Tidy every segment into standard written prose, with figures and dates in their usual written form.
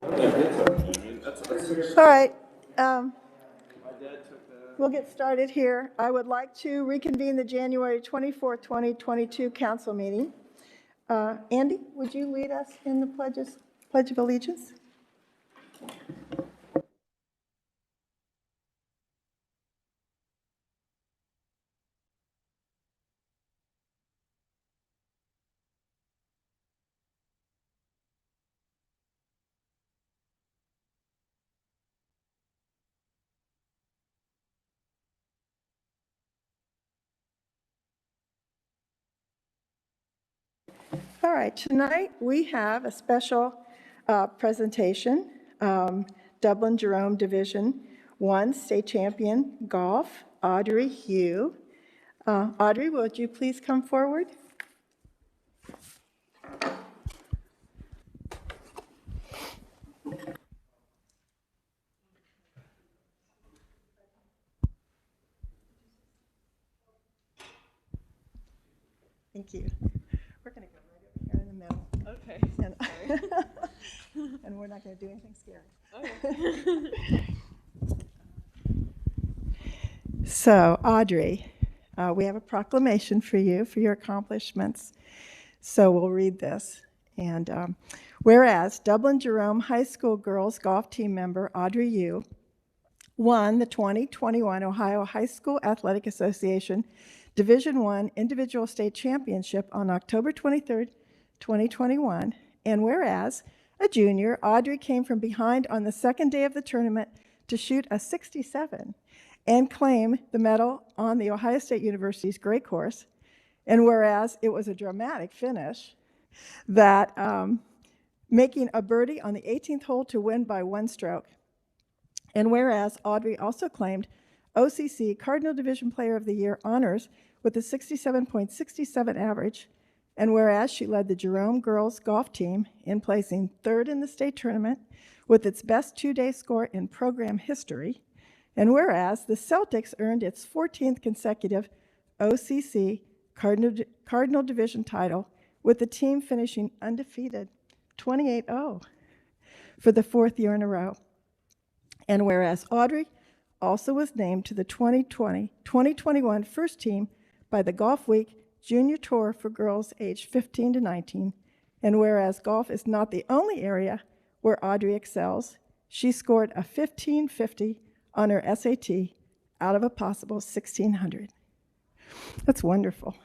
All right. We'll get started here. I would like to reconvene the January 24th, 2022 council meeting. Andy, would you lead us in the Pledge of Allegiance? All right, tonight we have a special presentation, Dublin Jerome Division 1 State Champion Golf, Audrey Hugh. Audrey, would you please come forward? Thank you. We're going to go right over here in the middle. Okay. And we're not going to do anything scary. Okay. So, Audrey, we have a proclamation for you for your accomplishments. So we'll read this. And whereas Dublin Jerome High School girls golf team member Audrey Hugh won the 2021 Ohio High School Athletic Association Division I Individual State Championship on October 23rd, 2021. And whereas a junior, Audrey came from behind on the second day of the tournament to shoot a 67 and claim the medal on the Ohio State University's Great Course. And whereas it was a dramatic finish, that making a birdie on the 18th hole to win by one stroke. And whereas Audrey also claimed OCC Cardinal Division Player of the Year honors with a 67.67 average, and whereas she led the Jerome girls golf team in placing third in the state tournament with its best two-day score in program history, and whereas the Celtics earned its 14th consecutive OCC Cardinal Division title with the team finishing undefeated 28-0 for the fourth year in a row. And whereas Audrey also was named to the 2020-2021 first team by the Golf Week Junior Tour for girls aged 15 to 19, and whereas golf is not the only area where Audrey excels, she scored a 1550 on her SAT out of a possible 1600. That's wonderful.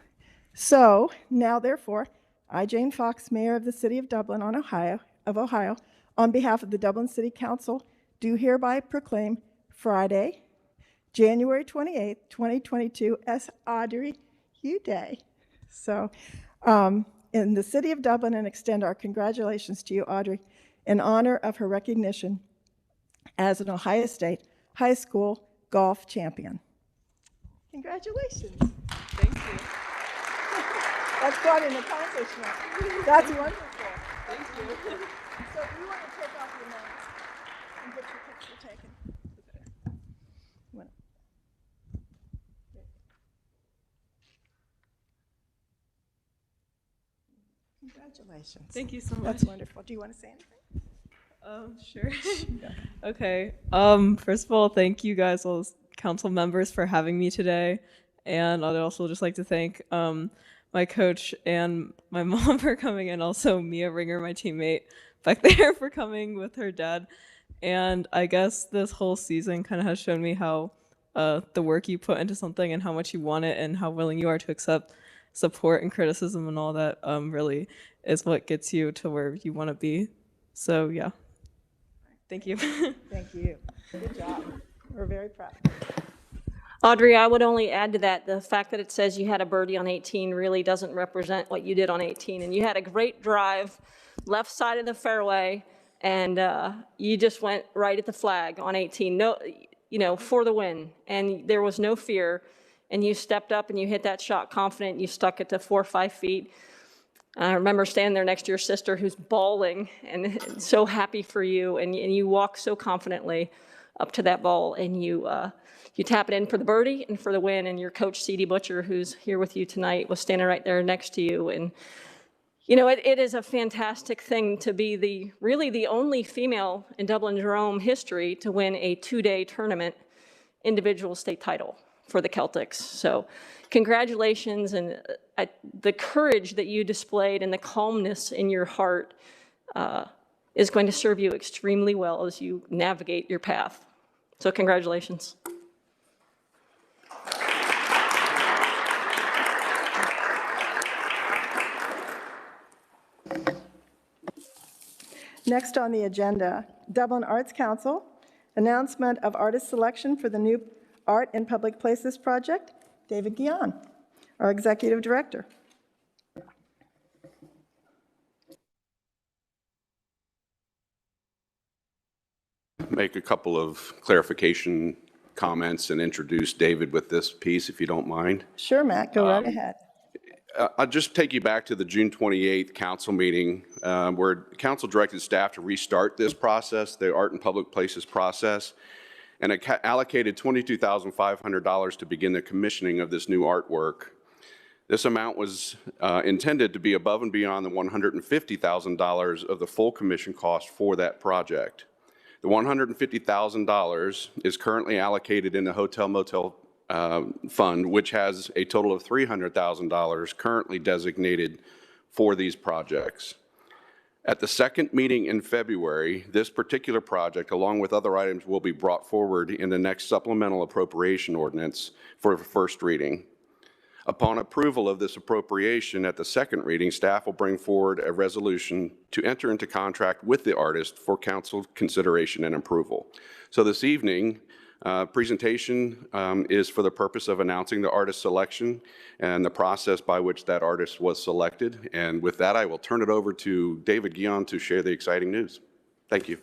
So now, therefore, I, Jane Fox, Mayor of the City of Dublin, Ohio, on behalf of the Dublin City Council, do hereby proclaim Friday, January 28th, 2022, as Audrey Hugh Day. So, in the City of Dublin, and extend our congratulations to you, Audrey, in honor of her recognition as an Ohio State High School golf champion. Congratulations. Thank you. That's quite an accomplishment. That's wonderful. Thank you. So if you want to take off your mask and get your picture taken. Congratulations. Thank you so much. That's wonderful. Do you want to say anything? Sure. Okay. First of all, thank you guys, all those council members, for having me today. And I'd also just like to thank my coach and my mom for coming, and also Mia Ringer, my teammate back there, for coming with her dad. And I guess this whole season kind of has shown me how the work you put into something and how much you want it and how willing you are to accept support and criticism and all that really is what gets you to where you want to be. So yeah, thank you. Thank you. Good job. We're very proud. Audrey, I would only add to that, the fact that it says you had a birdie on 18 really doesn't represent what you did on 18. And you had a great drive, left side of the fairway, and you just went right at the flag on 18. No, for the win. And there was no fear. And you stepped up and you hit that shot confident. You stuck it to 4 or 5 feet. I remember standing there next to your sister, who's bawling and so happy for you. And you walk so confidently up to that ball, and you tap it in for the birdie and for the win. And your coach, C.D. Butcher, who's here with you tonight, was standing right there next to you. And You know, it is a fantastic thing to be really the only female in Dublin Jerome history to win a 2-day tournament individual state title for the Celtics. So congratulations, and the courage that you displayed and the calmness in your heart is going to serve you extremely well as you navigate your path. So congratulations. Next on the agenda, Dublin Arts Council, announcement of artist selection for the new Art in Public Places project. David Guion, our Executive Director. Make a couple of clarification comments and introduce David with this piece, if you don't mind. Sure, Matt, go right ahead. I'll just take you back to the June 28th council meeting where council directed staff to restart this process, the Art in Public Places process, and it allocated $22,500 to begin the commissioning of this new artwork. This amount was intended to be above and beyond the $150,000 of the full commission cost for that project. The $150,000 is currently allocated in the Hotel Motel Fund, which has a total of $300,000 currently designated for these projects. At the second meeting in February, this particular project, along with other items, will be brought forward in the next supplemental appropriation ordinance for first reading. Upon approval of this appropriation at the second reading, staff will bring forward a resolution to enter into contract with the artist for council consideration and approval. So this evening, presentation is for the purpose of announcing the artist selection and the process by which that artist was selected. And with that, I will turn it over to David Guion to share the exciting news. Thank you.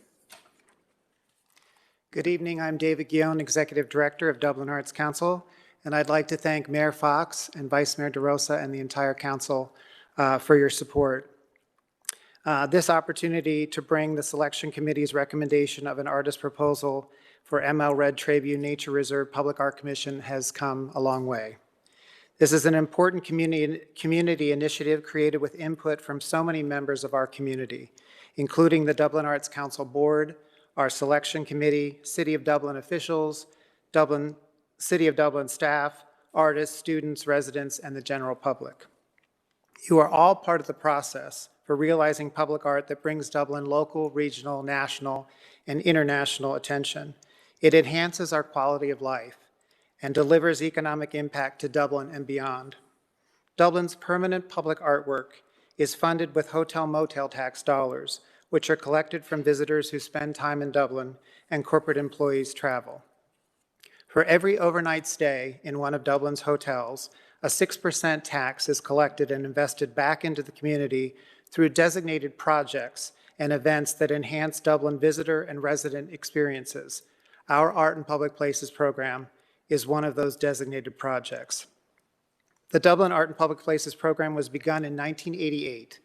Good evening. I'm David Guion, Executive Director of Dublin Arts Council, and I'd like to thank Mayor Fox and Vice Mayor DeRosa and the entire council for your support. This opportunity to bring the Selection Committee's recommendation of an artist proposal for ML Red Tribune Nature Reserve Public Art Commission has come a long way. This is an important community initiative created with input from so many members of our community, including the Dublin Arts Council Board, our Selection Committee, City of Dublin officials, City of Dublin staff, artists, students, residents, and the general public. You are all part of the process for realizing public art that brings Dublin local, regional, national, and international attention. It enhances our quality of life and delivers economic impact to Dublin and beyond. Dublin's permanent public artwork is funded with hotel motel tax dollars, which are collected from visitors who spend time in Dublin and corporate employees travel. For every overnight stay in one of Dublin's hotels, a 6% tax is collected and invested back into the community through designated projects and events that enhance Dublin visitor and resident experiences. Our Art in Public Places program is one of those designated projects. The Dublin Art in Public Places program was begun in 1988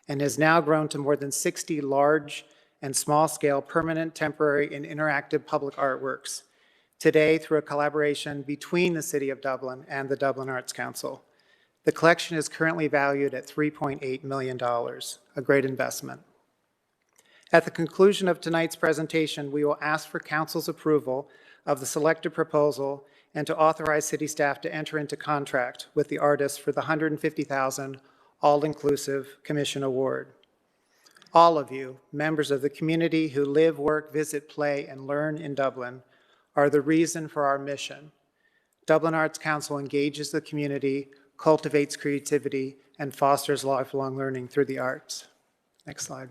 and has now grown to more than 60 large and small-scale permanent, temporary, and interactive public artworks, today through a collaboration between the City of Dublin and the Dublin Arts Council. The collection is currently valued at $3.8 million, a great investment. At the conclusion of tonight's presentation, we will ask for Council's approval of the selected proposal and to authorize City staff to enter into contract with the artist for the $150,000 all-inclusive commission award. All of you, members of the community who live, work, visit, play, and learn in Dublin, are the reason for our mission. Dublin Arts Council engages the community, cultivates creativity, and fosters lifelong learning through the arts. Next slide.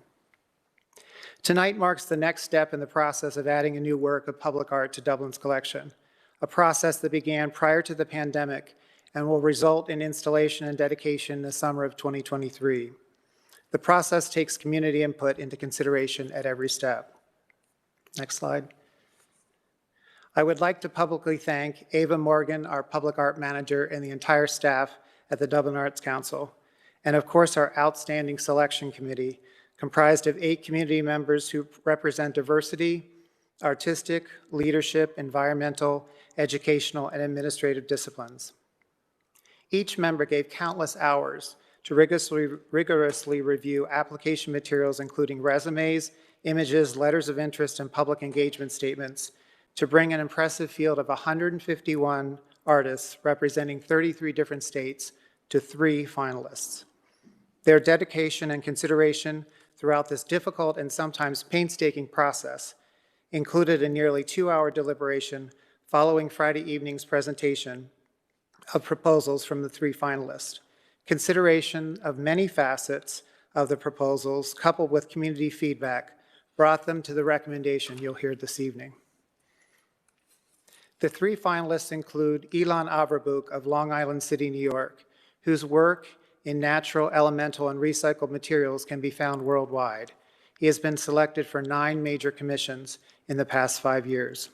Tonight marks the next step in the process of adding a new work of public art to Dublin's collection, a process that began prior to the pandemic and will result in installation and dedication in the summer of 2023. The process takes community input into consideration at every step. Next slide. I would like to publicly thank Ava Morgan, our public art manager, and the entire staff at the Dublin Arts Council, and of course our outstanding selection committee, comprised of 8 community members who represent diversity, artistic, leadership, environmental, educational, and administrative disciplines. Each member gave countless hours to rigorously review application materials, including resumes, images, letters of interest, and public engagement statements, to bring an impressive field of 151 artists representing 33 different states to 3 finalists. Their dedication and consideration throughout this difficult and sometimes painstaking process included a nearly 2-hour deliberation following Friday evening's presentation of proposals from the 3 finalists. Consideration of many facets of the proposals, coupled with community feedback, brought them to the recommendation you'll hear this evening. The 3 finalists include Ilan Averbuk of Long Island City, New York, whose work in natural, elemental, and recycled materials can be found worldwide. He has been selected for 9 major commissions in the past 5 years.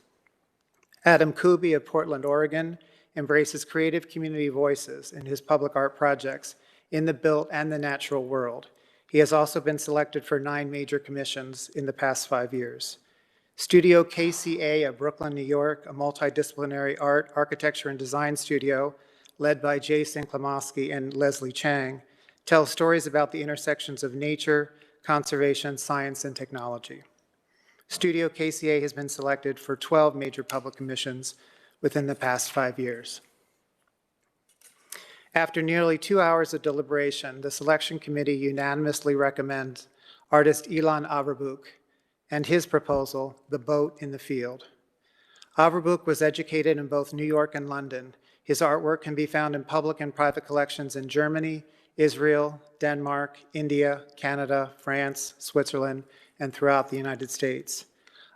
Adam Kuby of Portland, Oregon, embraces creative community voices in his public art projects in the built and the natural world. He has also been selected for 9 major commissions in the past 5 years. Studio KCA of Brooklyn, New York, a multidisciplinary art, architecture, and design studio led by Jason Klamoski and Leslie Chang, tells stories about the intersections of nature, conservation, science, and technology. Studio KCA has been selected for 12 major public commissions within the past 5 years. After nearly 2 hours of deliberation, the selection committee unanimously recommends artist Ilan Averbuk and his proposal, The Boat in the Field. Averbuk was educated in both New York and London. His artwork can be found in public and private collections in Germany, Israel, Denmark, India, Canada, France, Switzerland, and throughout the United States.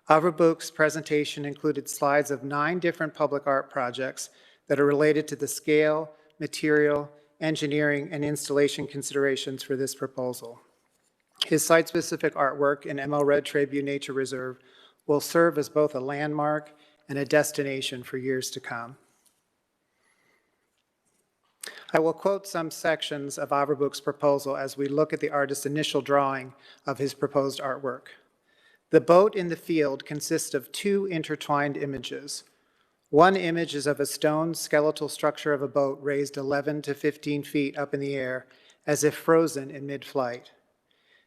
Averbuk's presentation included slides of 9 different public art projects that are related to the scale, material, engineering, and installation considerations for this proposal. His site-specific artwork in ML Red Tribune Nature Reserve will serve as both a landmark and a destination for years to come. I will quote some sections of Averbuk's proposal as we look at the artist's initial drawing of his proposed artwork. The boat in the field consists of 2 intertwined images. One image is of a stone skeletal structure of a boat raised 11 to 15 feet up in the air, as if frozen in mid-flight.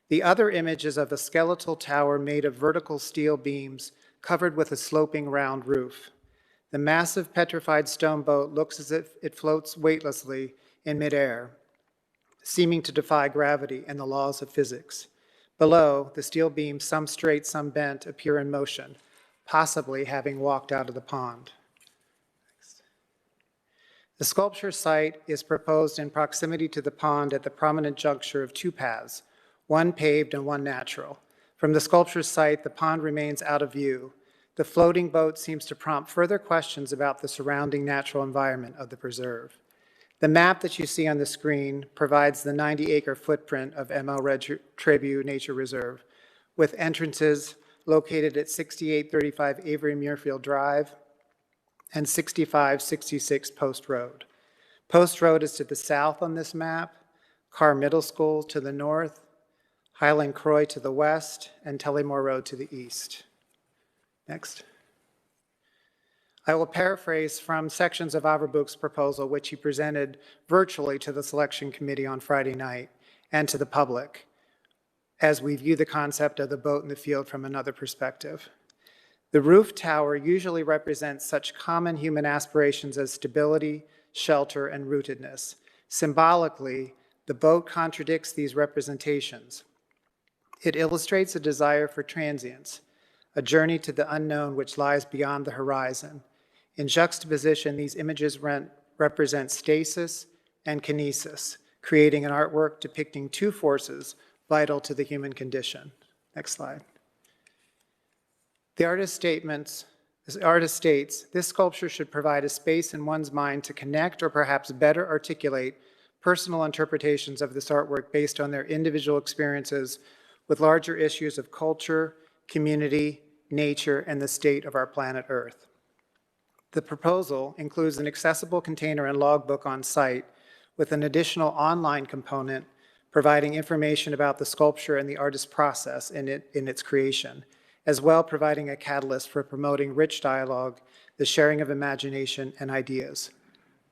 The other image is of a skeletal tower made of vertical steel beams covered with a sloping round roof. The massive petrified stone boat looks as if it floats weightlessly in midair, seeming to defy gravity and the laws of physics. Below, the steel beams, some straight, some bent, appear in motion, possibly having walked out of the pond. The sculpture site is proposed in proximity to the pond at the prominent juncture of 2 paths, one paved and one natural. From the sculpture site, the pond remains out of view. The floating boat seems to prompt further questions about the surrounding natural environment of the preserve. The map that you see on the screen provides the 90-acre footprint of ML Red Tribune Nature Reserve, with entrances located at 6835 Avery Muirfield Drive and 6566 Post Road. Post Road is to the south on this map, Carr Middle School to the north, Highland Croy to the west, and Tullymore Road to the east. Next. I will paraphrase from sections of Averbuk's proposal, which he presented virtually to the selection committee on Friday night and to the public, as we view the concept of the boat in the field from another perspective. The roof tower usually represents such common human aspirations as stability, shelter, and rootedness. Symbolically, the boat contradicts these representations. It illustrates a desire for transience, a journey to the unknown which lies beyond the horizon. In juxtaposition, these images represent stasis and kinesis, creating an artwork depicting 2 forces vital to the human condition. Next slide. The artist states, this sculpture should provide a space in one's mind to connect or perhaps better articulate personal interpretations of this artwork based on their individual experiences with larger issues of culture, community, nature, and the state of our planet Earth. The proposal includes an accessible container and logbook on site with an additional online component providing information about the sculpture and the artist's process in its creation, as well providing a catalyst for promoting rich dialogue, the sharing of imagination and ideas.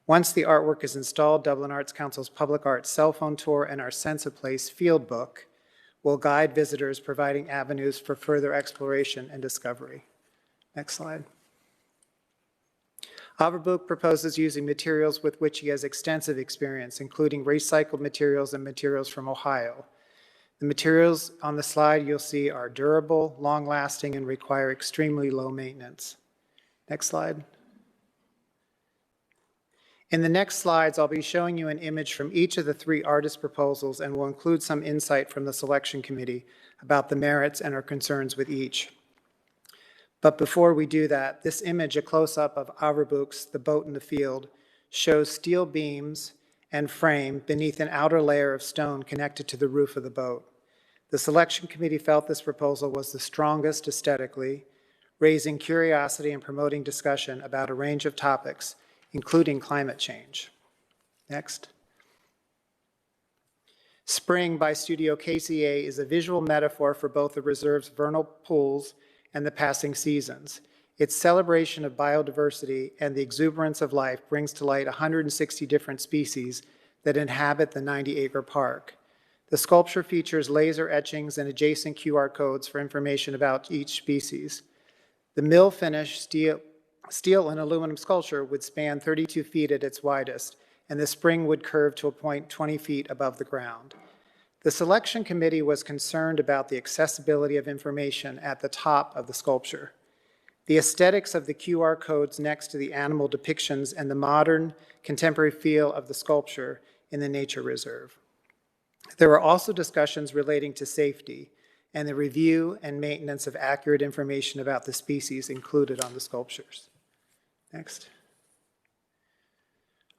Once the artwork is installed, Dublin Arts Council's Public Arts Cell Phone Tour and our Sense of Place field book will guide visitors, providing avenues for further exploration and discovery. Next slide. Averbuk proposes using materials with which he has extensive experience, including recycled materials and materials from Ohio. The materials on the slide you'll see are durable, long-lasting, and require extremely low maintenance. Next slide. In the next slides, I'll be showing you an image from each of the 3 artist proposals and will include some insight from the selection committee about the merits and our concerns with each. But before we do that, this image, a close-up of Averbuk's The Boat in the Field, shows steel beams and frame beneath an outer layer of stone connected to the roof of the boat. The selection committee felt this proposal was the strongest aesthetically, raising curiosity and promoting discussion about a range of topics, including climate change. Next. Spring by Studio KCA is a visual metaphor for both the reserve's vernal pools and the passing seasons. Its celebration of biodiversity and the exuberance of life brings to light 160 different species that inhabit the 90-acre park. The sculpture features laser etchings and adjacent QR codes for information about each species. The mill-finished steel and aluminum sculpture would span 32 feet at its widest, and the spring would curve to a point 20 feet above the ground. The selection committee was concerned about the accessibility of information at the top of the sculpture, the aesthetics of the QR codes next to the animal depictions, and the modern, contemporary feel of the sculpture in the nature reserve. There were also discussions relating to safety and the review and maintenance of accurate information about the species included on the sculptures. Next.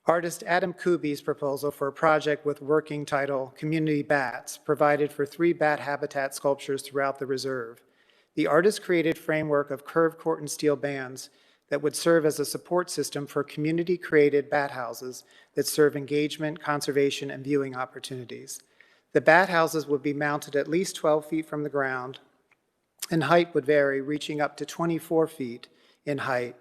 Artist Adam Kuby's proposal for a project with working title Community Bats provided for 3 bat habitat sculptures throughout the reserve. The artist created a framework of curved corten steel bands that would serve as a support system for community-created bat houses that serve engagement, conservation, and viewing opportunities. The bat houses would be mounted at least 12 feet from the ground, and height would vary, reaching up to 24 feet in height.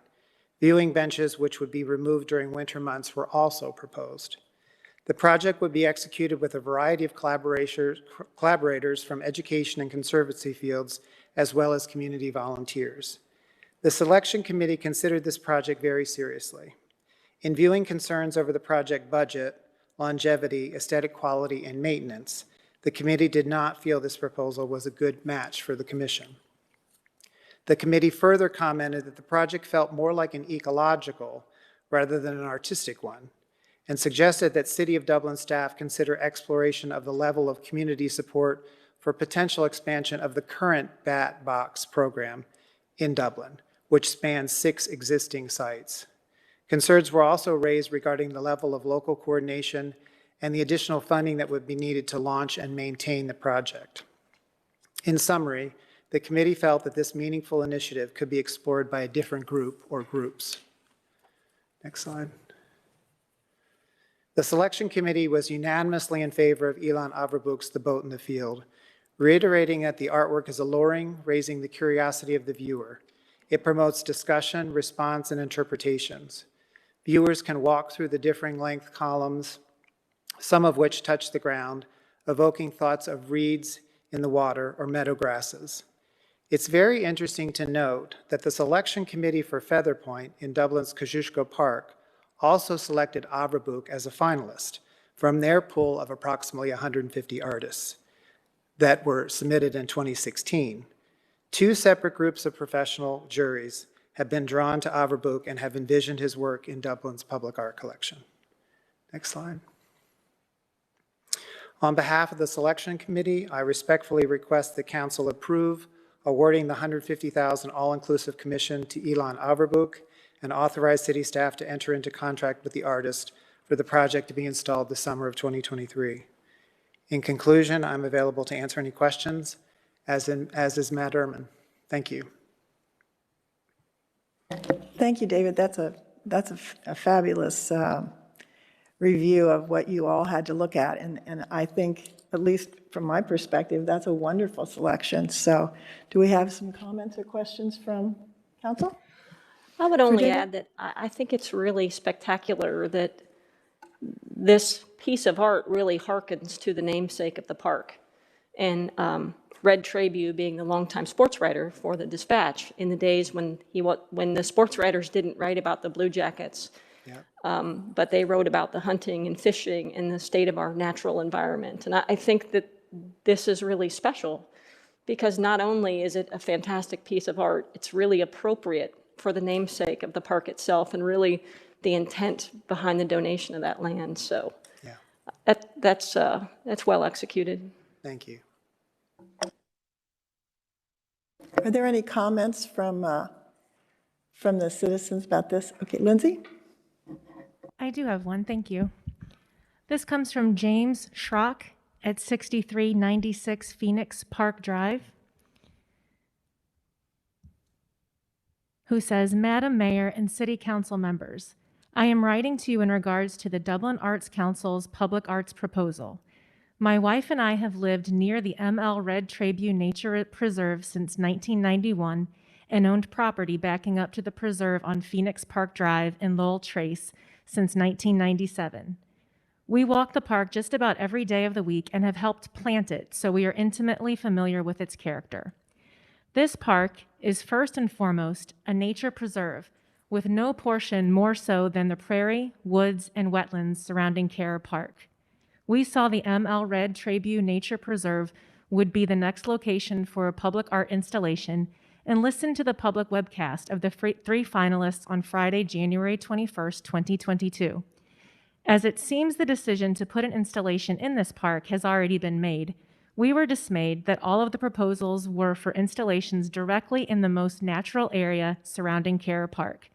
Viewing benches, which would be removed during winter months, were also proposed. The project would be executed with a variety of collaborators from education and conservancy fields, as well as community volunteers. The selection committee considered this project very seriously. In viewing concerns over the project budget, longevity, aesthetic quality, and maintenance, the committee did not feel this proposal was a good match for the commission. The committee further commented that the project felt more like an ecological rather than an artistic one, and suggested that City of Dublin staff consider exploration of the level of community support for potential expansion of the current Bat Box program in Dublin, which spans 6 existing sites. Concerns were also raised regarding the level of local coordination and the additional funding that would be needed to launch and maintain the project. In summary, the committee felt that this meaningful initiative could be explored by a different group or groups. Next slide. The selection committee was unanimously in favor of Ilan Averbuk's The Boat in the Field, reiterating that the artwork is alluring, raising the curiosity of the viewer. It promotes discussion, response, and interpretations. Viewers can walk through the differing length columns, some of which touch the ground, evoking thoughts of reeds in the water or meadow grasses. It's very interesting to note that the selection committee for Feather Point in Dublin's Kosciuszko Park also selected Averbuk as a finalist from their pool of approximately 150 artists that were submitted in 2016. 2 separate groups of professional juries have been drawn to Averbuk and have envisioned his work in Dublin's public art collection. Next slide. On behalf of the selection committee, I respectfully request the council approve awarding the $150,000 all-inclusive commission to Ilan Averbuk and authorize city staff to enter into contract with the artist for the project to be installed the summer of 2023. In conclusion, I'm available to answer any questions, as is Matt Ehrman. Thank you. Thank you, David. That's a fabulous review of what you all had to look at. And I think, at least from my perspective, that's a wonderful selection. So do we have some comments or questions from council? I would only Virginia? add that I think it's really spectacular that this piece of art really harkens to the namesake of the park. And Red Trabue being the longtime sports writer for the Dispatch in the days when when the sports writers didn't write about the Blue Jackets, but they wrote about the hunting and fishing and the state of our natural environment. And I think that this is really special because not only is it a fantastic piece of art, it's really appropriate for the namesake of the park itself and really the intent behind the donation of that land. So Yeah, that's well executed. thank you. Are there any comments from the citizens about this? Okay, Lindsay? I do have one, thank you. This comes from James Schrock at 6396 Phoenix Park Drive, who says, Madam Mayor and City Council members, I am writing to you in regards to the Dublin Arts Council's public arts proposal. My wife and I have lived near the ML Red Trabue Nature Preserve since 1991 and owned property backing up to the preserve on Phoenix Park Drive in Lowell Trace since 1997. We walk the park just about every day of the week and have helped plant it, so we are intimately familiar with its character. This park is first and foremost a nature preserve, with no portion more so than the prairie, woods, and wetlands surrounding Kerr Park. We saw the ML Red Trabue Nature Preserve would be the next location for a public art installation and listened to the public webcast of the three finalists on Friday, January 21st, 2022. As it seems the decision to put an installation in this park has already been made, we were dismayed that all of the proposals were for installations directly in the most natural area surrounding Kerr Park.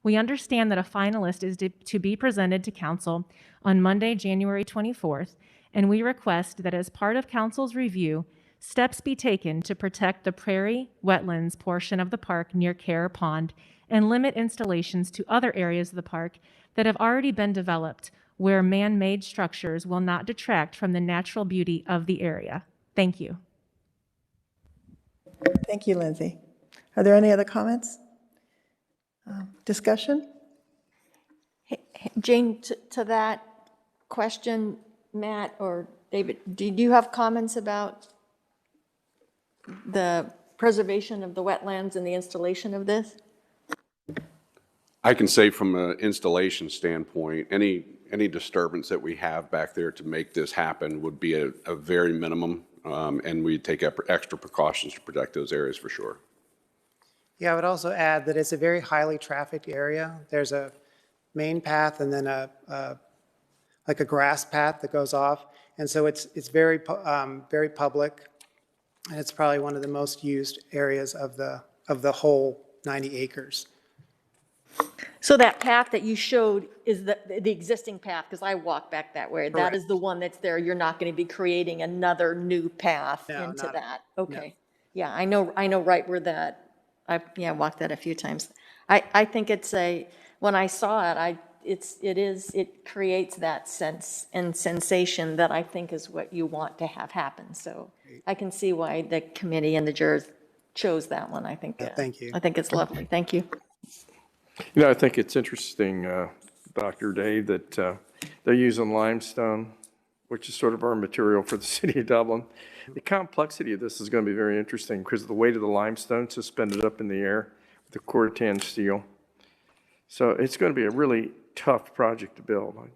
We understand that a finalist is to be presented to Council on Monday, January 24th, and we request that as part of Council's review, steps be taken to protect the prairie wetlands portion of the park near Kerr Pond and limit installations to other areas of the park that have already been developed where man-made structures will not detract from the natural beauty of the area. Thank you. Thank you, Lindsay. Are there any other comments? Discussion? Jane, to that question, Matt or David, do you have comments about the preservation of the wetlands and the installation of this? I can say from an installation standpoint, any disturbance that we have back there to make this happen would be a very minimum, and we take extra precautions to protect those areas for sure. Yeah, I would also add that it's a very highly trafficked area. There's a main path and then like a grass path that goes off. And so it's very public. And it's probably one of the most used areas of the whole 90 acres. So that path that you showed is the existing path, because I walk back that way. That Correct. is the one that's there. You're not going to be creating another new path No, into not- that. Okay. Yeah, I know right where that, I walked that a few times. I think when I saw it, it creates that sense and sensation that I think is what you want to have happen. So I can see why the committee and the jurors chose that one. I think. Thank you. I think it's lovely. Thank you. You know, I think it's interesting, Dr. Dave, that they're using limestone, which is sort of our material for the city of Dublin. The complexity of this is going to be very interesting because of the weight of the limestone suspended up in the air with the corrugated steel. So it's going to be a really tough project to build. I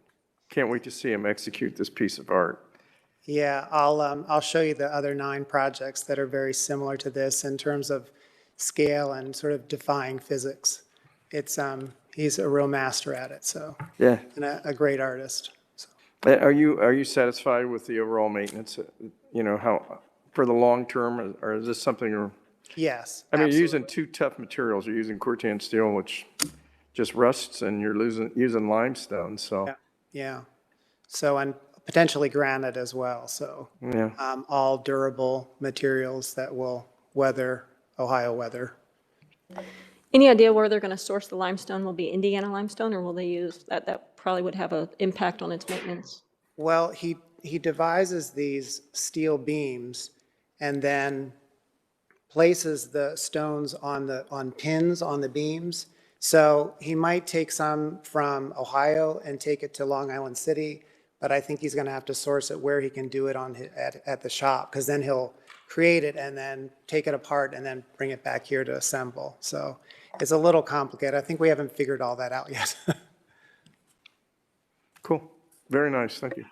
can't wait to see them execute this piece of art. Yeah, I'll show you the other 9 projects that are very similar to this in terms of scale and sort of defying physics. It's he's a real master at it, so Yeah. and a great artist. So. Are you satisfied with the overall maintenance? You know, how for the long term, or is this something? Yes. I mean, absolutely. you're using 2 tough materials. You're using corrugated steel, which just rusts, and you're using limestone. So Yeah. So and potentially granite as well. So yeah. all durable materials that will weather Ohio weather. Any idea where they're going to source the limestone? Will be Indiana limestone, or will they use that? That probably would have an impact on its maintenance. Well, he devises these steel beams and then places the stones on pins on the beams So he might take some from Ohio and take it to Long Island City, but I think he's going to have to source it where he can do it at the shop, because then he'll create it and then take it apart and then bring it back here to assemble. So it's a little complicated. I think we haven't figured all that out yet. Cool. Very nice. Thank you.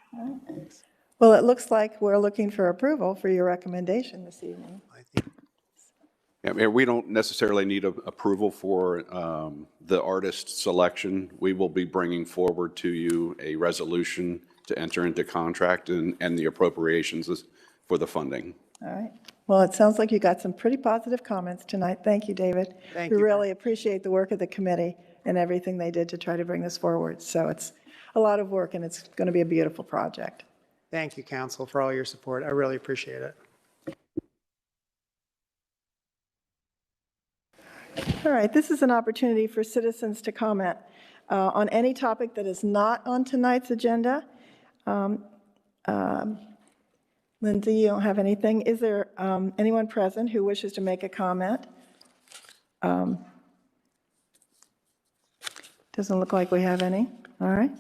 Well, it looks like we're looking for approval for your recommendation this evening. Yeah, Mayor, we don't necessarily need approval for the artist selection. We will be bringing forward to you a resolution to enter into contract and the appropriations for the funding. All right. Well, it sounds like you got some pretty positive comments tonight. Thank you, David. Thank We you. really appreciate the work of the committee and everything they did to try to bring this forward. So it's a lot of work, and it's going to be a beautiful project. Thank you, council, for all your support. I really appreciate it. All right, this is an opportunity for citizens to comment on any topic that is not on tonight's agenda. Lindsay, you don't have anything. Is there anyone present who wishes to make a comment? Doesn't look like we have any. All right.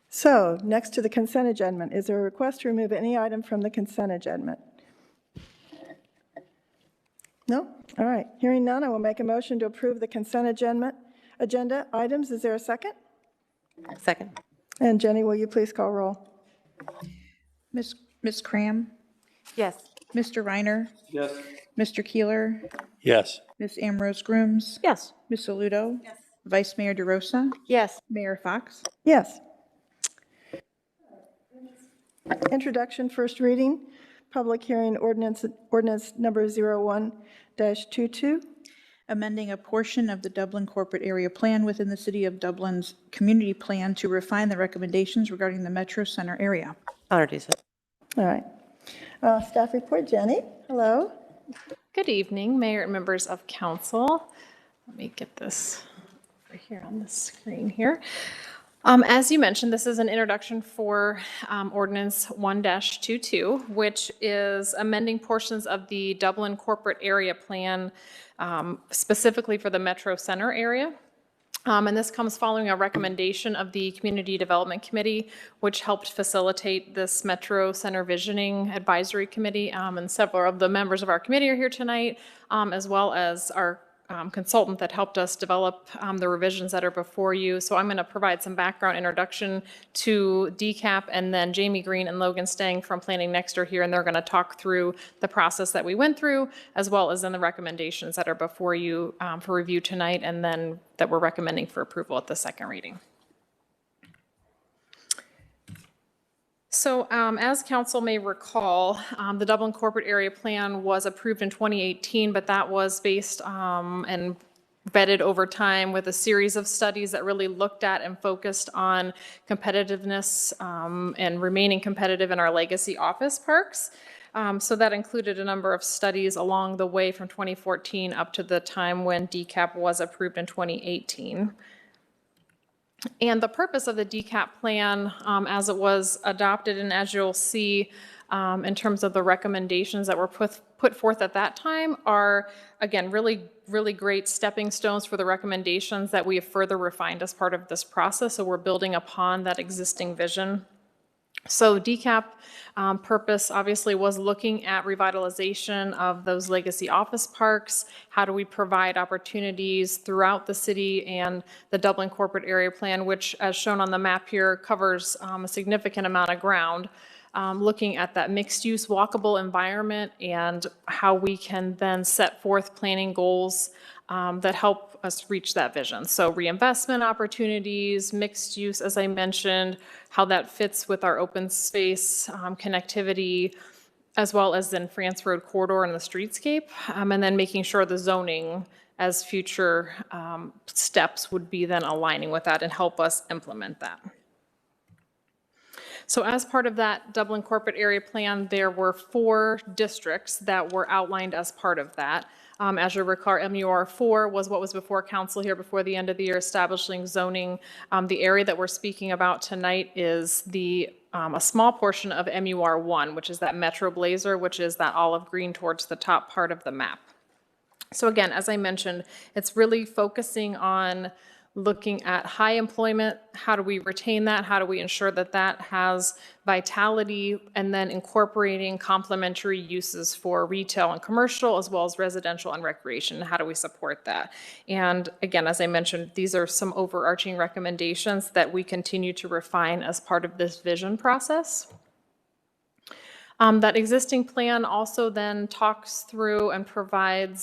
So next to the consent agenda, is there a request to remove any item from the consent agenda? No? All right. Hearing none, I will make a motion to approve the consent agenda items. Is there a second? Second. And Jenny, will you please call roll? Ms. Cram? Yes. Mr. Reiner? Yes. Mr. Keeler? Yes. Ms. Ambrose Grooms? Yes. Ms. Saludo? Yes. Vice Mayor DeRosa? Yes. Mayor Fox? Yes. Introduction, first reading, public hearing ordinance number 01-22. Amending a portion of the Dublin Corporate Area Plan within the City of Dublin's Community Plan to refine the recommendations regarding the Metro Center area. Already said. All right. Staff report, Jenny. Hello. Good evening, Mayor and members of council. Let me get this over here on the screen here. As you mentioned, this is an introduction for ordinance 1-22, which is amending portions of the Dublin Corporate Area Plan specifically for the Metro Center area. And this comes following a recommendation of the Community Development Committee, which helped facilitate this Metro Center Visioning Advisory Committee. And several of the members of our committee are here tonight, as well as our consultant that helped us develop the revisions that are before you. So I'm going to provide some background introduction to DCAP, and then Jamie Green and Logan Stang from Planning Next are here, and they're going to talk through the process that we went through, as well as in the recommendations that are before you for review tonight, and then that we're recommending for approval at the second reading. So as council may recall, the Dublin Corporate Area Plan was approved in 2018, but that was based and vetted over time with a series of studies that really looked at and focused on competitiveness and remaining competitive in our legacy office parks. So that included a number of studies along the way from 2014 up to the time when DCAP was approved in 2018. And the purpose of the DCAP plan, as it was adopted, and as you'll see in terms of the recommendations that were put forth at that time, are, again, really great stepping stones for the recommendations that we have further refined as part of this process. So we're building upon that existing vision. So DCAP purpose obviously was looking at revitalization of those legacy office parks. How do we provide opportunities throughout the city, and the Dublin Corporate Area Plan, which as shown on the map here covers a significant amount of ground, looking at that mixed use walkable environment and how we can then set forth planning goals that help us reach that vision. So reinvestment opportunities, mixed use, as I mentioned, how that fits with our open space connectivity, as well as then France Road corridor and the streetscape, and then making sure the zoning as future steps would be then aligning with that and help us implement that. So as part of that Dublin Corporate Area Plan, there were 4 districts that were outlined as part of that. As you recall, MUR4 was what was before council here before the end of the year, establishing zoning. The area that we're speaking about tonight is a small portion of MUR1, which is that Metro Blazer, which is that olive green towards the top part of the map. So again, as I mentioned, it's really focusing on looking at high employment. How do we retain that? How do we ensure that that has vitality? And then incorporating complementary uses for retail and commercial, as well as residential and recreation. How do we support that? And again, as I mentioned, these are some overarching recommendations that we continue to refine as part of this vision process. That existing plan also then talks through and provided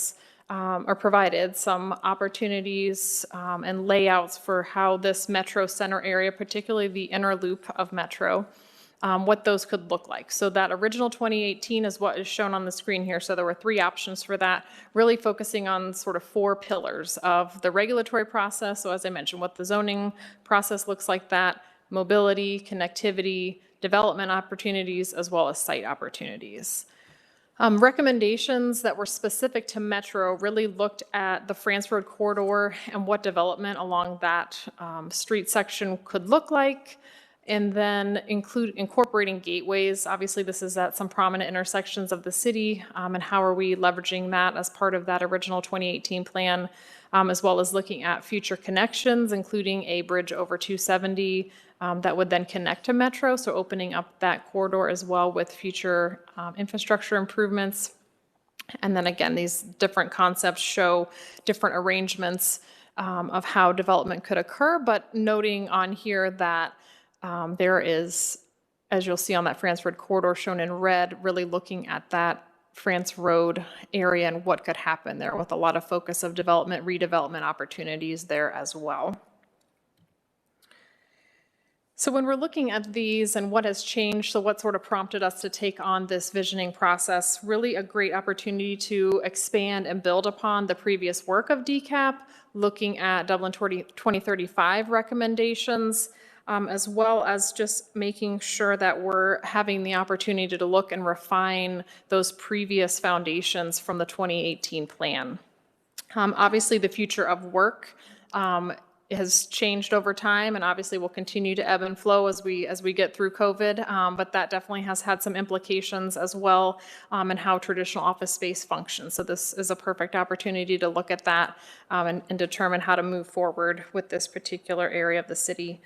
some opportunities and layouts for how this Metro Center area, particularly the inner loop of Metro, what those could look like. So that original 2018 is what is shown on the screen here. So there were 3 options for that, really focusing on sort of 4 pillars of the regulatory process. So as I mentioned, what the zoning process looks like, that mobility, connectivity, development opportunities, as well as site opportunities. Recommendations that were specific to Metro really looked at the France Road corridor and what development along that street section could look like, and then incorporating gateways. Obviously, this is at some prominent intersections of the city, and how are we leveraging that as part of that original 2018 plan, as well as looking at future connections, including a bridge over 270 that would then connect to Metro, so opening up that corridor as well with future infrastructure improvements. And then again, these different concepts show different arrangements of how development could occur, but noting on here that there is, as you'll see on that France Road corridor shown in red, really looking at that France Road area and what could happen there, with a lot of focus of development, redevelopment opportunities there as well. So when we're looking at these and what has changed, so what sort of prompted us to take on this visioning process, really a great opportunity to expand and build upon the previous work of DCAP, looking at Dublin 2035 recommendations, as well as just making sure that we're having the opportunity to look and refine those previous foundations from the 2018 plan. Obviously, the future of work has changed over time, and obviously will continue to ebb and flow as we get through COVID, but that definitely has had some implications as well in how traditional office space functions. So this is a perfect opportunity to look at that and determine how to move forward with this particular area of the city.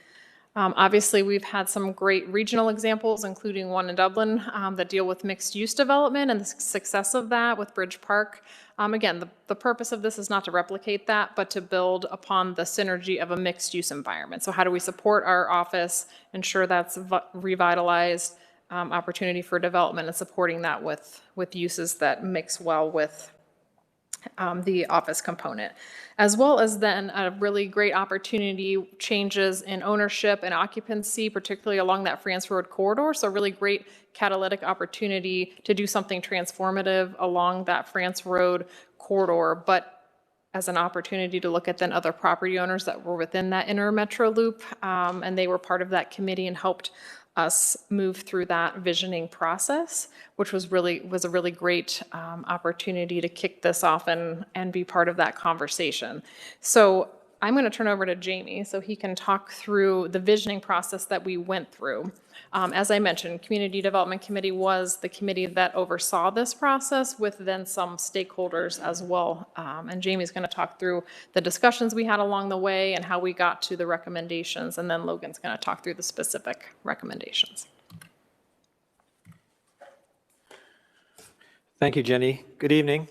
Obviously, we've had some great regional examples, including one in Dublin, that deal with mixed-use development and the success of that with Bridge Park. Again, the purpose of this is not to replicate that, but to build upon the synergy of a mixed-use environment. So how do we support our office, ensure that's revitalized, opportunity for development, and supporting that with uses that mix well with the office component, as well as then a really great opportunity changes in ownership and occupancy, particularly along that France Road corridor. So really great catalytic opportunity to do something transformative along that France Road corridor, but as an opportunity to look at then other property owners that were within that inner metro loop, and they were part of that committee and helped us move through that visioning process, which was a really great opportunity to kick this off and be part of that conversation. So I'm going to turn over to Jamie so he can talk through the visioning process that we went through. As I mentioned, Community Development Committee was the committee that oversaw this process, with then some stakeholders as well. And Jamie's going to talk through the discussions we had along the way and how we got to the recommendations, and then Logan's going to talk through the specific recommendations. Thank you, Jenny. Good evening.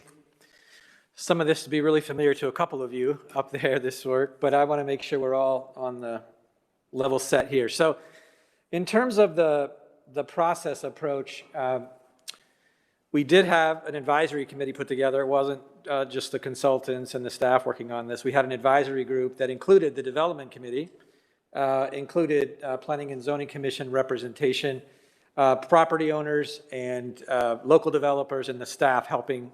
Some of this will be really familiar to a couple of you up there, this work, but I want to make sure we're all on the level set here. So in terms of the process approach, we did have an advisory committee put together. It wasn't just the consultants and the staff working on this. We had an advisory group that included the development committee, included planning and zoning commission representation, property owners and local developers, and the staff helping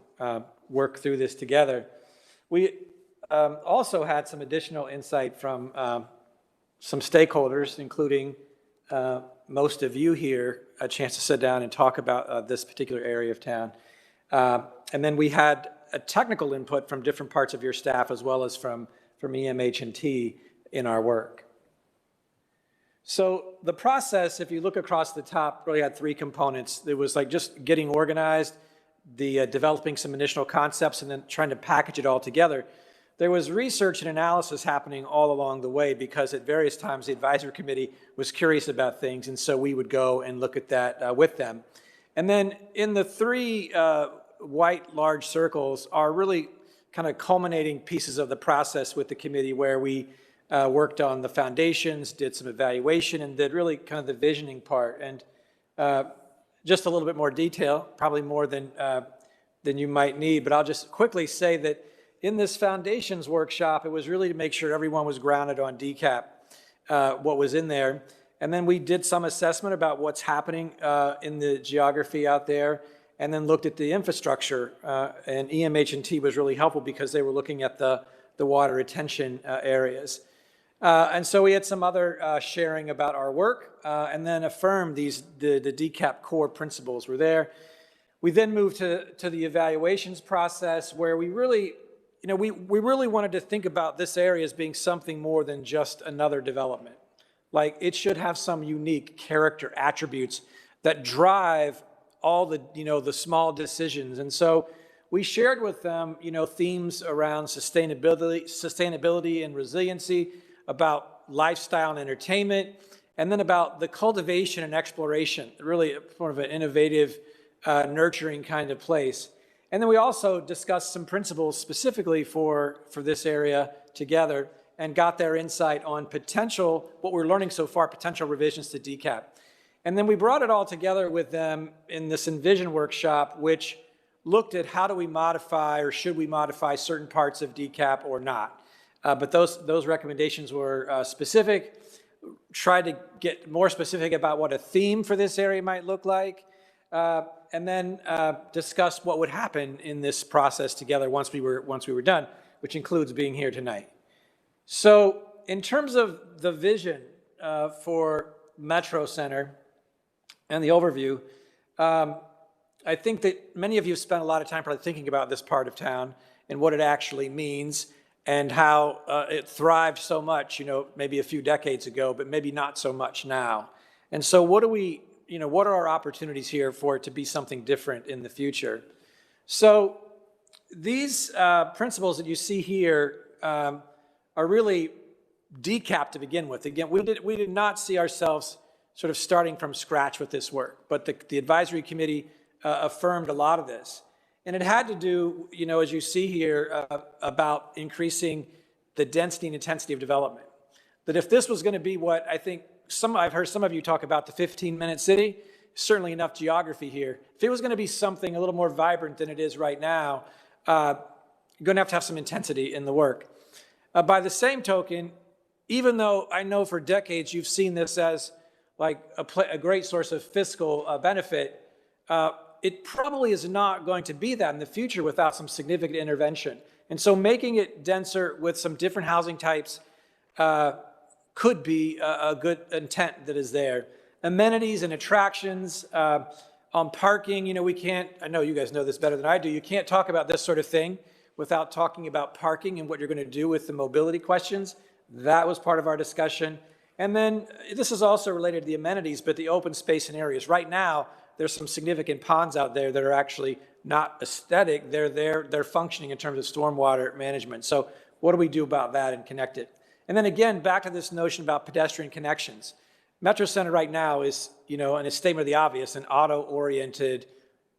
work through this together. We also had some additional insight from some stakeholders, including most of you here, a chance to sit down and talk about this particular area of town. And then we had a technical input from different parts of your staff, as well as from EMH&T in our work. So the process, if you look across the top, really had 3 components. It was like just getting organized, developing some initial concepts and then trying to package it all together, there was research and analysis happening all along the way, because at various times the advisory committee was curious about things, and so we would go and look at that with them. And then in the three white large circles are really kind of culminating pieces of the process with the committee, where we worked on the foundations, did some evaluation, and did really kind of the visioning part. And just a little bit more detail, probably more than you might need, but I'll just quickly say that in this foundations workshop, it was really to make sure everyone was grounded on DCAP, what was in there. And then we did some assessment about what's happening in the geography out there, and then looked at the infrastructure. And EMH&T was really helpful because they were looking at the water retention areas. And so we had some other sharing about our work, and then affirmed the DCAP core principles were there. We then moved to the evaluations process, where we really, we really wanted to think about this area as being something more than just another development. Like, it should have some unique character attributes that drive all the, the small decisions. And so we shared with them, themes around sustainability and resiliency, about lifestyle and entertainment, and then about the cultivation and exploration, really sort of an innovative, nurturing kind of place. And then we also discussed some principles specifically for this area together, and got their insight on potential, what we're learning so far, potential revisions to DCAP. And then we brought it all together with them in this Envision workshop, which looked at how do we modify, or should we modify certain parts of DCAP or not. But those recommendations were specific, tried to get more specific about what a theme for this area might look like, and then discuss what would happen in this process together once we were done, which includes being here tonight. So in terms of the vision for Metro Center and the overview, I think that many of you have spent a lot of time probably thinking about this part of town and what it actually means, and how it thrived so much, maybe a few decades ago, but maybe not so much now. And so what are our opportunities here for it to be something different in the future? So these principles that you see here are really DCAP to begin with. Again, we did not see ourselves sort of starting from scratch with this work, but the advisory committee affirmed a lot of this. And it had to do, as you see here, about increasing the density and intensity of development. That if this was going to be what I think I've heard some of you talk about, the 15-minute city, certainly enough geography here. If it was going to be something a little more vibrant than it is right now, you're going to have some intensity in the work. By the same token, even though I know for decades you've seen this as like a great source of fiscal benefit, it probably is not going to be that in the future without some significant intervention. And so making it denser with some different housing types could be a good intent that is there. Amenities and attractions, on parking, we can't, I know you guys know this better than I do, you can't talk about this sort of thing without talking about parking and what you're going to do with the mobility questions. That was part of our discussion. And then this is also related to the amenities, but the open space and areas. Right now, there's some significant ponds out there that are actually not aesthetic. They're functioning in terms of stormwater management. So what do we do about that and connect it? And then again, back to this notion about pedestrian connections. Metro Center right now is, in a statement of the obvious, an auto-oriented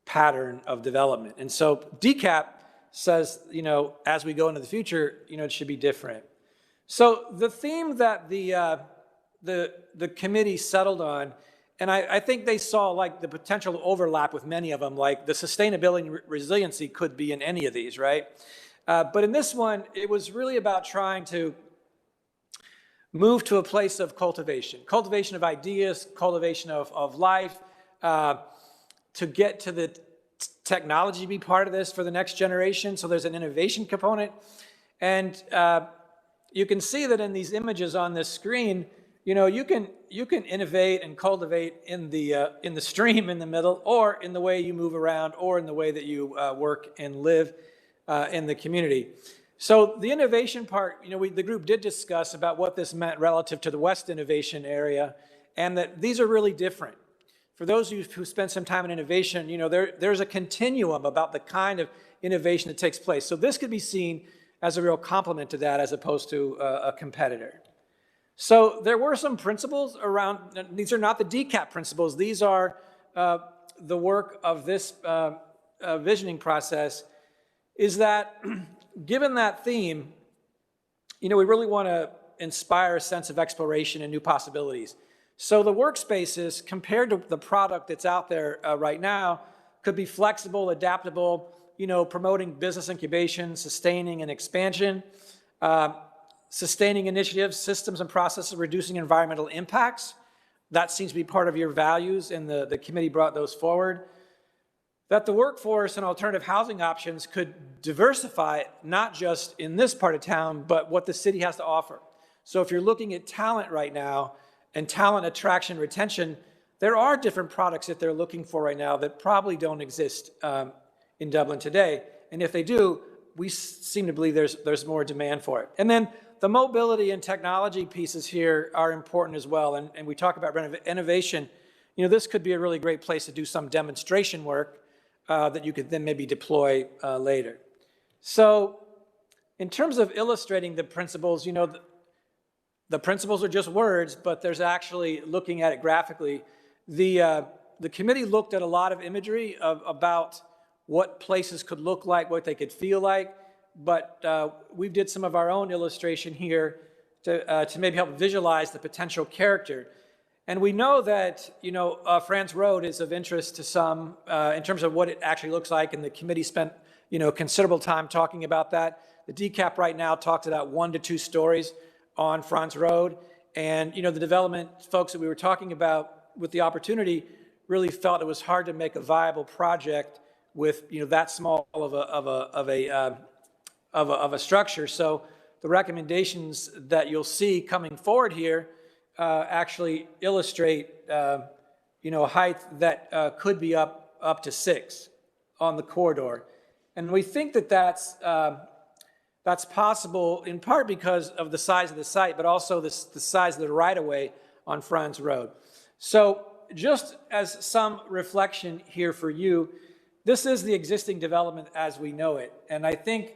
pattern of development. And so DCAP says, as we go into the future, it should be different. So the theme that the committee settled on, and I think they saw like the potential overlap with many of them, like the sustainability and resiliency could be in any of these, right? But in this one, it was really about trying to move to a place of cultivation of ideas, cultivation of life, to get to the technology to be part of this for the next generation. So there's an innovation component. And you can see that in these images on this screen, you can innovate and cultivate in the stream in the middle, or in the way you move around, or in the way that you work and live in the community. So the innovation part, the group did discuss about what this meant relative to the West Innovation area, and that these are really different. for those of you who spend some time in innovation, there's a continuum about the kind of innovation that takes place. So this could be seen as a real complement to that as opposed to a competitor. So there were some principles around, these are not the DCAP principles, these are the work of this visioning process, is that given that theme, we really want to inspire a sense of exploration and new possibilities. So the workspaces, compared to the product that's out there right now, could be flexible, adaptable, promoting business incubation, sustaining and expansion, sustaining initiatives, systems and processes, reducing environmental impacts. That seems to be part of your values, and the committee brought those forward. That the workforce and alternative housing options could diversify, not just in this part of town, but what the city has to offer. So if you're looking at talent right now, and talent attraction, retention, there are different products that they're looking for right now that probably don't exist in Dublin today. And if they do, we seem to believe there's more demand for it. And then the mobility and technology pieces here are important as well. And we talk about innovation. This could be a really great place to do some demonstration work that you could then maybe deploy later. So in terms of illustrating the principles, the principles are just words, but there's actually looking at it graphically. The committee looked at a lot of imagery about what places could look like, what they could feel like, but we did some of our own illustration here to maybe help visualize the potential character. And we know that, France Road is of interest to some in terms of what it actually looks like, and the committee spent, considerable time talking about that. The DCAP right now talks about 1 to 2 stories on France Road, and the development folks that we were talking about with the opportunity really felt it was hard to make a viable project with that small of a structure. So the recommendations that you'll see coming forward here actually illustrate a height that could be up to 6 on the corridor, and we think that that's possible in part because of the size of the site, but also the size of the right-of-way on France Road. So just as some reflection here for you, this is the existing development as we know it. And I think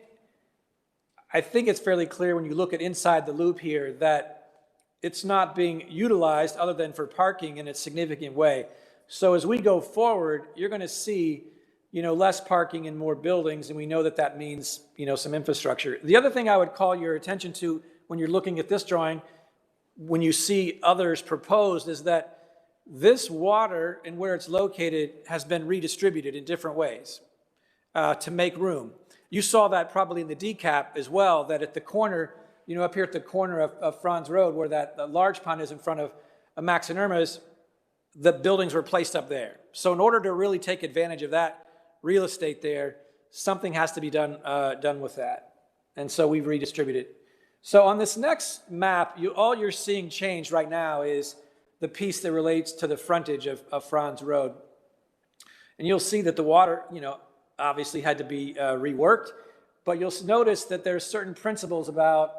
it's fairly clear when you look at inside the loop here that it's not being utilized other than for parking in a significant way. So as we go forward, you're going to see less parking and more buildings, and we know that that means, some infrastructure. The other thing I would call your attention to when you're looking at this drawing, when you see others proposed, is that this water and where it's located has been redistributed in different ways to make room. You saw that probably in the DCAP as well, that at the corner, up here at the corner of Franz Road, where the large pond is in front of Max and Irma's, the buildings were placed up there. So in order to really take advantage of that real estate there, something has to be done with that. And so we've redistributed. So on this next map, all you're seeing change right now is the piece that relates to the frontage of Franz Road. And you'll see that the water, obviously had to be reworked, but you'll notice that there's certain principles about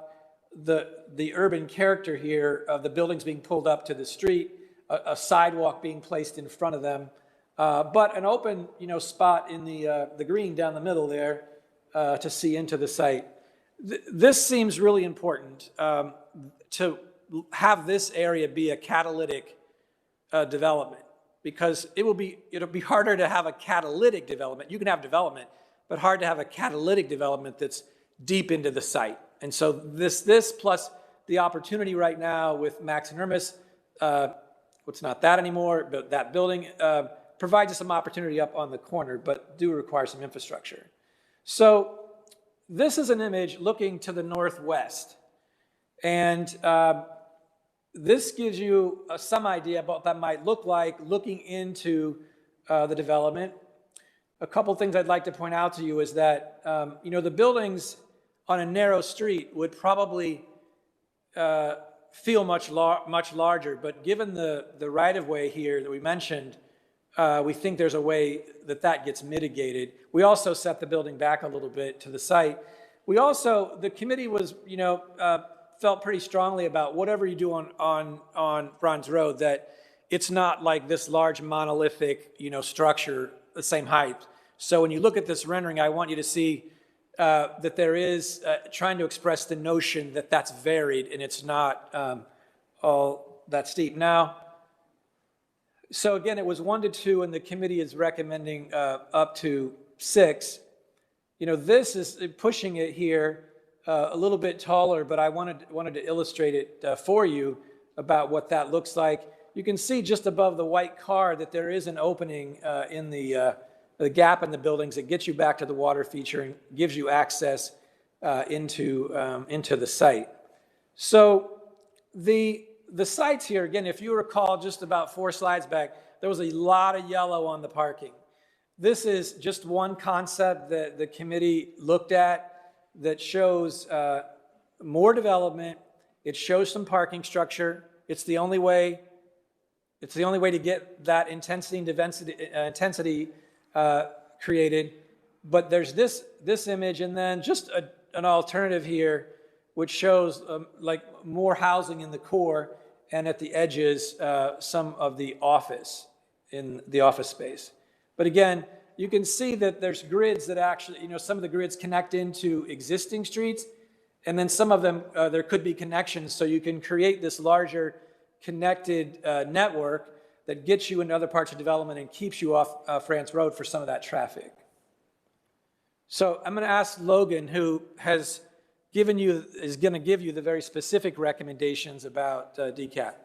the urban character here of the buildings being pulled up to the street, a sidewalk being placed in front of them, but an open, spot in the green down the middle there to see into the site. This seems really important to have this area be a catalytic development, because it'll be harder to have a catalytic development. You can have development, but hard to have a catalytic development that's deep into the site. And so this plus the opportunity right now with Max and Irma's, what's not that anymore, but that building provides us some opportunity up on the corner, but do require some infrastructure. So this is an image looking to the northwest. And this gives you some idea about what that might look like looking into the development. A couple things I'd like to point out to you is that, the buildings on a narrow street would probably feel much larger, but given the right-of-way here that we mentioned, we think there's a way that gets mitigated. We also set the building back a little bit to the site. We also, the committee was, felt pretty strongly about whatever you do on Franz Road, that it's not like this large monolithic, structure the same height. So when you look at this rendering, I want you to see that there is trying to express the notion that that's varied and it's not all that steep. Now, so again, it was 1 to 2, and the committee is recommending up to 6. This is pushing it here a little bit taller, but I wanted to illustrate it for you about what that looks like. You can see just above the white car that there is an opening in the gap in the buildings that gets you back to the water feature and gives you access into the site. So the sites here, again, if you recall just about 4 slides back, there was a lot of yellow on the parking. This is just one concept that the committee looked at that shows more development. It shows some parking structure. It's the only way to get that intensity and intensity created. But there's this image, and then just an alternative here, which shows like more housing in the core, and at the edges, some of the office in the office space. But again, you can see that there's grids that actually, some of the grids connect into existing streets, and then some of them, there could be connections, so you can create this larger connected network that gets you into other parts of development and keeps you off France Road for some of that traffic. So I'm going to ask Logan, who is going to give you the very specific recommendations about DCAP.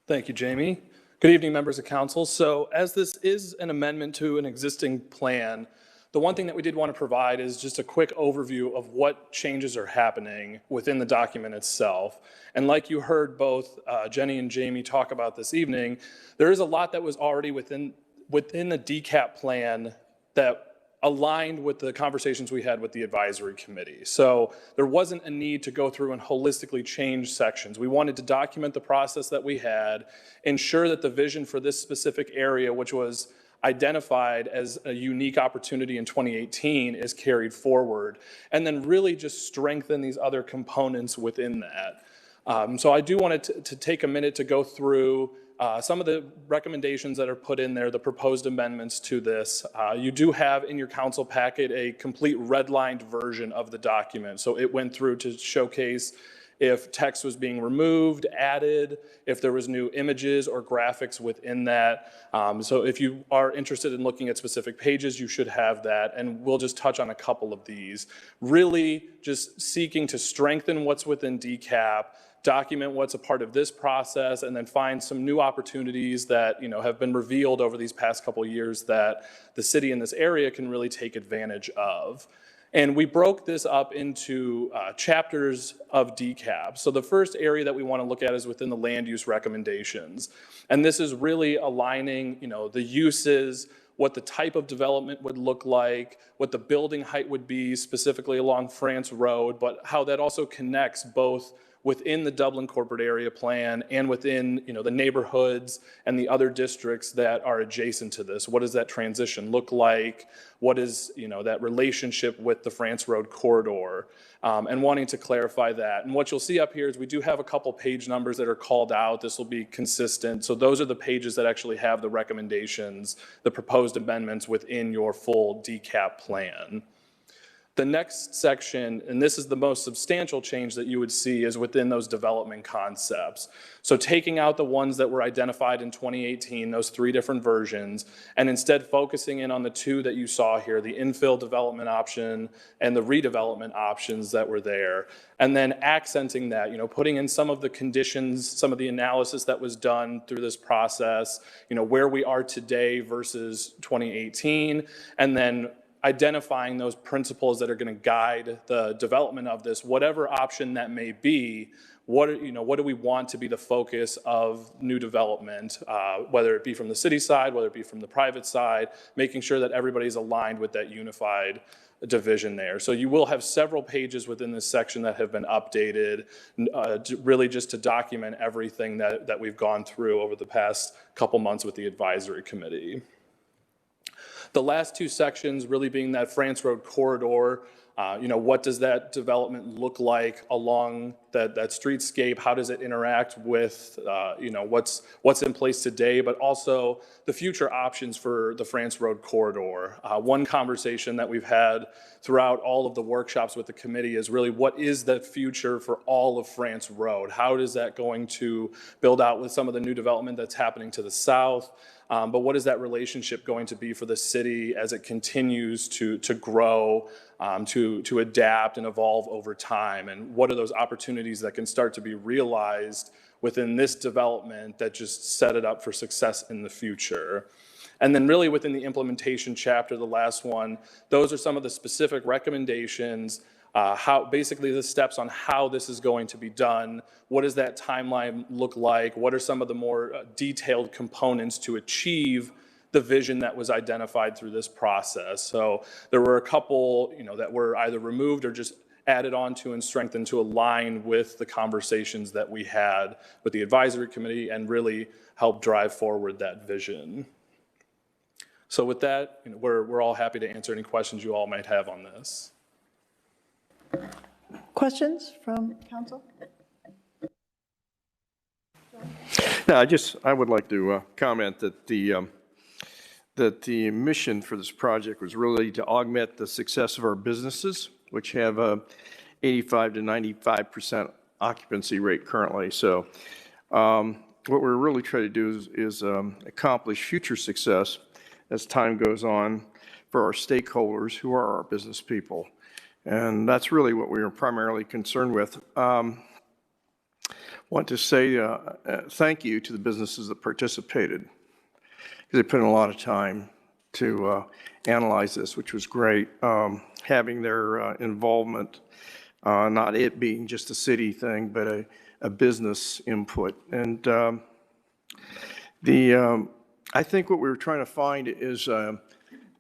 Thank you, Jamie. Good evening, members of council. So as this is an amendment to an existing plan, the one thing that we did want to provide is just a quick overview of what changes are happening within the document itself. And like you heard both Jenny and Jamie talk about this evening, there is a lot that was already within the DCAP plan that aligned with the conversations we had with the advisory committee. So there wasn't a need to go through and holistically change sections. We wanted to document the process that we had, ensure that the vision for this specific area, which was identified as a unique opportunity in 2018, is carried forward, and then really just strengthen these other components within that. So I do want to take a minute to go through some of the recommendations that are put in there, the proposed amendments to this. You do have in your council packet a complete redlined version of the document. So it went through to showcase if text was being removed, added, if there was new images or graphics within that. So if you are interested in looking at specific pages, you should have that. And we'll just touch on a couple of these. Really just seeking to strengthen what's within DCAP, document what's a part of this process, and then find some new opportunities that have been revealed over these past couple of years that the city in this area can really take advantage of. And we broke this up into chapters of DCAP. So the first area that we want to look at is within the land use recommendations. And this is really aligning, the uses, what the type of development would look like, what the building height would be specifically along France Road, but how that also connects both within the Dublin corporate area plan and within the neighborhoods and the other districts that are adjacent to this. What does that transition look like? What is that relationship with the France Road corridor? And wanting to clarify that. And what you'll see up here is we do have a couple page numbers that are called out. This will be consistent. So those are the pages that actually have the recommendations, the proposed amendments within your full DCAP plan. The next section, and this is the most substantial change that you would see, is within those development concepts. So taking out the ones that were identified in 2018, those 3 different versions, and instead focusing in on the 2 that you saw here, the infill development option and the redevelopment options that were there. And then accenting that, putting in some of the conditions, some of the analysis that was done through this process, where we are today versus 2018, and then identifying those principles that are going to guide the development of this, whatever option that may be. What do we want to be the focus of new development, whether it be from the city side, whether it be from the private side, making sure that everybody's aligned with that unified division there. So you will have several pages within this section that have been updated, really just to document everything that we've gone through over the past couple months with the advisory committee. The last 2 sections really being that France Road corridor, what does that development look like along that streetscape, how does it interact with, what's in place today, but also the future options for the France Road corridor. One conversation that we've had throughout all of the workshops with the committee is really what is the future for all of France Road? How is that going to build out with some of the new development that's happening to the south? But what is that relationship going to be for the city as it continues to grow, to adapt and evolve over time? And what are those opportunities that can start to be realized within this development that just set it up for success in the future? And then really within the implementation chapter, the last one, those are some of the specific recommendations, how basically the steps on how this is going to be done. What does that timeline look like? What are some of the more detailed components to achieve the vision that was identified through this process? So there were a couple, that were either removed or just added on to and strengthened to align with the conversations that we had with the advisory committee and really help drive forward that vision. So with that, we're all happy to answer any questions you all might have on this. Questions from council? No, I would like to comment that the mission for this project was really to augment the success of our businesses, which have a 85 to 95% occupancy rate currently. So what we're really trying to do is accomplish future success as time goes on for our stakeholders who are our business people. And that's really what we are primarily concerned with. Want to say thank you to the businesses that participated, because they put in a lot of time to analyze this, which was great. Having their involvement, not it being just a city thing, but a business input. And I think what we were trying to find is a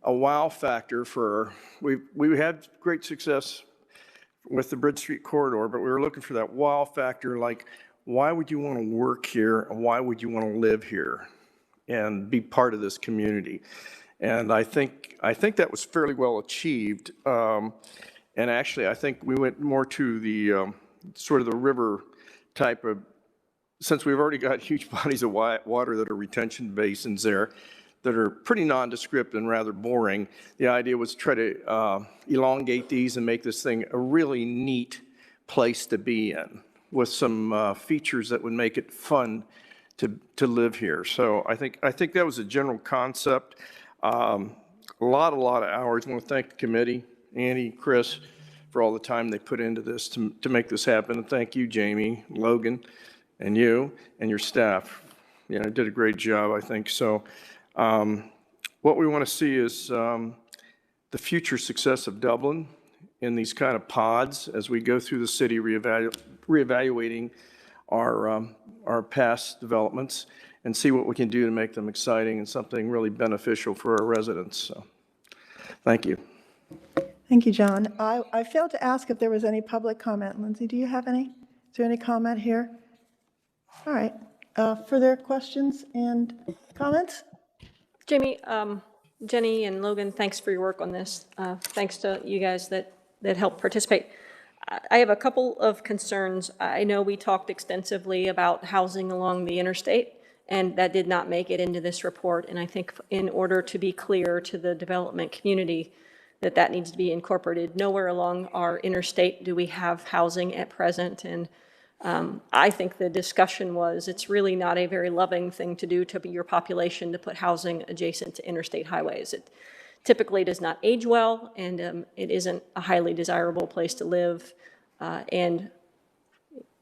wow factor for, we had great success with the Bridge Street corridor, but we were looking for that wow factor, like why would you want to work here and why would you want to live here and be part of this community? And I think that was fairly well achieved. And actually, I think we went more to the sort of the river type of, since we've already got huge bodies of water that are retention basins there, that are pretty nondescript and rather boring. The idea was to try to elongate these and make this thing a really neat place to be in with some features that would make it fun to live here. So I think that was a general concept. A lot of hours. I want to thank the committee, Andy, Chris, for all the time they put into this to make this happen. And thank you, Jamie, Logan, and you and your staff. Did a great job, I think. So what we want to see is the future success of Dublin in these kind of pods as we go through the city reevaluating our past developments and see what we can do to make them exciting and something really beneficial for our residents. So, thank you. Thank you, John. I failed to ask if there was any public comment. Lindsay, do you have any? Is there any comment here? All right. Further questions and comments? Jamie, Jenny and Logan, thanks for your work on this. Thanks to you guys that helped participate. I have a couple of concerns. I know we talked extensively about housing along the interstate, and that did not make it into this report. And I think in order to be clear to the development community that needs to be incorporated. Nowhere along our interstate do we have housing at present. And I think the discussion was it's really not a very loving thing to do to your population to put housing adjacent to interstate highways. It typically does not age well, and it isn't a highly desirable place to live, and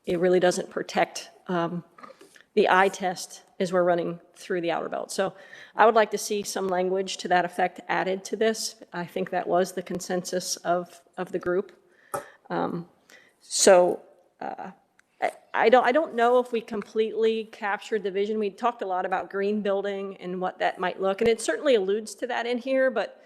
it really doesn't protect the eye test as we're running through the outer belt. So I would like to see some language to that effect added to this. I think that was the consensus of the group. I don't know if we completely captured the vision. We talked a lot about green building and what that might look, and it certainly alludes to that in here, but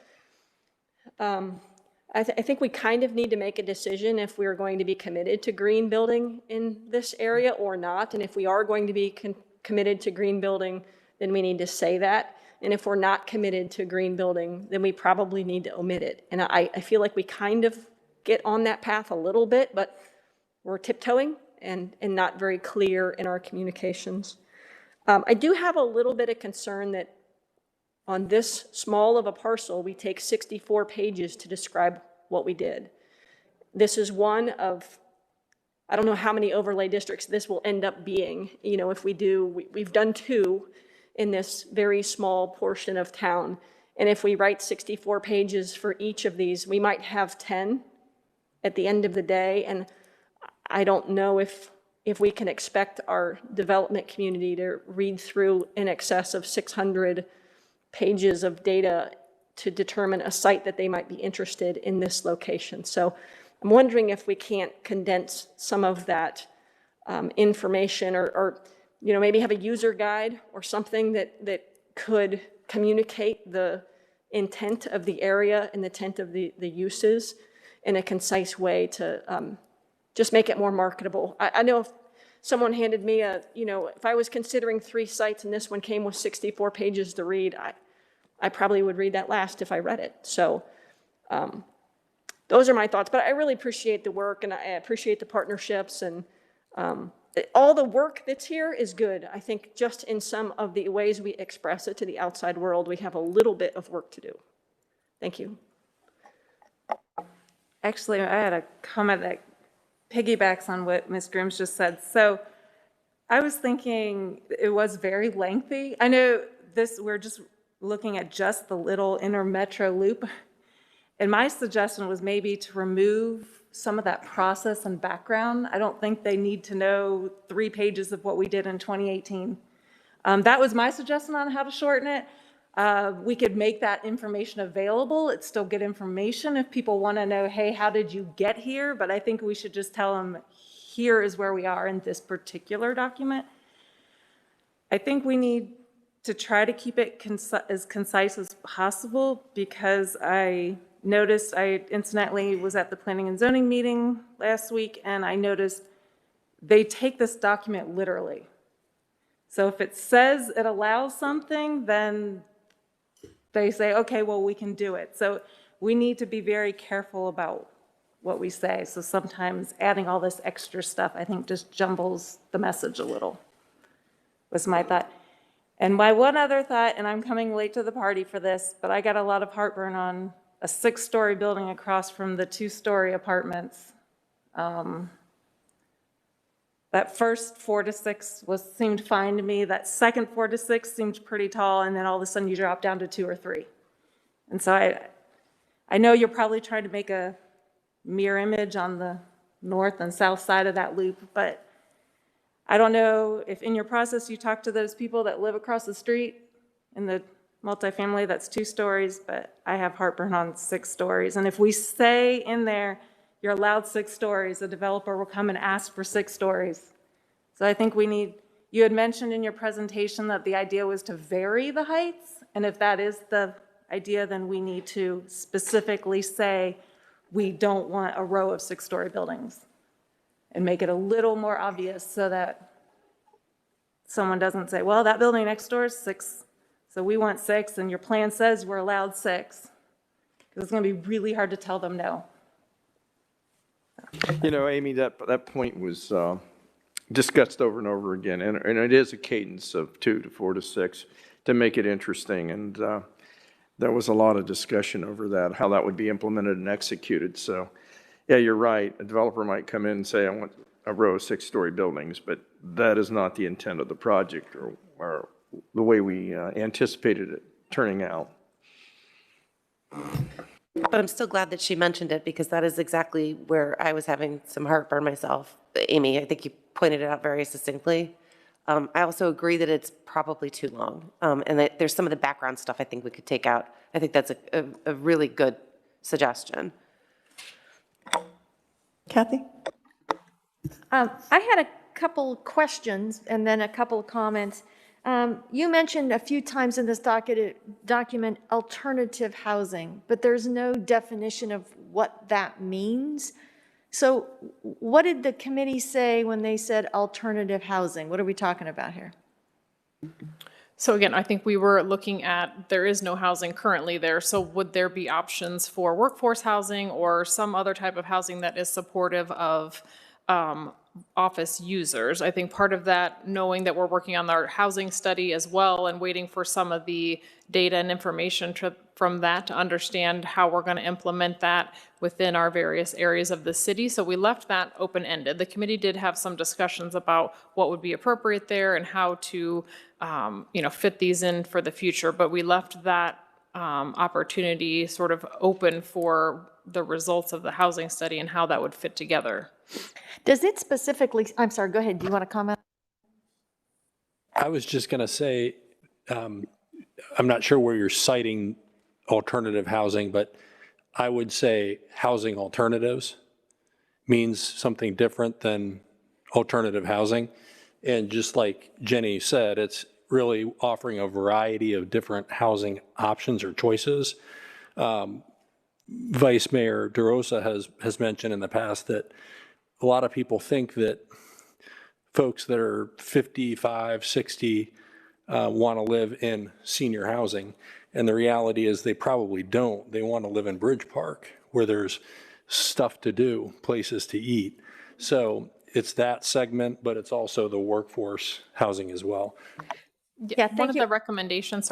I think we kind of need to make a decision if we're going to be committed to green building in this area or not. And if we are going to be committed to green building, then we need to say that. And if we're not committed to green building, then we probably need to omit it. And I feel like we kind of get on that path a little bit, but we're tiptoeing, and not very clear in our communications. I do have a little bit of concern that on this small of a parcel, we take 64 pages to describe what we did. This is one of, I don't know how many overlay districts this will end up being. You know, if we do, we've done 2 in this very small portion of town. And if we write 64 pages for each of these, we might have 10 at the end of the day. And I don't know if we can expect our development community to read through in excess of 600 pages of data to determine a site that they might be interested in this location. So I'm wondering if we can't condense some of that information or you know, maybe have a user guide or something that could communicate the intent of the area and the intent of the uses in a concise way to just make it more marketable. I know if someone handed me you know, if I was considering 3 sites and this one came with 64 pages to read, I probably would read that last if I read it. So those are my thoughts, but I really appreciate the work and I appreciate the partnerships and all the work that's here is good. I think just in some of the ways we express it to the outside world, we have a little bit of work to do. Thank you. Actually, I had a comment that piggybacks on what Ms. Grims just said. So I was thinking it was very lengthy. I know we're just looking at just the little inner metro loop. And my suggestion was maybe to remove some of that process and background. I don't think they need to know 3 pages of what we did in 2018. That was my suggestion on how to shorten it. We could make that information available. It's still good information if people want to know, hey, how did you get here? But I think we should just tell them, here is where we are in this particular document. I think we need to try to keep it as concise as possible because I noticed, I incidentally was at the planning and zoning meeting last week and I noticed they take this document literally. So if it says it allows something, then they say, okay, well, we can do it. So we need to be very careful about what we say. So sometimes adding all this extra stuff, I think just jumbles the message a little, was my thought. And my one other thought, and I'm coming late to the party for this, but I got a lot of heartburn on a 6-story building across from the 2-story apartments. That first 4 to 6 seemed fine to me. That second 4 to 6 seemed pretty tall, and then all of a sudden you drop down to 2 or 3. And so I know you're probably trying to make a mirror image on the north and south side of that loop, but I don't know if in your process you talk to those people that live across the street in the multifamily that's 2 stories, but I have heartburn on 6 stories. And if we say in there, you're allowed 6 stories, the developer will come and ask for 6 stories. So I think you had mentioned in your presentation that the idea was to vary the heights. And if that is the idea, then we need to specifically say, we don't want a row of 6-story buildings and make it a little more obvious so that someone doesn't say, well, that building next door is 6. So we want 6, and your plan says we're allowed 6. Because it's going to be really hard to tell them no. You know, Amy, that point was discussed over and over again, and it is a cadence of 2 to 4 to 6 to make it interesting. And there was a lot of discussion over that, how that would be implemented and executed. So, yeah, you're right. A developer might come in and say, I want a row of 6-story buildings, but that is not the intent of the project or the way we anticipated it turning out. But I'm still glad that she mentioned it because that is exactly where I was having some heartburn myself. Amy, I think you pointed it out very succinctly. I also agree that it's probably too long and that there's some of the background stuff I think we could take out. I think that's a really good suggestion. Kathy? I had a couple questions and then a couple of comments. You mentioned a few times in this document alternative housing, but there's no definition of what that means. So what did the committee say when they said alternative housing? What are we talking about here? So again, I think we were looking at, there is no housing currently there, so would there be options for workforce housing or some other type of housing that is supportive of office users. I think part of that, knowing that we're working on our housing study as well and waiting for some of the data and information from that to understand how we're going to implement that within our various areas of the city. So we left that open-ended. The committee did have some discussions about what would be appropriate there and how to, fit these in for the future, but we left that opportunity sort of open for the results of the housing study and how that would fit together. Does it specifically, I'm sorry, go ahead. Do you want to comment? I was just going to say, I'm not sure where you're citing alternative housing, but I would say housing alternatives means something different than alternative housing. And just like Jenny said, it's really offering a variety of different housing options or choices. Vice Mayor DeRosa has mentioned in the past that a lot of people think that folks that are 55, 60 want to live in senior housing. And the reality is they probably don't. They want to live in Bridge Park where there's stuff to do, places to eat. So it's that segment, but it's also the workforce housing as well. Yeah, One of the recommendations,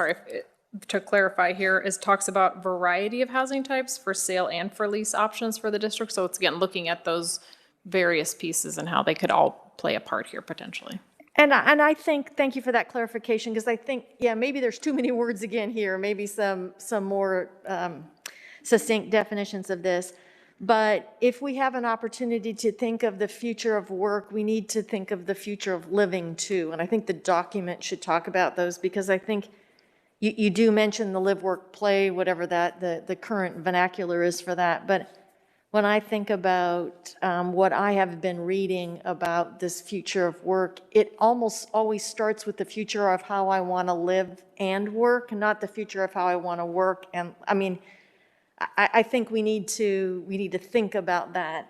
to clarify here, talks about variety of housing types for sale and for lease options for the district. So it's, again, looking at those various pieces and how they could all play a part here potentially. And I think, thank you for that clarification, because I think, yeah, maybe there's too many words again here, maybe some more succinct definitions of this. But if we have an opportunity to think of the future of work, we need to think of the future of living too. And I think the document should talk about those, because I think you do mention the live, work, play, whatever that the current vernacular is for that. But when I think about what I have been reading about this future of work, it almost always starts with the future of how I want to live and work, not the future of how I want to work. And I mean, I think we need to think about that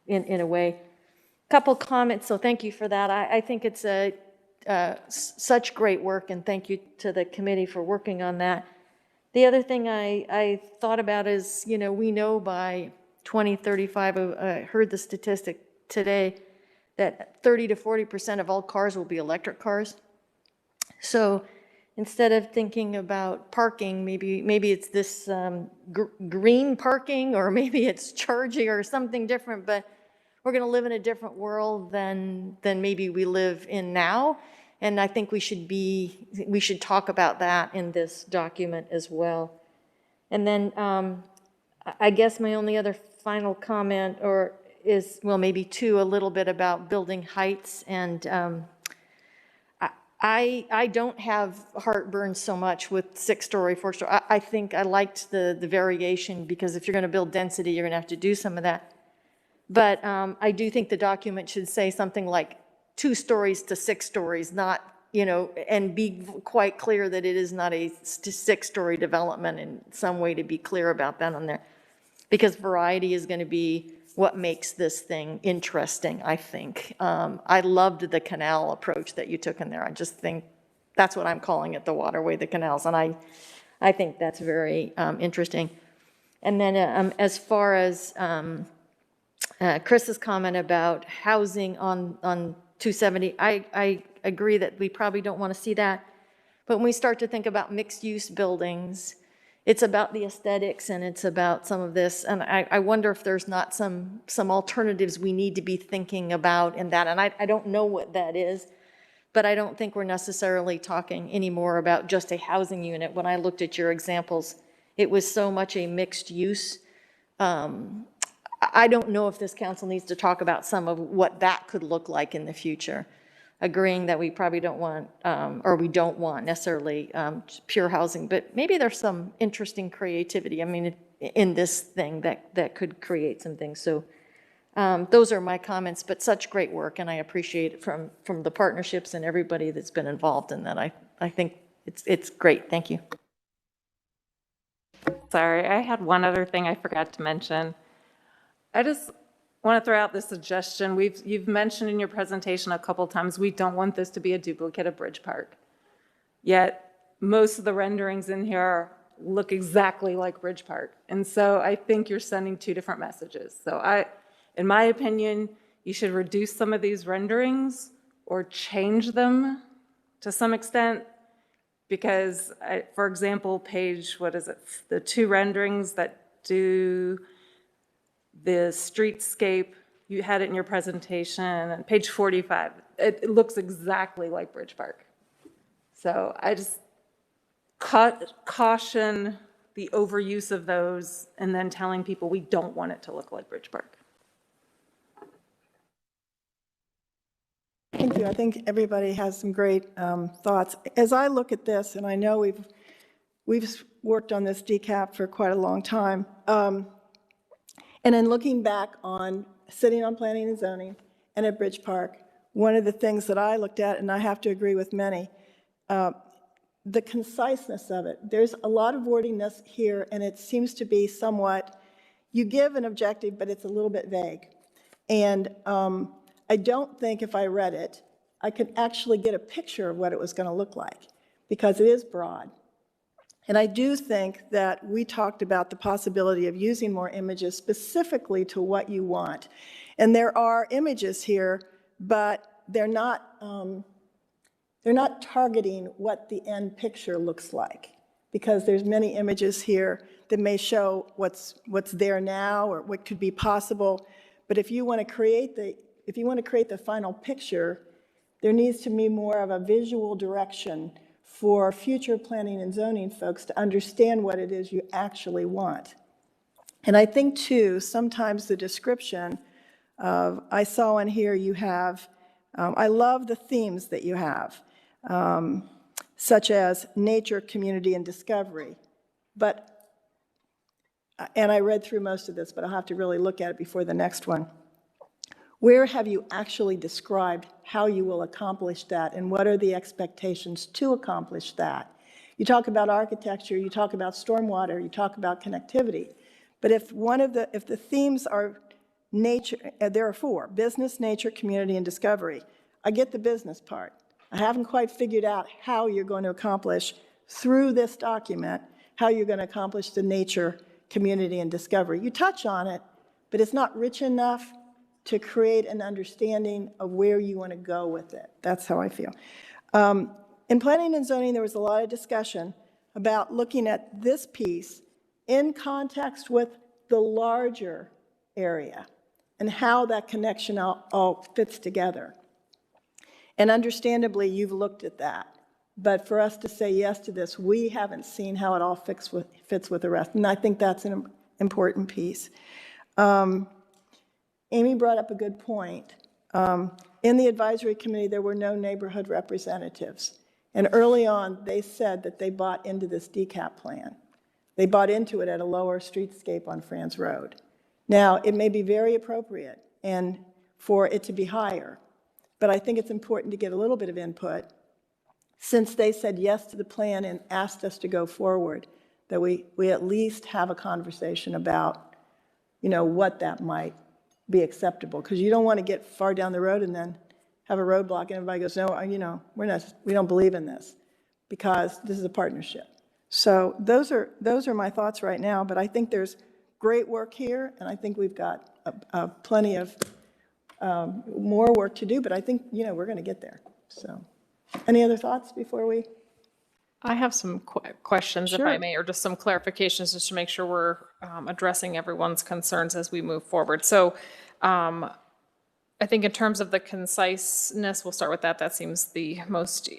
in a way. Couple comments, so thank you for that. I think it's such great work, and thank you to the committee for working on that. The other thing I thought about is, we know by 2035, I heard the statistic today that 30 to 40% of all cars will be electric cars. So instead of thinking about parking, maybe it's this green parking, or maybe it's charging or something different, but we're going to live in a different world than maybe we live in now. And I think we should talk about that in this document as well. And then I guess my only other final comment is, well, maybe two, a little bit about building heights. And I don't have heartburn so much with 6-story, 4-story. I think I liked the variation, because if you're going to build density, you're going to have to do some of that. But I do think the document should say something like 2 stories to 6 stories, not, and be quite clear that it is not a 6-story development, in some way to be clear about that on there. Because variety is going to be what makes this thing interesting, I think. I loved the canal approach that you took in there. I just think that's what I'm calling it, the waterway, the canals. And I think that's very interesting. And then as far as Chris's comment about housing on 270, I agree that we probably don't want to see that. But when we start to think about mixed-use buildings, it's about the aesthetics, and it's about some of this. And I wonder if there's not some alternatives we need to be thinking about in that. And I don't know what that is, but I don't think we're necessarily talking anymore about just a housing unit. When I looked at your examples, it was so much a mixed use. I don't know if this council needs to talk about some of what that could look like in the future, agreeing that we probably don't want, or we don't want necessarily pure housing, but maybe there's some interesting creativity, I mean, in this thing that could create some things. So those are my comments, but such great work, and I appreciate it from the partnerships and everybody that's been involved in that. I think it's great. Thank you. Sorry, I had one other thing I forgot to mention. I just want to throw out this suggestion. You've mentioned in your presentation a couple times, we don't want this to be a duplicate of Bridge Park. Yet most of the renderings in here look exactly like Bridge Park. And so I think you're sending two different messages. So in my opinion, you should reduce some of these renderings or change them to some extent. Because, for example, page, what is it? The 2 renderings that do the streetscape, you had it in your presentation, and page 45, it looks exactly like Bridge Park. So I just caution the overuse of those and then telling people we don't want it to look like Bridge Park. Thank you. I think everybody has some great thoughts. As I look at this, and I know we've worked on this decap for quite a long time, and in looking back on sitting on planning and zoning and at Bridge Park, one of the things that I looked at, and I have to agree with many, the conciseness of it. There's a lot of wordiness here, and it seems to be somewhat, you give an objective, but it's a little bit vague. And I don't think if I read it, I could actually get a picture of what it was going to look like, because it is broad. And I do think that we talked about the possibility of using more images specifically to what you want. And there are images here, but they're not targeting what the end picture looks like, because there's many images here that may show what's there now or what could be possible. But if you want to create the final picture, there needs to be more of a visual direction for future planning and zoning folks to understand what it is you actually want. And I think, too, sometimes the description of, I saw in here you have, I love the themes that you have, such as nature, community, and discovery. But, and I read through most of this, but I'll have to really look at it before the next one. Where have you actually described how you will accomplish that, and what are the expectations to accomplish that? You talk about architecture, you talk about stormwater, you talk about connectivity. But if the themes are nature, there are 4: business, nature, community, and discovery. I get the business part. I haven't quite figured out how you're going to accomplish through this document, how you're going to accomplish the nature, community, and discovery. You touch on it, but it's not rich enough to create an understanding of where you want to go with it. That's how I feel. In planning and zoning, there was a lot of discussion about looking at this piece in context with the larger area and how that connection all fits together. And understandably, you've looked at that. But for us to say yes to this, we haven't seen how it all fits with the rest. And I think that's an important piece. Amy brought up a good point. In the advisory committee, there were no neighborhood representatives. And early on, they said that they bought into this decap plan. They bought into it at a lower streetscape on Franz Road. Now, it may be very appropriate and for it to be higher, but I think it's important to get a little bit of input, since they said yes to the plan and asked us to go forward, that we at least have a conversation about, what that might be acceptable, because you don't want to get far down the road and then have a roadblock and everybody goes, no, we don't believe in this, because this is a partnership. So those are my thoughts right now, but I think there's great work here, and I think we've got plenty of more work to do, but I think, we're going to get there. So any other thoughts before we? I have some questions, Sure. if I may, or just some clarifications just to make sure we're addressing everyone's concerns as we move forward. So I think in terms of the conciseness, we'll start with that. That seems the most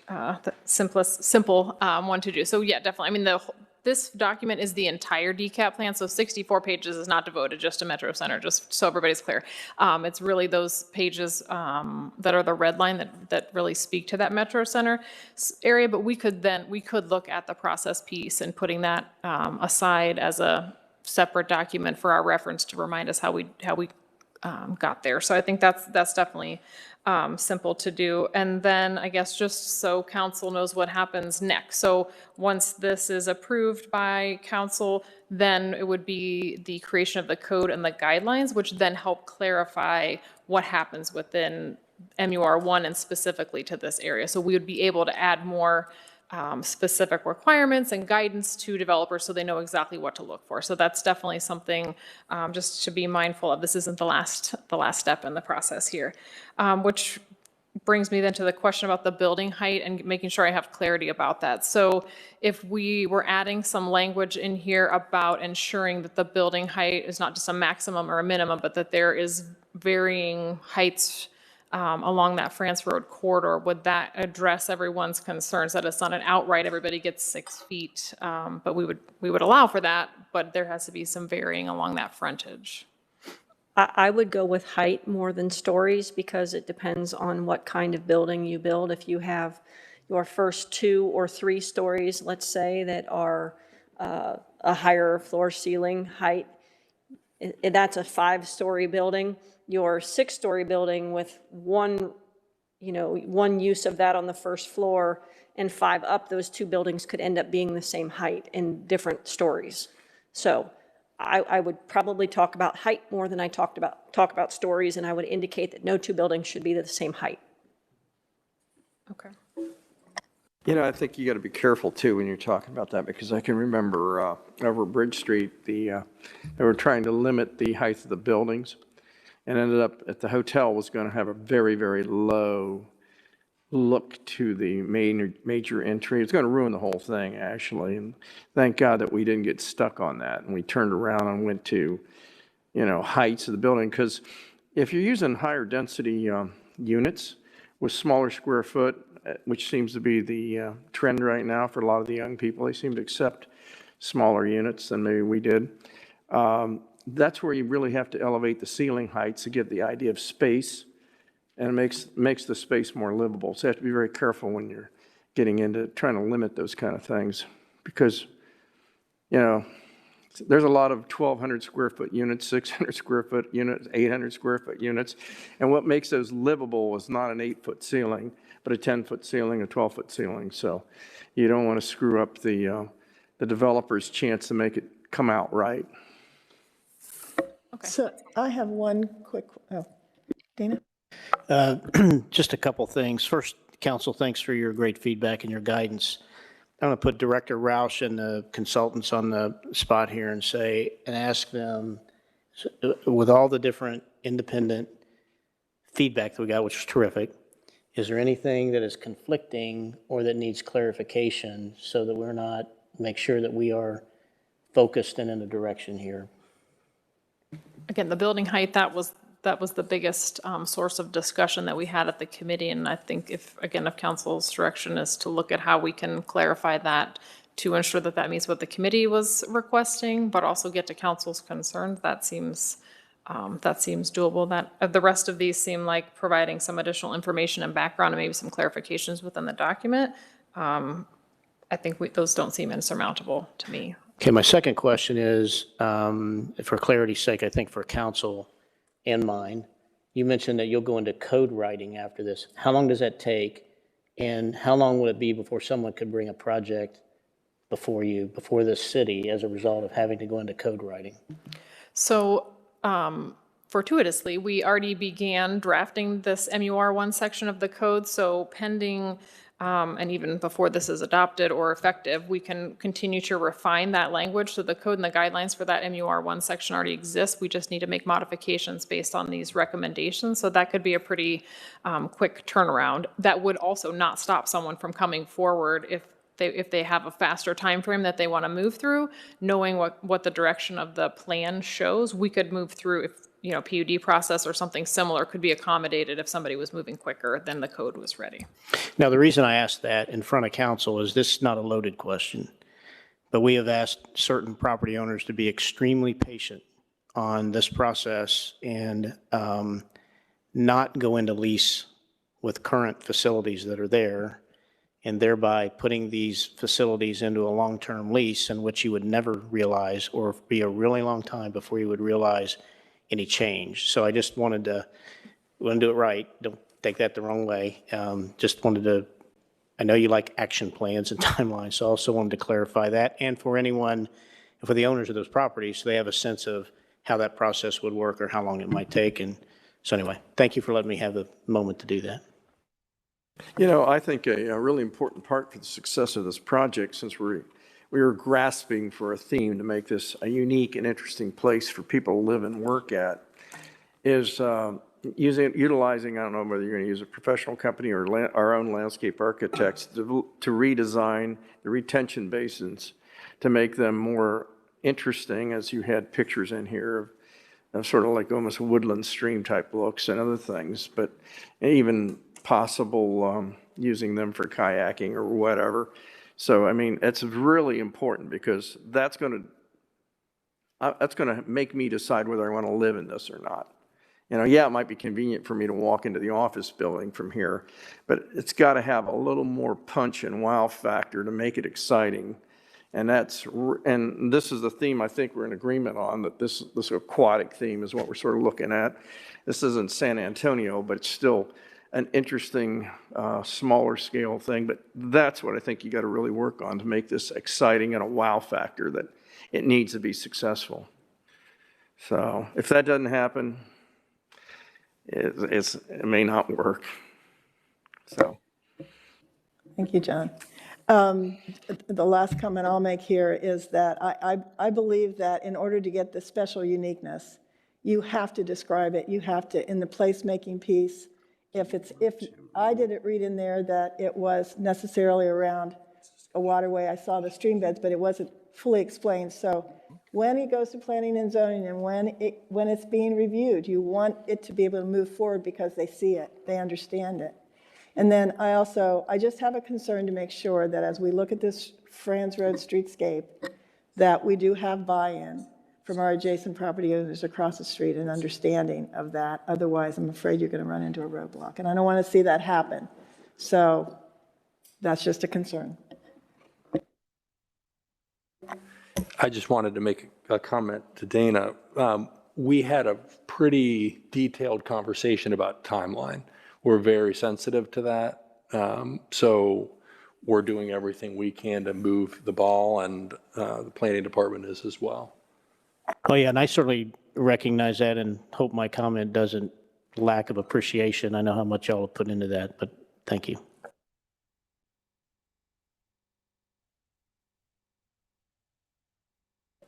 simple one to do. So yeah, definitely. I mean, this document is the entire decap plan, so 64 pages is not devoted just to Metro Center, just so everybody's clear. It's really those pages that are the red line that really speak to that Metro Center area, but we could look at the process piece and putting that aside as a separate document for our reference to remind us how we got there. So I think that's definitely simple to do. And then I guess just so council knows what happens next. So once this is approved by council, then it would be the creation of the code and the guidelines, which then help clarify what happens within MUR1 and specifically to this area. So we would be able to add more specific requirements and guidance to developers so they know exactly what to look for. So that's definitely something just to be mindful of. This isn't the last step in the process here, which brings me then to the question about the building height and making sure I have clarity about that. So if we were adding some language in here about ensuring that the building height is not just a maximum or a minimum, but that there is varying heights along that France Road corridor, would that address everyone's concerns that it's not an outright everybody gets 6 feet, but we would allow for that, but there has to be some varying along that frontage? I would go with height more than stories because it depends on what kind of building you build. If you have your first 2 or 3 stories, let's say, that are a higher floor ceiling height, that's a 5-story building. Your 6-story building with one use of that on the first floor and 5 up, those 2 buildings could end up being the same height in different stories. So I would probably talk about height more than I talk about stories, and I would indicate that no 2 buildings should be the same height. Okay. I think you got to be careful too when you're talking about that, because I can remember over Bridge Street, they were trying to limit the height of the buildings, and ended up at the hotel was going to have a very, very low look to the major entry. It's going to ruin the whole thing, actually. And thank God that we didn't get stuck on that, and we turned around and went to, heights of the building. Because if you're using higher density units with smaller square foot, which seems to be the trend right now for a lot of the young people, they seem to accept smaller units than maybe we did. That's where you really have to elevate the ceiling heights to get the idea of space, and it makes the space more livable. So you have to be very careful when you're getting into trying to limit those kind of things, because, there's a lot of 1,200 square foot units, 600 square foot units, 800 square foot units, and what makes those livable is not an 8-foot ceiling, but a 10-foot ceiling, a 12-foot ceiling. So you don't want to screw up the developer's chance to make it come out right. Okay. So I have one quick, Dana? Just a couple things. First, council, thanks for your great feedback and your guidance. I'm going to put Director Roush and the consultants on the spot here and ask them, with all the different independent feedback that we got, which was terrific, is there anything that is conflicting or that needs clarification so that make sure that we are focused and in a direction here? Again, the building height, that was the biggest source of discussion that we had at the committee. And I think if council's direction is to look at how we can clarify that to ensure that that meets what the committee was requesting, but also get to council's concerns, that seems doable. That the rest of these seem like providing some additional information and background and maybe some clarifications within the document. I think those don't seem insurmountable to me. Okay, my second question is, for clarity's sake, I think for council and mine, you mentioned that you'll go into code writing after this. How long does that take, and how long will it be before someone could bring a project before the city as a result of having to go into code writing? So fortuitously, we already began drafting this MUR1 section of the code, so pending and even before this is adopted or effective, we can continue to refine that language. So the code and the guidelines for that MUR1 section already exist. We just need to make modifications based on these recommendations. So that could be a pretty quick turnaround. That would also not stop someone from coming forward if they have a faster time frame that they want to move through. Knowing what the direction of the plan shows, we could move through. If PUD process or something similar could be accommodated if somebody was moving quicker than the code was ready. Now, the reason I asked that in front of council is this is not a loaded question, but we have asked certain property owners to be extremely patient on this process and not go into lease with current facilities that are there, and thereby putting these facilities into a long-term lease in which you would never realize, or be a really long time before you would realize any change. So I just wanted to do it right. Don't take that the wrong way. Just wanted to, I know you like action plans and timelines, so I also wanted to clarify that. And for anyone, for the owners of those properties, so they have a sense of how that process would work or how long it might take. And so anyway, thank you for letting me have the moment to do that. You know, I think a really important part for the success of this project, since we were grasping for a theme to make this a unique and interesting place for people to live and work at, is utilizing, I don't know whether you're going to use a professional company or our own landscape architects to redesign the retention basins to make them more interesting, as you had pictures in here of sort of like almost woodland stream type looks and other things, but even possible using them for kayaking or whatever. So, I mean, it's really important because that's going to make me decide whether I want to live in this or not. You know, yeah, it might be convenient for me to walk into the office building from here, but it's got to have a little more punch and wow factor to make it exciting. And this is the theme I think we're in agreement on, that this aquatic theme is what we're sort of looking at. This isn't San Antonio, but it's still an interesting, smaller scale thing. But that's what I think you got to really work on to make this exciting and a wow factor that it needs to be successful. So if that doesn't happen, it may not work. So. Thank you, John. The last comment I'll make here is that I believe that in order to get the special uniqueness, you have to describe it. You have to, in the placemaking piece, if I didn't read in there that it was necessarily around a waterway, I saw the stream beds, but it wasn't fully explained. So when it goes to planning and zoning and when it's being reviewed, you want it to be able to move forward because they see it, they understand it. And then I just have a concern to make sure that as we look at this Franz Road streetscape, that we do have buy-in from our adjacent property owners across the street and understanding of that. Otherwise, I'm afraid you're going to run into a roadblock. And I don't want to see that happen. So that's just a concern. I just wanted to make a comment to Dana. We had a pretty detailed conversation about timeline. We're very sensitive to that. So we're doing everything we can to move the ball, and the planning department is as well. Oh, yeah, and I certainly recognize that and hope my comment doesn't lack of appreciation. I know how much y'all have put into that, but thank you.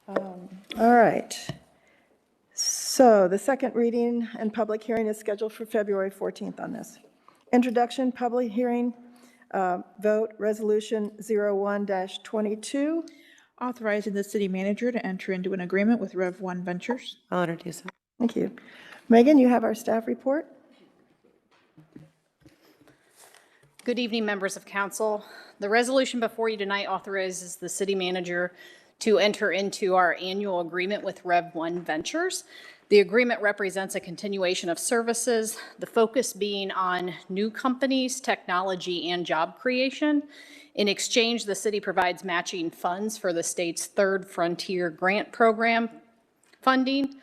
All right. So the second reading and public hearing is scheduled for February 14th on this. Introduction, public hearing, vote, resolution 01-22. Authorizing the city manager to enter into an agreement with Rev 1 Ventures. I'll introduce it. Thank you. Megan, you have our staff report. Good evening, members of council. The resolution before you tonight authorizes the city manager to enter into our annual agreement with Rev 1 Ventures. The agreement represents a continuation of services, the focus being on new companies, technology, and job creation. In exchange, the city provides matching funds for the state's Third Frontier Grant Program funding.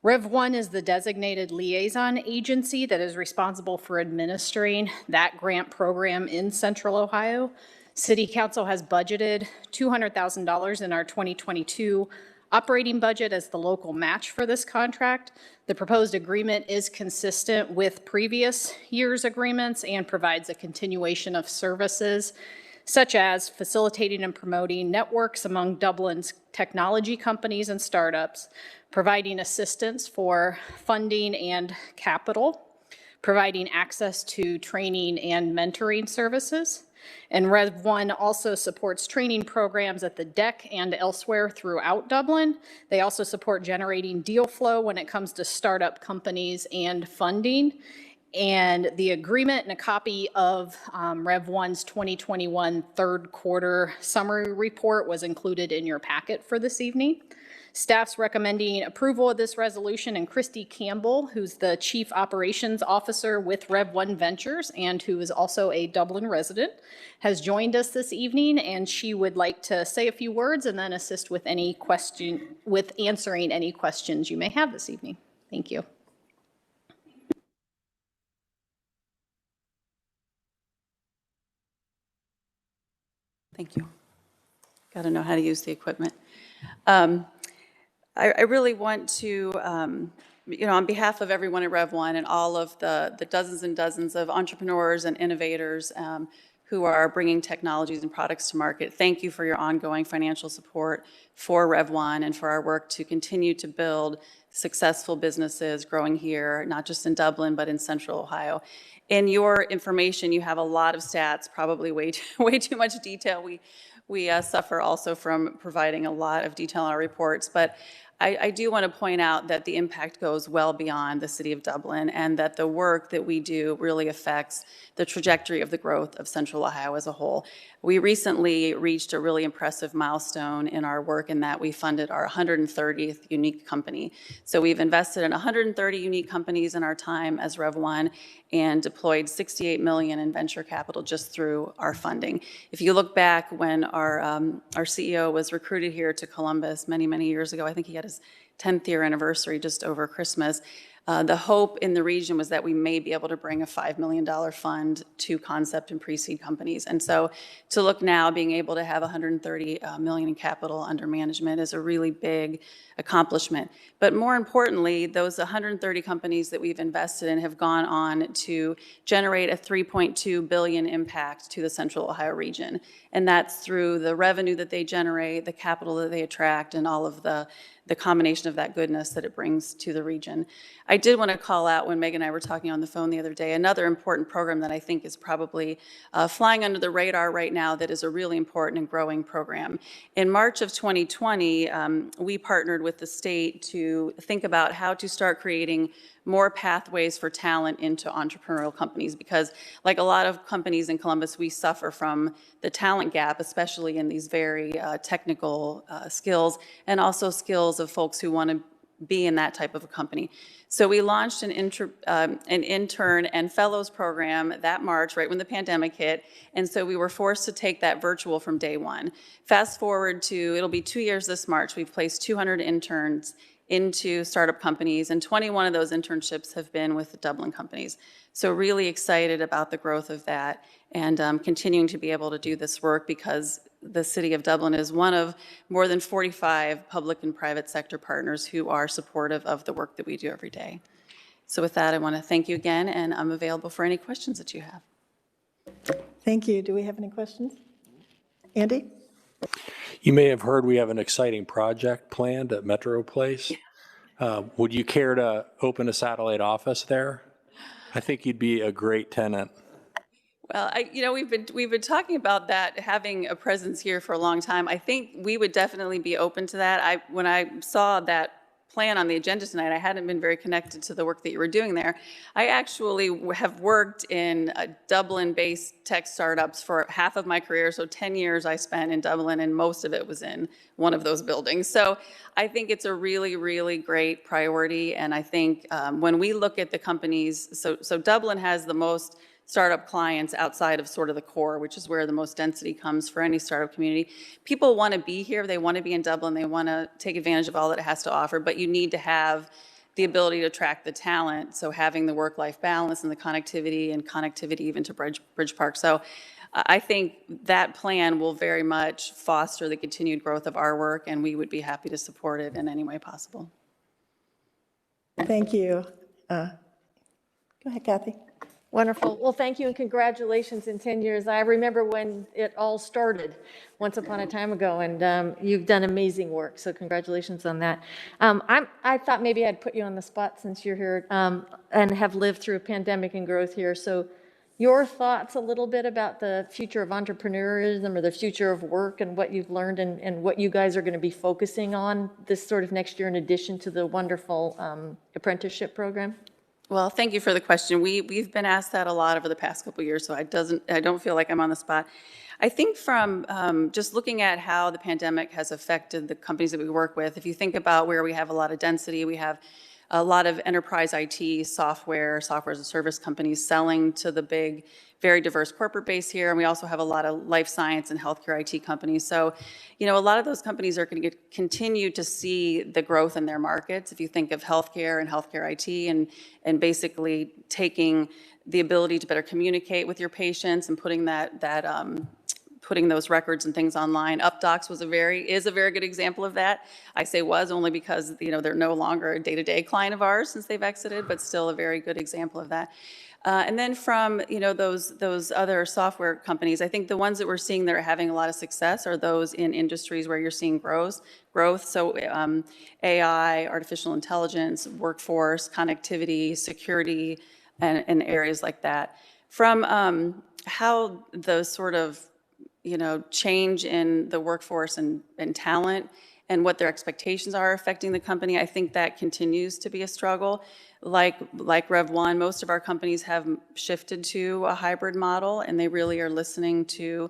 Rev 1 is the designated liaison agency that is responsible for administering that grant program in Central Ohio. City Council has budgeted $200,000 in our 2022 operating budget as the local match for this contract. The proposed agreement is consistent with previous year's agreements and provides a continuation of services such as facilitating and promoting networks among Dublin's technology companies and startups, providing assistance for funding and capital, providing access to training and mentoring services. And Rev 1 also supports training programs at the DEC and elsewhere throughout Dublin. They also support generating deal flow when it comes to startup companies and funding. And the agreement and a copy of Rev 1's 2021 third quarter summary report was included in your packet for this evening. Staff's recommending approval of this resolution, and Christy Campbell, who's the Chief Operations Officer with Rev 1 Ventures and who is also a Dublin resident, has joined us this evening, and she would like to say a few words and then assist with answering any questions you may have this evening. Thank you. Thank you. Got to know how to use the equipment. I really want to on behalf of everyone at Rev One and all of the dozens and dozens of entrepreneurs and innovators who are bringing technologies and products to market, thank you for your ongoing financial support for Rev One and for our work to continue to build successful businesses growing here, not just in Dublin, but in Central Ohio. In your information, you have a lot of stats, probably way too much detail. We suffer also from providing a lot of detail in our reports, but I do want to point out that the impact goes well beyond the city of Dublin, and that the work that we do really affects the trajectory of the growth of Central Ohio as a whole. We recently reached a really impressive milestone in our work in that we funded our 130th unique company. So we've invested in 130 unique companies in our time as Rev One and deployed $68 million in venture capital just through our funding. If you look back when our CEO was recruited here to Columbus many years ago, I think he had his 10th year anniversary just over Christmas. The hope in the region was that we may be able to bring a $5 million fund to concept and pre-seed companies. And so to look now, being able to have $130 million in capital under management is a really big accomplishment. But more importantly, those 130 companies that we've invested in have gone on to generate a $3.2 billion impact to the Central Ohio region. And that's through the revenue that they generate, the capital that they attract, and all of the combination of that goodness that it brings to the region. I did want to call out, when Meg and I were talking on the phone the other day, another important program that I think is probably flying under the radar right now that is a really important and growing program. In March of 2020, we partnered with the state to think about how to start creating more pathways for talent into entrepreneurial companies, because like a lot of companies in Columbus, we suffer from the talent gap, especially in these very technical skills, and also skills of folks who want to be in that type of a company. So we launched an intern and fellows program that March, right when the pandemic hit, and so we were forced to take that virtual from day one. Fast forward to, it'll be 2 years this March, we've placed 200 interns into startup companies, and 21 of those internships have been with the Dublin companies. So really excited about the growth of that, and continuing to be able to do this work, because the city of Dublin is one of more than 45 public and private sector partners who are supportive of the work that we do every day. So with that, I want to thank you again, and I'm available for any questions that you have. Thank you. Do we have any questions? Andy? You may have heard we have an exciting project planned at Metro Place. Would you care to open a satellite office there? I think you'd be a great tenant. Well, we've been talking about that, having a presence here for a long time. I think we would definitely be open to that. When I saw that plan on the agenda tonight, I hadn't been very connected to the work that you were doing there. I actually have worked in Dublin-based tech startups for half of my career, so 10 years I spent in Dublin, and most of it was in one of those buildings. So I think it's a really, really great priority, and I think when we look at the companies, so Dublin has the most startup clients outside of sort of the core, which is where the most density comes for any startup community. People want to be here. They want to be in Dublin. They want to take advantage of all that it has to offer, but you need to have the ability to attract the talent. So having the work-life balance and the connectivity even to Bridge Park. So I think that plan will very much foster the continued growth of our work, and we would be happy to support it in any way possible. Thank you. Go ahead, Kathy. Wonderful. Well, thank you and congratulations in 10 years. I remember when it all started once upon a time ago, and you've done amazing work. So congratulations on that. I thought maybe I'd put you on the spot since you're here and have lived through a pandemic and growth here. So your thoughts a little bit about the future of entrepreneurism or the future of work and what you've learned and what you guys are going to be focusing on this sort of next year in addition to the wonderful apprenticeship program? Well, thank you for the question. We've been asked that a lot over the past couple of years, so I don't feel like I'm on the spot. I think from just looking at how the pandemic has affected the companies that we work with, if you think about where we have a lot of density, we have a lot of enterprise IT, software as a service companies selling to the big, very diverse corporate base here. And we also have a lot of life science and healthcare IT companies. So, a lot of those companies are going to continue to see the growth in their markets. If you think of healthcare and healthcare IT and basically taking the ability to better communicate with your patients and putting that putting those records and things online. UpDocs is a very good example of that. I say was only because, they're no longer a day-to-day client of ours since they've exited, but still a very good example of that. And then from, those other software companies, I think the ones that we're seeing that are having a lot of success are those in industries where you're seeing growth. So AI, artificial intelligence, workforce, connectivity, security, and areas like that. From how those sort of, change in the workforce and talent and what their expectations are affecting the company, I think that continues to be a struggle. Like Rev1, most of our companies have shifted to a hybrid model, and they really are listening to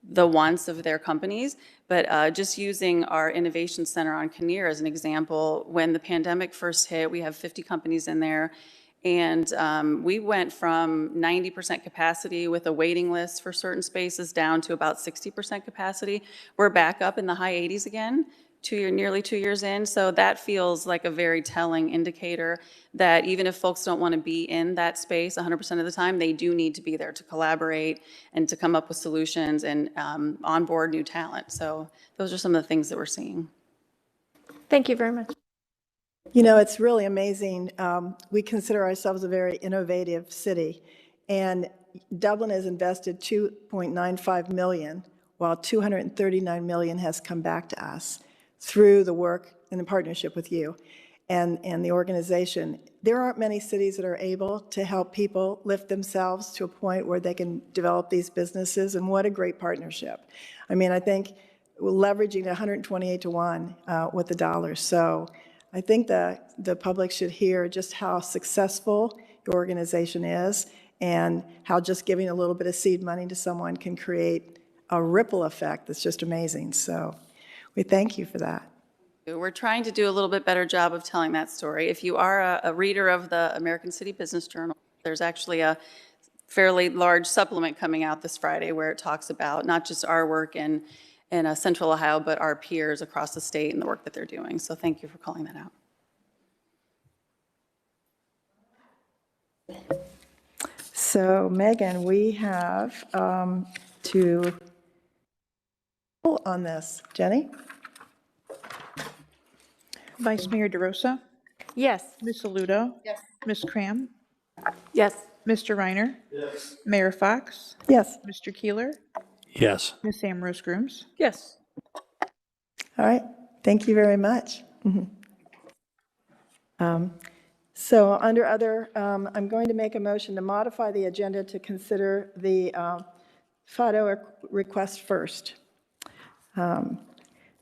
the wants of their companies. But just using our innovation center on Kinnear as an example, when the pandemic first hit, we have 50 companies in there. And we went from 90% capacity with a waiting list for certain spaces down to about 60% capacity. We're back up in the high 80s again, nearly 2 years in. So that feels like a very telling indicator that even if folks don't want to be in that space 100% of the time, they do need to be there to collaborate and to come up with solutions and onboard new talent. So those are some of the things that we're seeing. Thank you very much. It's really amazing. We consider ourselves a very innovative city, and Dublin has invested $2.95 million, while $239 million has come back to us through the work and the partnership with you and the organization. There aren't many cities that are able to help people lift themselves to a point where they can develop these businesses, and what a great partnership. I think we're leveraging 128 to 1 with the dollars. So I think the public should hear just how successful your organization is and how just giving a little bit of seed money to someone can create a ripple effect that's just amazing. So we thank you for that. We're trying to do a little bit better job of telling that story. If you are a reader of the American City Business Journal, there's actually a fairly large supplement coming out this Friday where it talks about not just our work in Central Ohio, but our peers across the state and the work that they're doing. So thank you for calling that out. So Megan, we have to vote on this. Jenny? Vice Mayor DeRosa? Yes. Ms. Aludo? Yes. Ms. Cram? Yes. Mr. Reiner? Yes. Mayor Fox? Yes. Mr. Keeler? Yes. Ms. Ambrose Grooms? Yes. All right. Thank you very much. So under other, I'm going to make a motion to modify the agenda to consider the FOTO request first.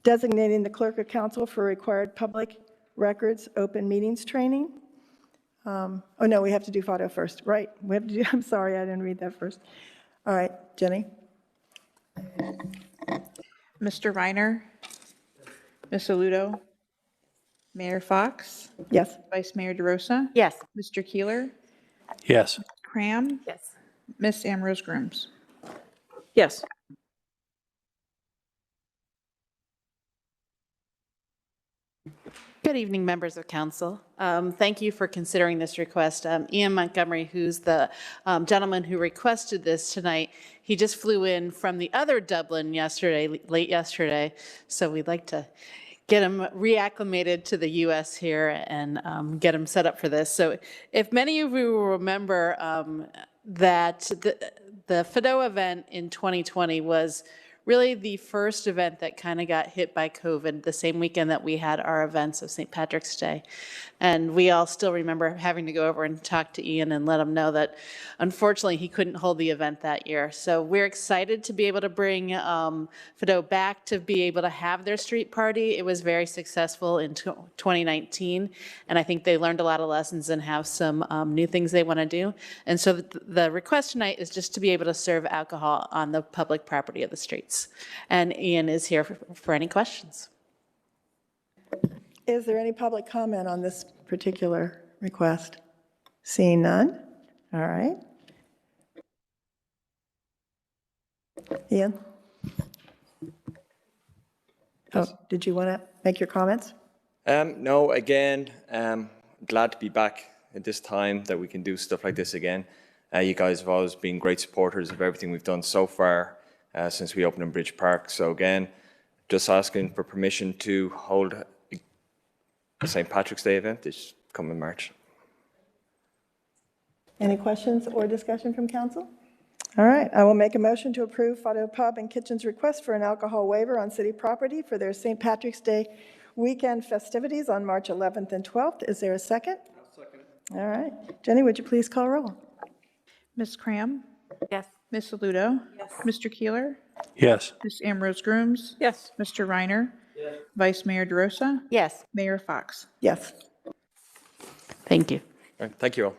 Designating the clerk of council for required public records open meetings training. Oh no, we have to do FOTO first, right? We have to do, I'm sorry, I didn't read that first. All right, Jenny? Mr. Reiner? Ms. Aludo? Mayor Fox? Yes. Vice Mayor DeRosa? Yes. Mr. Keeler? Yes. Cram? Yes. Ms. Ambrose Grooms? Yes. Good evening, members of council. Thank you for considering this request. Ian Montgomery, who's the gentleman who requested this tonight, he just flew in from the other Dublin yesterday, late yesterday, so we'd like to get him reacclimated to the U.S. here and get him set up for this. So if many of you will remember that the FOTO event in 2020 was really the first event that kind of got hit by COVID, the same weekend that we had our events of St. Patrick's Day. And we all still remember having to go over and talk to Ian and let him know that unfortunately he couldn't hold the event that year. So we're excited to be able to bring FOTO back to be able to have their street party. It was very successful in 2019, and I think they learned a lot of lessons and have some new things they want to do. And so the request tonight is just to be able to serve alcohol on the public property of the streets. And Ian is here for any questions. Is there any public comment on this particular request? Seeing none? All right. Ian? Oh, did you want to make your comments? No, again, glad to be back at this time that we can do stuff like this again. You guys have always been great supporters of everything we've done so far. since we opened in Bridge Park. So again, just asking for permission to hold a St. Patrick's Day event this coming March. Any questions or discussion from council? All right, I will make a motion to approve Fado Pub and Kitchen's request for an alcohol waiver on city property for their St. Patrick's Day weekend festivities on March 11th and 12th. Is there a second? I'll second it. All right. Jenny, would you please call roll? Ms. Cram? Yes. Ms. Aludo? Yes. Mr. Keeler? Yes. Ms. Ambrose Grooms? Yes. Mr. Reiner? Yes. Vice Mayor DeRosa? Yes. Mayor Fox? Yes. Thank you. All right, thank you all.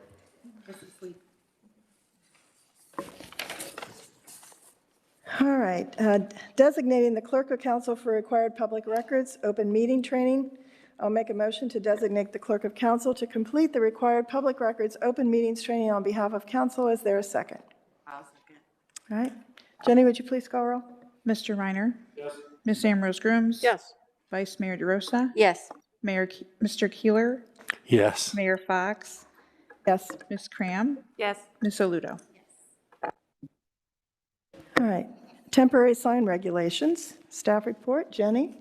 All right, designating the clerk of council for required public records, open meeting training. I'll make a motion to designate the clerk of council to complete the required public records, open meetings training on behalf of council. Is there a second? I'll second. All right. Jenny, would you please call roll? Mr. Reiner? Yes. Ms. Ambrose Grooms? Yes. Vice Mayor DeRosa? Yes. Mr. Keeler? Yes. Mayor Fox? Yes. Ms. Cram? Yes. Ms. Aludo? All right, temporary sign regulations, staff report. Jenny?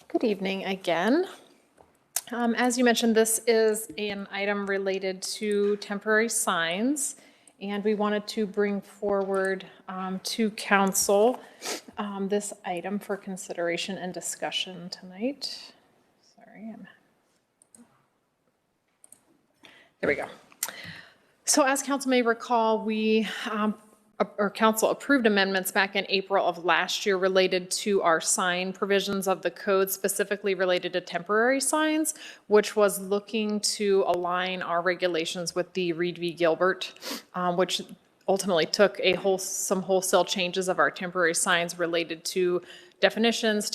Good evening again. As you mentioned, this is an item related to temporary signs, and we wanted to bring forward to council this item for consideration and discussion tonight. Sorry, there we go. So as council may recall, council approved amendments back in April of last year related to our sign provisions of the code, specifically related to temporary signs, which was looking to align our regulations with the Reed v. Gilbert, which ultimately took some wholesale changes of our temporary signs related to definitions,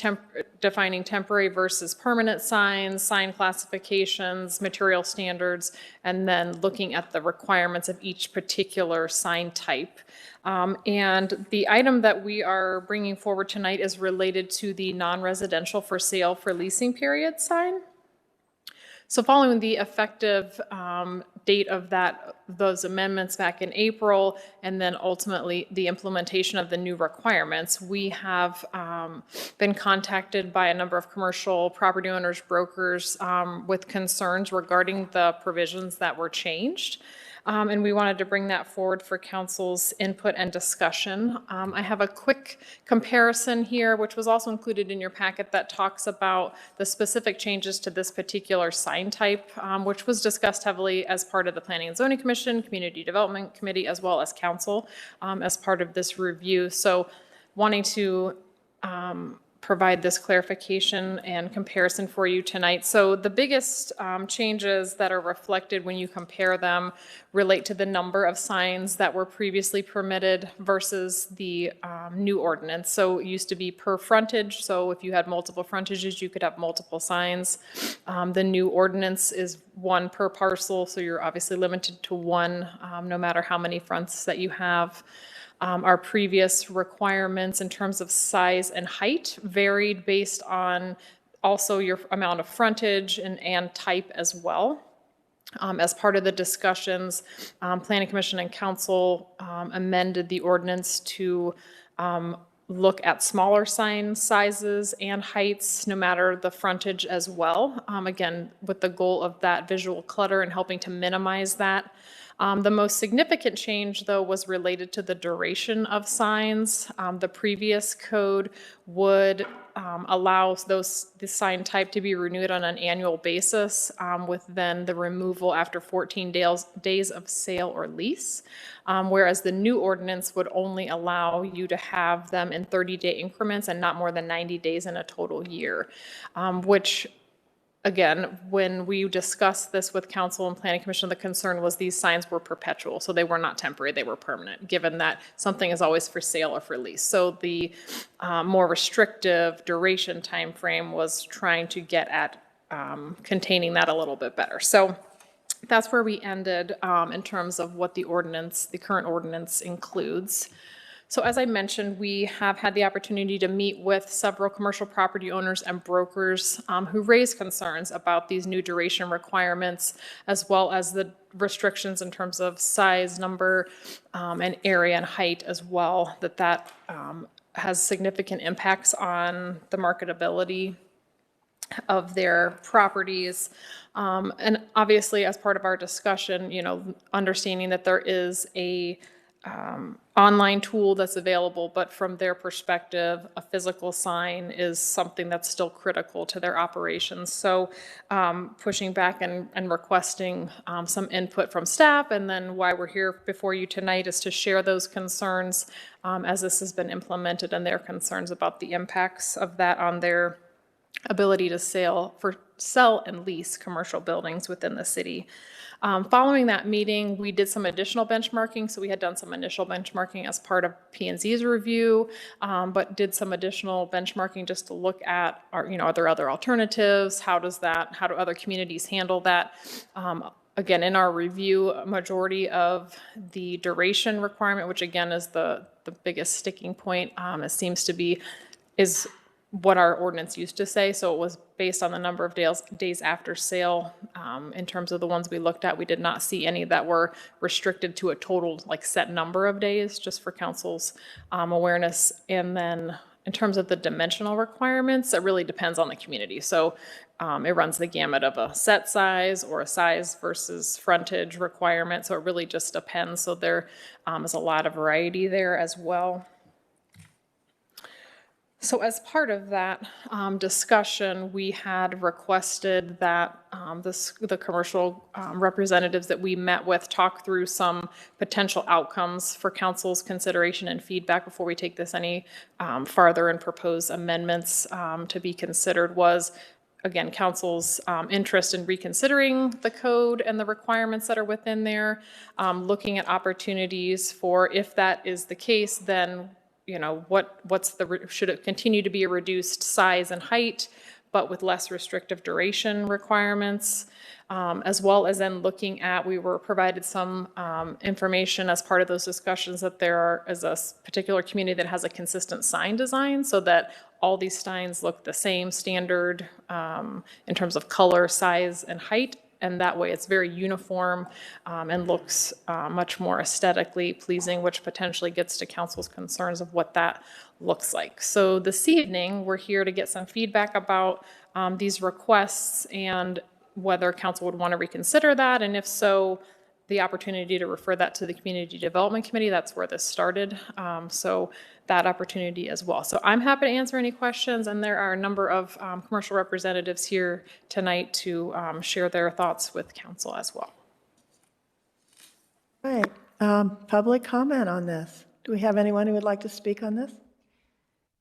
defining temporary versus permanent signs, sign classifications, material standards, and then looking at the requirements of each particular sign type. And the item that we are bringing forward tonight is related to the non-residential for sale for leasing period sign. So following the effective date of those amendments back in April, and then ultimately the implementation of the new requirements, we have been contacted by a number of commercial property owners, brokers with concerns regarding the provisions that were changed. And we wanted to bring that forward for council's input and discussion. I have a quick comparison here, which was also included in your packet, that talks about the specific changes to this particular sign type, which was discussed heavily as part of the Planning and Zoning Commission, Community Development Committee, as well as council as part of this review. So wanting to provide this clarification and comparison for you tonight. So the biggest changes that are reflected when you compare them relate to the number of signs that were previously permitted versus the new ordinance. So it used to be per frontage. So if you had multiple frontages, you could have multiple signs. The new ordinance is one per parcel. So you're obviously limited to one, no matter how many fronts that you have. Our previous requirements in terms of size and height varied based on also your amount of frontage and type as well. As part of the discussions, Planning Commission and Council amended the ordinance to look at smaller sign sizes and heights, no matter the frontage as well. Again, with the goal of that visual clutter and helping to minimize that. The most significant change, though, was related to the duration of signs. The previous code would allow the sign type to be renewed on an annual basis, with then the removal after 14 days of sale or lease, whereas the new ordinance would only allow you to have them in 30-day increments and not more than 90 days in a total year, which again, when we discussed this with Council and Planning Commission, the concern was these signs were perpetual, so they were not temporary, they were permanent, given that something is always for sale or for lease. So the more restrictive duration time frame was trying to get at containing that a little bit better. So that's where we ended in terms of what the current ordinance includes. So as I mentioned, we have had the opportunity to meet with several commercial property owners and brokers who raise concerns about these new duration requirements, as well as the restrictions in terms of size, number, and area and height as well, that has significant impacts on the marketability of their properties. And obviously, as part of our discussion, understanding that there is a online tool that's available, but from their perspective, a physical sign is something that's still critical to their operations. So pushing back and requesting some input from staff, and then why we're here before you tonight is to share those concerns as this has been implemented, and their concerns about the impacts of that on their ability to sell and lease commercial buildings within the city. Following that meeting, we did some additional benchmarking. So we had done some initial benchmarking as part of P&Z's review, but did some additional benchmarking just to look at, are there other alternatives? How do other communities handle that? Again, in our review, a majority of the duration requirement, which again is the biggest sticking point, it seems to be, is what our ordinance used to say. So it was based on the number of days after sale. In terms of the ones we looked at, we did not see any that were restricted to a total set number of days, just for council's awareness. And then in terms of the dimensional requirements, it really depends on the community. So it runs the gamut of a set size or a size versus frontage requirement. So it really just depends. So there is a lot of variety there as well. So as part of that discussion, we had requested that the commercial representatives that we met with talk through some potential outcomes for council's consideration and feedback before we take this any farther and propose amendments to be considered. Was, again, council's interest in reconsidering the code and the requirements that are within there, looking at opportunities for, if that is the case, then should it continue to be a reduced size and height, but with less restrictive duration requirements, as well as then looking at, we were provided some information as part of those discussions that there is a particular community that has a consistent sign design, so that all these signs look the same standard in terms of color, size, and height. And that way it's very uniform and looks much more aesthetically pleasing, which potentially gets to council's concerns of what that looks like. So this evening, we're here to get some feedback about these requests and whether council would want to reconsider that. And if so, the opportunity to refer that to the Community Development Committee. That's where this started. So that opportunity as well. So I'm happy to answer any questions, and there are a number of commercial representatives here tonight to share their thoughts with council as well. All right, public comment on this. Do we have anyone who would like to speak on this?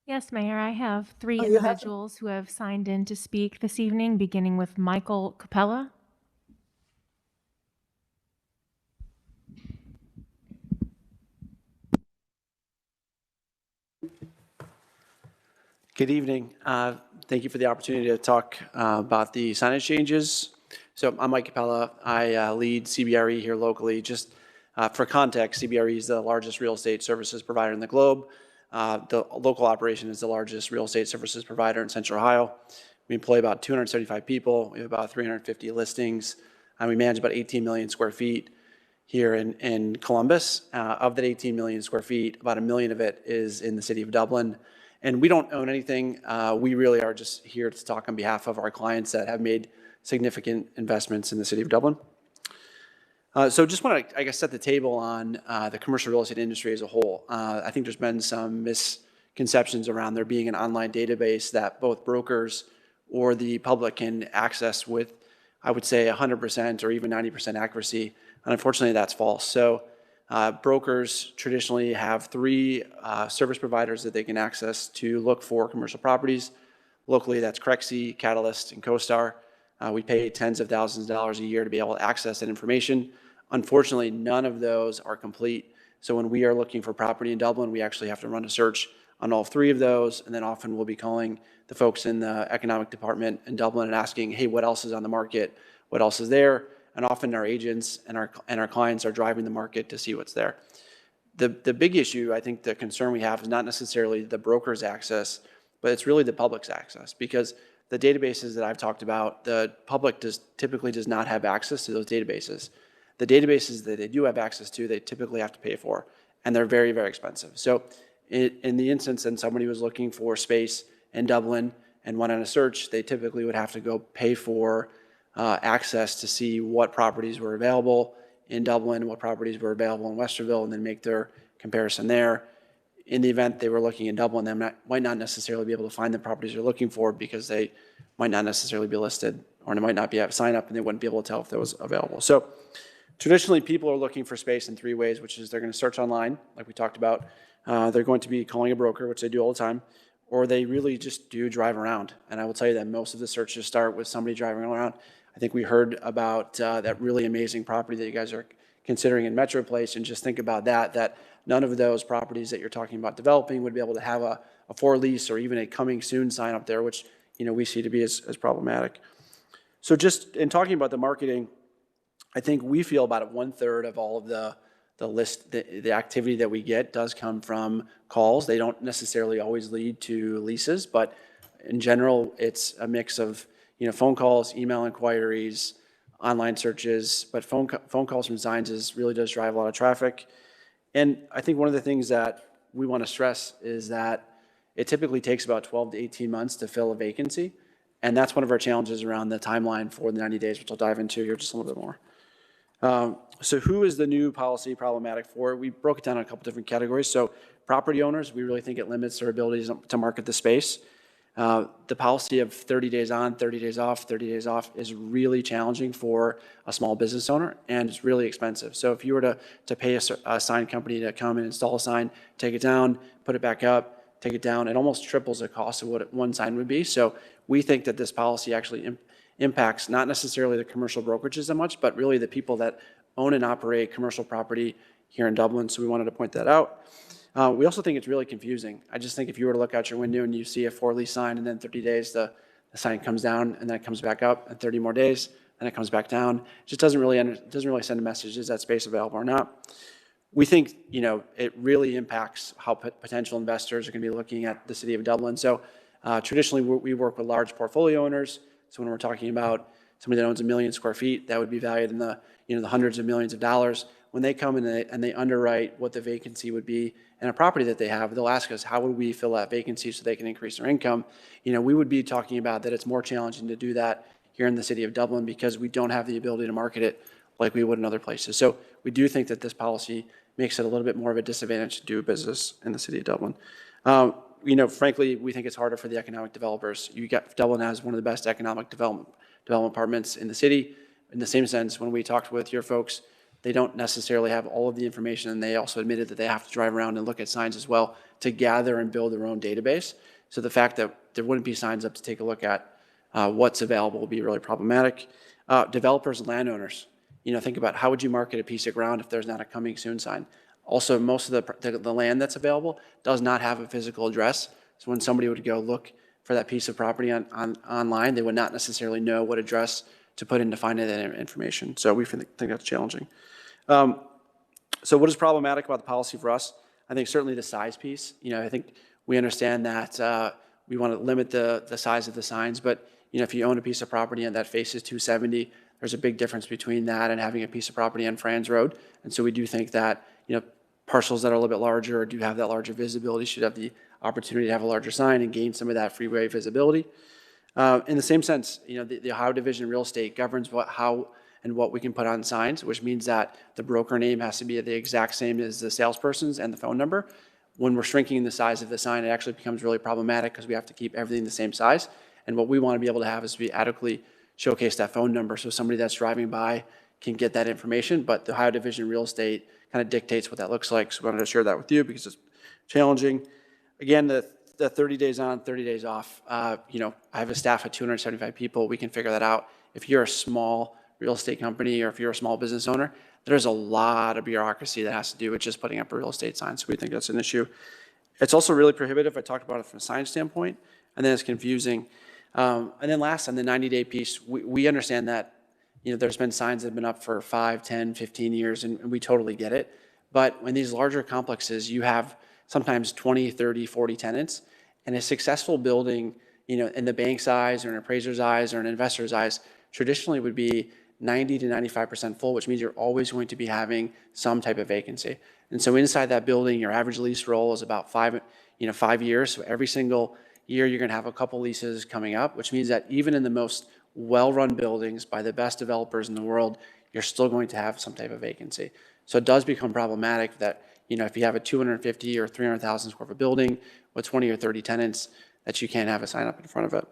Yes, Mayor, I have three you have individuals who have signed in to speak this evening, beginning with Michael Capella. Good evening. Thank you for the opportunity to talk about the signage changes. So I'm Mike Capella. I lead CBRE here locally. Just for context, CBRE is the largest real estate services provider in the globe. The local operation is the largest real estate services provider in Central Ohio. We employ about 275 people. We have about 350 listings. And we manage about 18 million square feet here in Columbus. Of that 18 million square feet, about 1 million of it is in the city of Dublin. And we don't own anything. We really are just here to talk on behalf of our clients that have made significant investments in the city of Dublin. So just want to, I guess, set the table on the commercial real estate industry as a whole. I think there's been some misconceptions around there being an online database that both brokers or the public can access with, I would say, 100% or even 90% accuracy. And unfortunately, that's false. So brokers traditionally have 3 service providers that they can access to look for commercial properties. Locally, that's Crexi, Catalyst, and CoStar. We pay tens of thousands of dollars a year to be able to access that information. Unfortunately, none of those are complete. So when we are looking for property in Dublin, we actually have to run a search on all 3 of those. And then often we'll be calling the folks in the economic department in Dublin and asking, hey, what else is on the market? What else is there? And often our agents and our clients are driving the market to see what's there. The big issue, I think the concern we have is not necessarily the broker's access, but it's really the public's access, because the databases that I've talked about, the public typically does not have access to those databases. The databases that they do have access to, they typically have to pay for, and they're very, very expensive. So in the instance that somebody was looking for space in Dublin and went on a search, they typically would have to go pay for access to see what properties were available in Dublin, what properties were available in Westerville, and then make their comparison there. In the event they were looking in Dublin, they might not necessarily be able to find the properties they're looking for because they might not necessarily be listed, or they might not be able to sign up and they wouldn't be able to tell if that was available. So traditionally, people are looking for space in three ways, which is they're going to search online, like we talked about. They're going to be calling a broker, which they do all the time, or they really just do drive around. And I will tell you that most of the searches start with somebody driving around. I think we heard about that really amazing property that you guys are considering in Metro Place, and just think about that none of those properties that you're talking about developing would be able to have a for lease or even a coming soon sign up there, which we see to be as problematic. So just in talking about the marketing, I think we feel about 1/3 of all of the activity that we get does come from calls. They don't necessarily always lead to leases, but in general, it's a mix of phone calls, email inquiries, online searches. But phone calls from signs really does drive a lot of traffic. And I think one of the things that we want to stress is that it typically takes about 12 to 18 months to fill a vacancy. And that's one of our challenges around the timeline for the 90 days, which I'll dive into here just a little bit more. So who is the new policy problematic for? We broke it down in a couple different categories. So property owners, we really think it limits their ability to market the space. The policy of 30 days on, 30 days off, 30 days off is really challenging for a small business owner, and it's really expensive. So if you were to pay a sign company to come and install a sign, take it down, put it back up, take it down, it almost triples the cost of what one sign would be. So we think that this policy actually impacts not necessarily the commercial brokerages that much, but really the people that own and operate commercial property here in Dublin. So we wanted to point that out. We also think it's really confusing. I just think if you were to look out your window and you see a for lease sign, and then 30 days the sign comes down, and then it comes back up, and 30 more days, and it comes back down, it just doesn't really send a message, is that space available or not? We think it really impacts how potential investors are going to be looking at the city of Dublin. So traditionally, we work with large portfolio owners. So when we're talking about somebody that owns 1 million square feet, that would be valued in the the hundreds of millions of dollars. When they come in and they underwrite what the vacancy would be in a property that they have, they'll ask us, how would we fill that vacancy so they can increase their income? We would be talking about that it's more challenging to do that here in the city of Dublin because we don't have the ability to market it like we would in other places. So we do think that this policy makes it a little bit more of a disadvantage to do business in the city of Dublin. Frankly, we think it's harder for the economic developers. Dublin has one of the best economic development departments in the city. In the same sense, when we talked with your folks, they don't necessarily have all of the information, and they also admitted that they have to drive around and look at signs as well to gather and build their own database. So the fact that there wouldn't be signs up to take a look at what's available would be really problematic. Developers and landowners, think about how would you market a piece of ground if there's not a coming soon sign. Also, most of the land that's available does not have a physical address. So when somebody would go look for that piece of property online, they would not necessarily know what address to put in to find that information. So we think that's challenging. So what is problematic about the policy for us? I think certainly the size piece. I think we understand that we want to limit the size of the signs, but if you own a piece of property and that faces 270, there's a big difference between that and having a piece of property on Franz Road. And so we do think that parcels that are a little bit larger or do have that larger visibility should have the opportunity to have a larger sign and gain some of that freeway visibility. In the same sense, the Ohio Division of Real Estate governs how and what we can put on signs, which means that the broker name has to be the exact same as the salesperson's and the phone number. When we're shrinking the size of the sign, it actually becomes really problematic because we have to keep everything the same size. And what we want to be able to have is to be adequately showcase that phone number so somebody that's driving by can get that information. But the Ohio Division of Real Estate kind of dictates what that looks like. So we wanted to share that with you because it's challenging. Again, the 30 days on, 30 days off. I have a staff of 275 people. We can figure that out. If you're a small real estate company or if you're a small business owner, there's a lot of bureaucracy that has to do with just putting up a real estate sign. So we think that's an issue. It's also really prohibitive. I talked about it from a science standpoint, and then it's confusing. And then last, on the 90-day piece, we understand that there's been signs that have been up for 5, 10, 15 years, and we totally get it. But in these larger complexes, you have sometimes 20, 30, 40 tenants, and a successful building, in the bank's eyes or an appraiser's eyes or an investor's eyes, traditionally would be 90 to 95% full, which means you're always going to be having some type of vacancy. And so inside that building, your average lease roll is about 5 years. So every single year, you're going to have a couple leases coming up, which means that even in the most well-run buildings by the best developers in the world, you're still going to have some type of vacancy. So it does become problematic that, if you have a 250 or 300,000 square foot building with 20 or 30 tenants, that you can't have a sign up in front of it.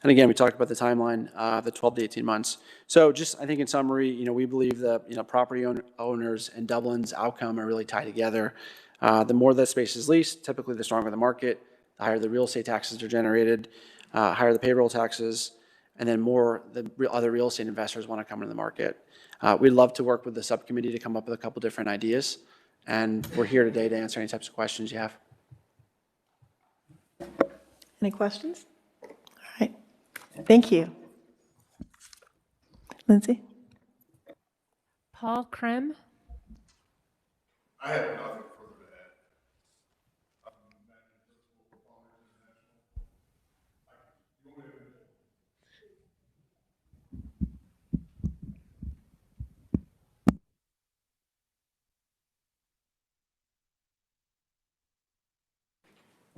And again, we talked about the timeline, the 12 to 18 months. So just, I think in summary, we believe that, property owners and Dublin's outcome are really tied together. The more that space is leased, typically the stronger the market, the higher the real estate taxes are generated, higher the payroll taxes, and then more the other real estate investors want to come into the market. We'd love to work with the subcommittee to come up with a couple different ideas, and we're here today to answer any types of questions you have. Any questions? All right. Thank you. Lindsay? Paul Krim. I have nothing further to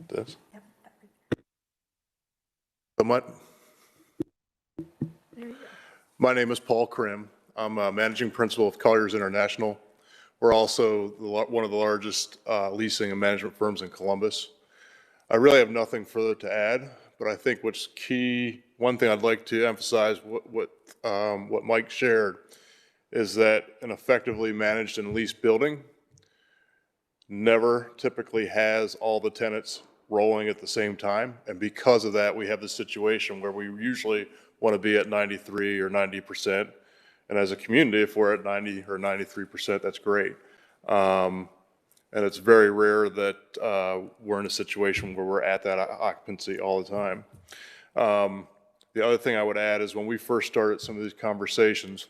add. This? Yep. My name is Paul Krim. I'm a managing principal of Colliers International. We're also one of the largest leasing and management firms in Columbus. I really have nothing further to add, but I think what's key, one thing I'd like to emphasize what Mike shared is that an effectively managed and leased building never typically has all the tenants rolling at the same time. And because of that, we have this situation where we usually want to be at 93 or 90%. And as a community, if we're at 90 or 93%, that's great. And it's very rare that we're in a situation where we're at that occupancy all the time. The other thing I would add is when we first started some of these conversations,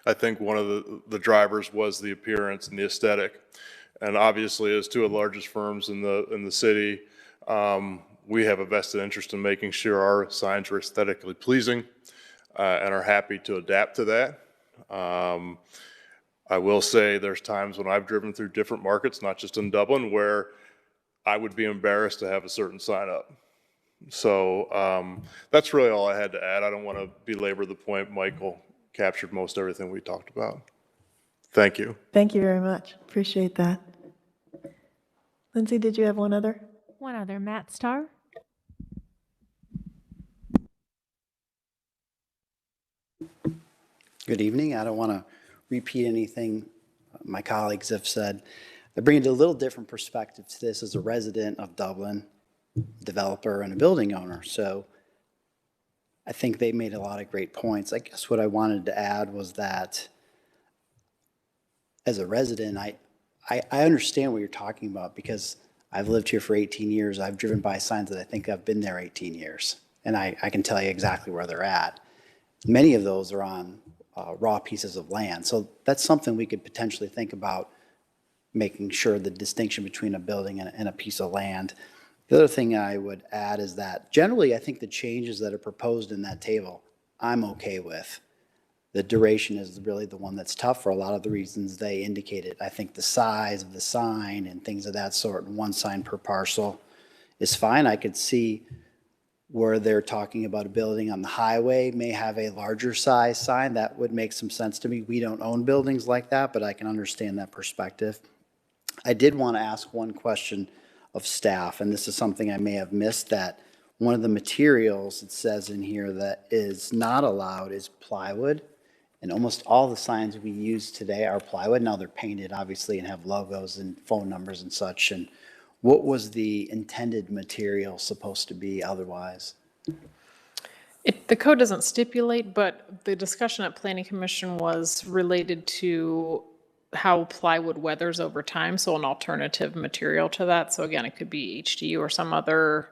I think one of the drivers was the appearance and the aesthetic. And obviously, as two of the largest firms in the city, we have a vested interest in making sure our signs are aesthetically pleasing and are happy to adapt to that. I will say there's times when I've driven through different markets, not just in Dublin, where I would be embarrassed to have a certain sign up. So that's really all I had to add. I don't want to belabor the point. Michael captured most everything we talked about. Thank you. Thank you very much. Appreciate that. Lindsay, did you have one other? One other, Matt Starr. Good evening. I don't want to repeat anything my colleagues have said. I bring a little different perspective to this as a resident of Dublin, developer, and a building owner. So I think they made a lot of great points. I guess what I wanted to add was that as a resident, I understand what you're talking about because I've lived here for 18 years. I've driven by signs that I think I've been there 18 years, and I can tell you exactly where they're at. Many of those are on raw pieces of land. So that's something we could potentially think about, making sure the distinction between a building and a piece of land. The other thing I would add is that generally I think the changes that are proposed in that table, I'm okay with. The duration is really the one that's tough for a lot of the reasons they indicated. I think the size of the sign and things of that sort, and one sign per parcel is fine. I could see where they're talking about a building on the highway may have a larger size sign. That would make some sense to me. We don't own buildings like that, but I can understand that perspective. I did want to ask one question of staff, and this is something I may have missed, that one of the materials it says in here that is not allowed is plywood. And almost all the signs we use today are plywood. Now they're painted, obviously, and have logos and phone numbers and such. And what was the intended material supposed to be otherwise? The code doesn't stipulate, but the discussion at Planning Commission was related to how plywood weathers over time, so an alternative material to that. So again, it could be HDU or some other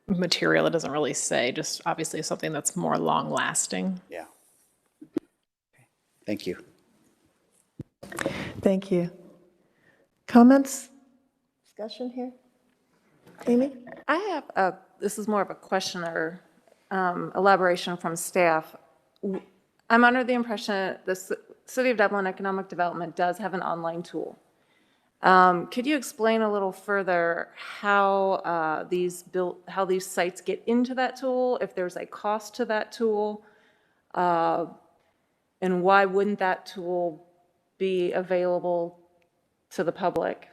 material. It doesn't really say, just obviously something that's more long-lasting. Yeah. Thank you. Thank you. Comments? Discussion here? Amy? I have this is more of a question or elaboration from staff. I'm under the impression the City of Dublin Economic Development does have an online tool. Could you explain a little further how these sites get into that tool, if there's a cost to that tool, and why wouldn't that tool be available to the public?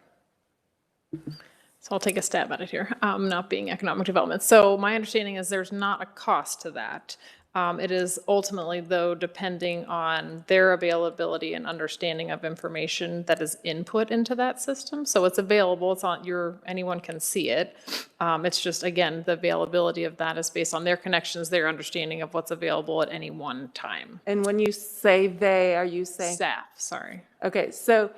So I'll take a stab at it here, not being economic development. So my understanding is there's not a cost to that. It is ultimately, though, depending on their availability and understanding of information that is input into that system. So it's available, it's on anyone can see it. It's just, again, the availability of that is based on their connections, their understanding of what's available at any one time. And when you say they, are you saying? Staff, sorry. Okay, so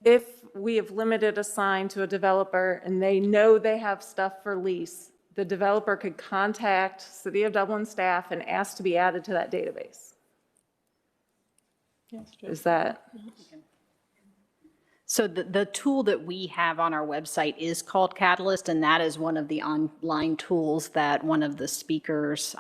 if we have limited a sign to a developer and they know they have stuff for lease, the developer could contact City of Dublin staff and ask to be added to that database. Yes, Is that? So the tool that we have on our website is called Catalyst, and that is one of the online tools that one of the speakers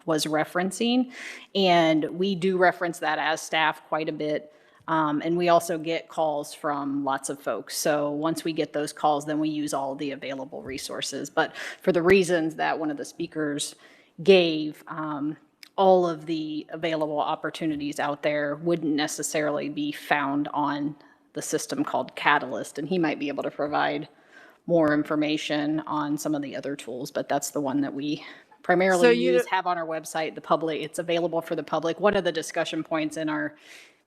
was referencing. And we do reference that as staff quite a bit. And we also get calls from lots of folks. So once we get those calls, then we use all the available resources. But for the reasons that one of the speakers gave, all of the available opportunities out there wouldn't necessarily be found on the system called Catalyst. And he might be able to provide more information on some of the other tools, but that's the one that we primarily have on our website. The public, it's available for the public. One of the discussion points in our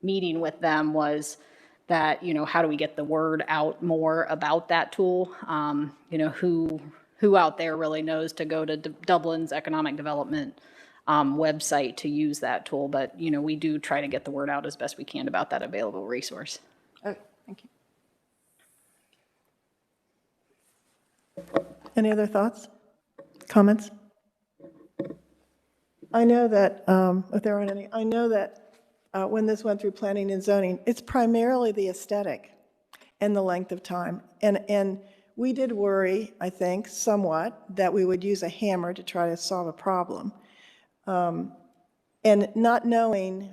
meeting with them was that, how do we get the word out more about that tool? Who out there really knows to go to Dublin's economic development website to use that tool? But, we do try to get the word out as best we can about that available resource. Okay, thank you. Any other thoughts? Comments? I know that, if there aren't any, I know that when this went through planning and zoning, it's primarily the aesthetic and the length of time. And we did worry, I think, somewhat that we would use a hammer to try to solve a problem. And not knowing,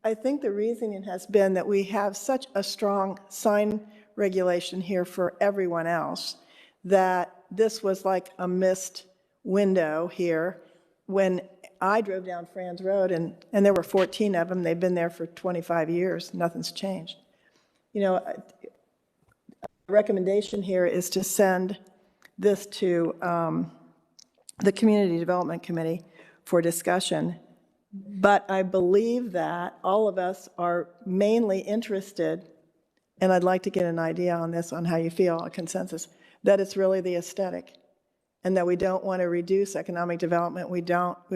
I think the reasoning has been that we have such a strong sign regulation here for everyone else that this was like a missed window here. When I drove down Franz Road and there were 14 of them, they've been there for 25 years, nothing's changed. A recommendation here is to send this to the Community Development Committee for discussion. But I believe that all of us are mainly interested, and I'd like to get an idea on this, on how you feel, a consensus, that it's really the aesthetic, and that we don't want to reduce economic development. We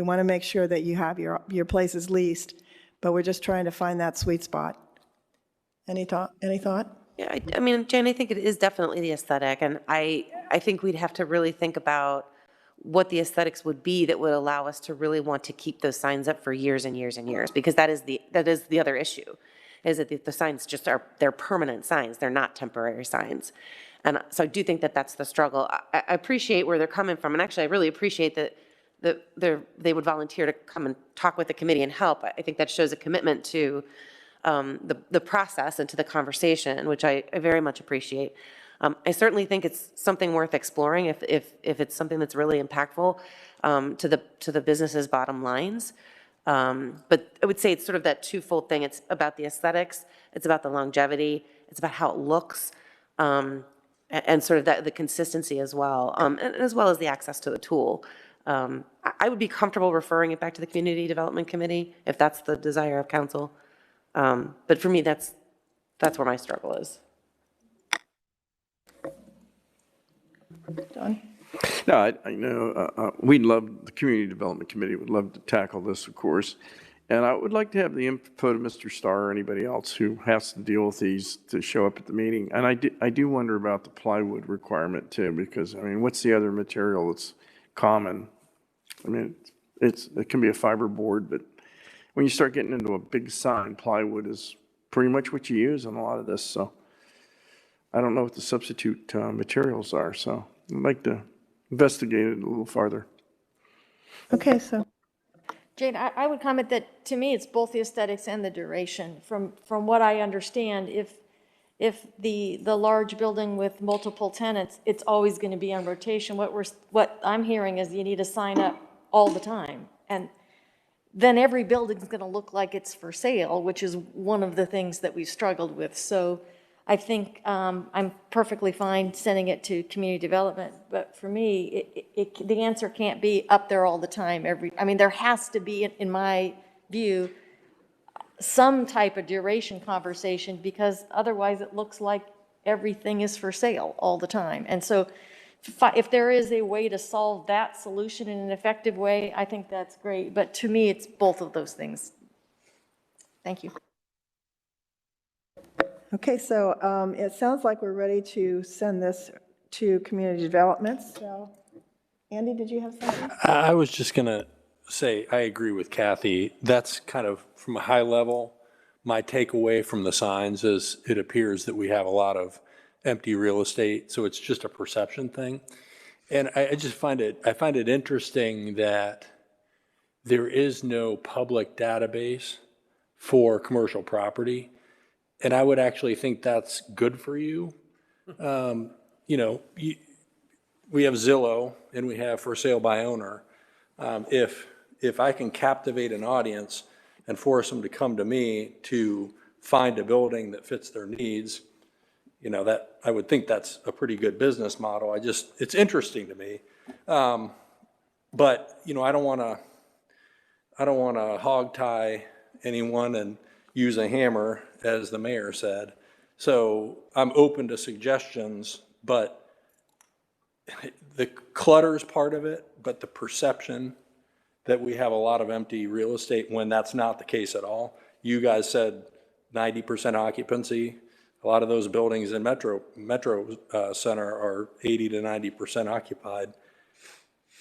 want to make sure that you have your places leased, but we're just trying to find that sweet spot. Any thought? Yeah, Jane, I think it is definitely the aesthetic, and I think we'd have to really think about what the aesthetics would be that would allow us to really want to keep those signs up for years and years and years, because that is the other issue, is that the signs just they're permanent signs, they're not temporary signs. And so I do think that that's the struggle. I appreciate where they're coming from, and actually I really appreciate that they would volunteer to come and talk with the committee and help. I think that shows a commitment to the process and to the conversation, which I very much appreciate. I certainly think it's something worth exploring if it's something that's really impactful to the business's bottom lines. But I would say it's sort of that twofold thing. It's about the aesthetics, it's about the longevity, it's about how it looks, and sort of the consistency as well, and as well as the access to the tool. I would be comfortable referring it back to the Community Development Committee if that's the desire of council. But for me, that's where my struggle is. Don? No, I know the Community Development Committee would love to tackle this, of course. And I would like to have the input of Mr. Starr or anybody else who has to deal with these to show up at the meeting. And I do wonder about the plywood requirement too, because what's the other material that's common? It can be a fiber board, but when you start getting into a big sign, plywood is pretty much what you use in a lot of this, so I don't know what the substitute materials are, so I'd like to investigate it a little farther. Okay, so Jane, I would comment that, to me, it's both the aesthetics and the duration. From what I understand, if the large building with multiple tenants, it's always going to be on rotation. What I'm hearing is you need to sign up all the time. And then every building's going to look like it's for sale, which is one of the things that we've struggled with. So I think I'm perfectly fine sending it to community development. But for me, the answer can't be up there all the time. I mean, there has to be, in my view, some type of duration conversation, because otherwise it looks like everything is for sale all the time. And so if there is a way to solve that solution in an effective way, I think that's great. But to me, it's both of those things. Thank you. okay, so it sounds like we're ready to send this to community development. So, Andy, did you have something? I was just going to say, I agree with Kathy. That's kind of, from a high level, my takeaway from the signs is it appears that we have a lot of empty real estate, so it's just a perception thing. And I just find it interesting that there is no public database for commercial property. And I would actually think that's good for you. We have Zillow and we have for sale by owner. If I can captivate an audience and force them to come to me to find a building that fits their needs, that I would think that's a pretty good business model. It's interesting to me. But, I don't want to hog tie anyone and use a hammer, as the mayor said. So I'm open to suggestions, but the clutter's part of it, but the perception that we have a lot of empty real estate when that's not the case at all. You guys said 90% occupancy. A lot of those buildings in Metro Center are 80 to 90% occupied.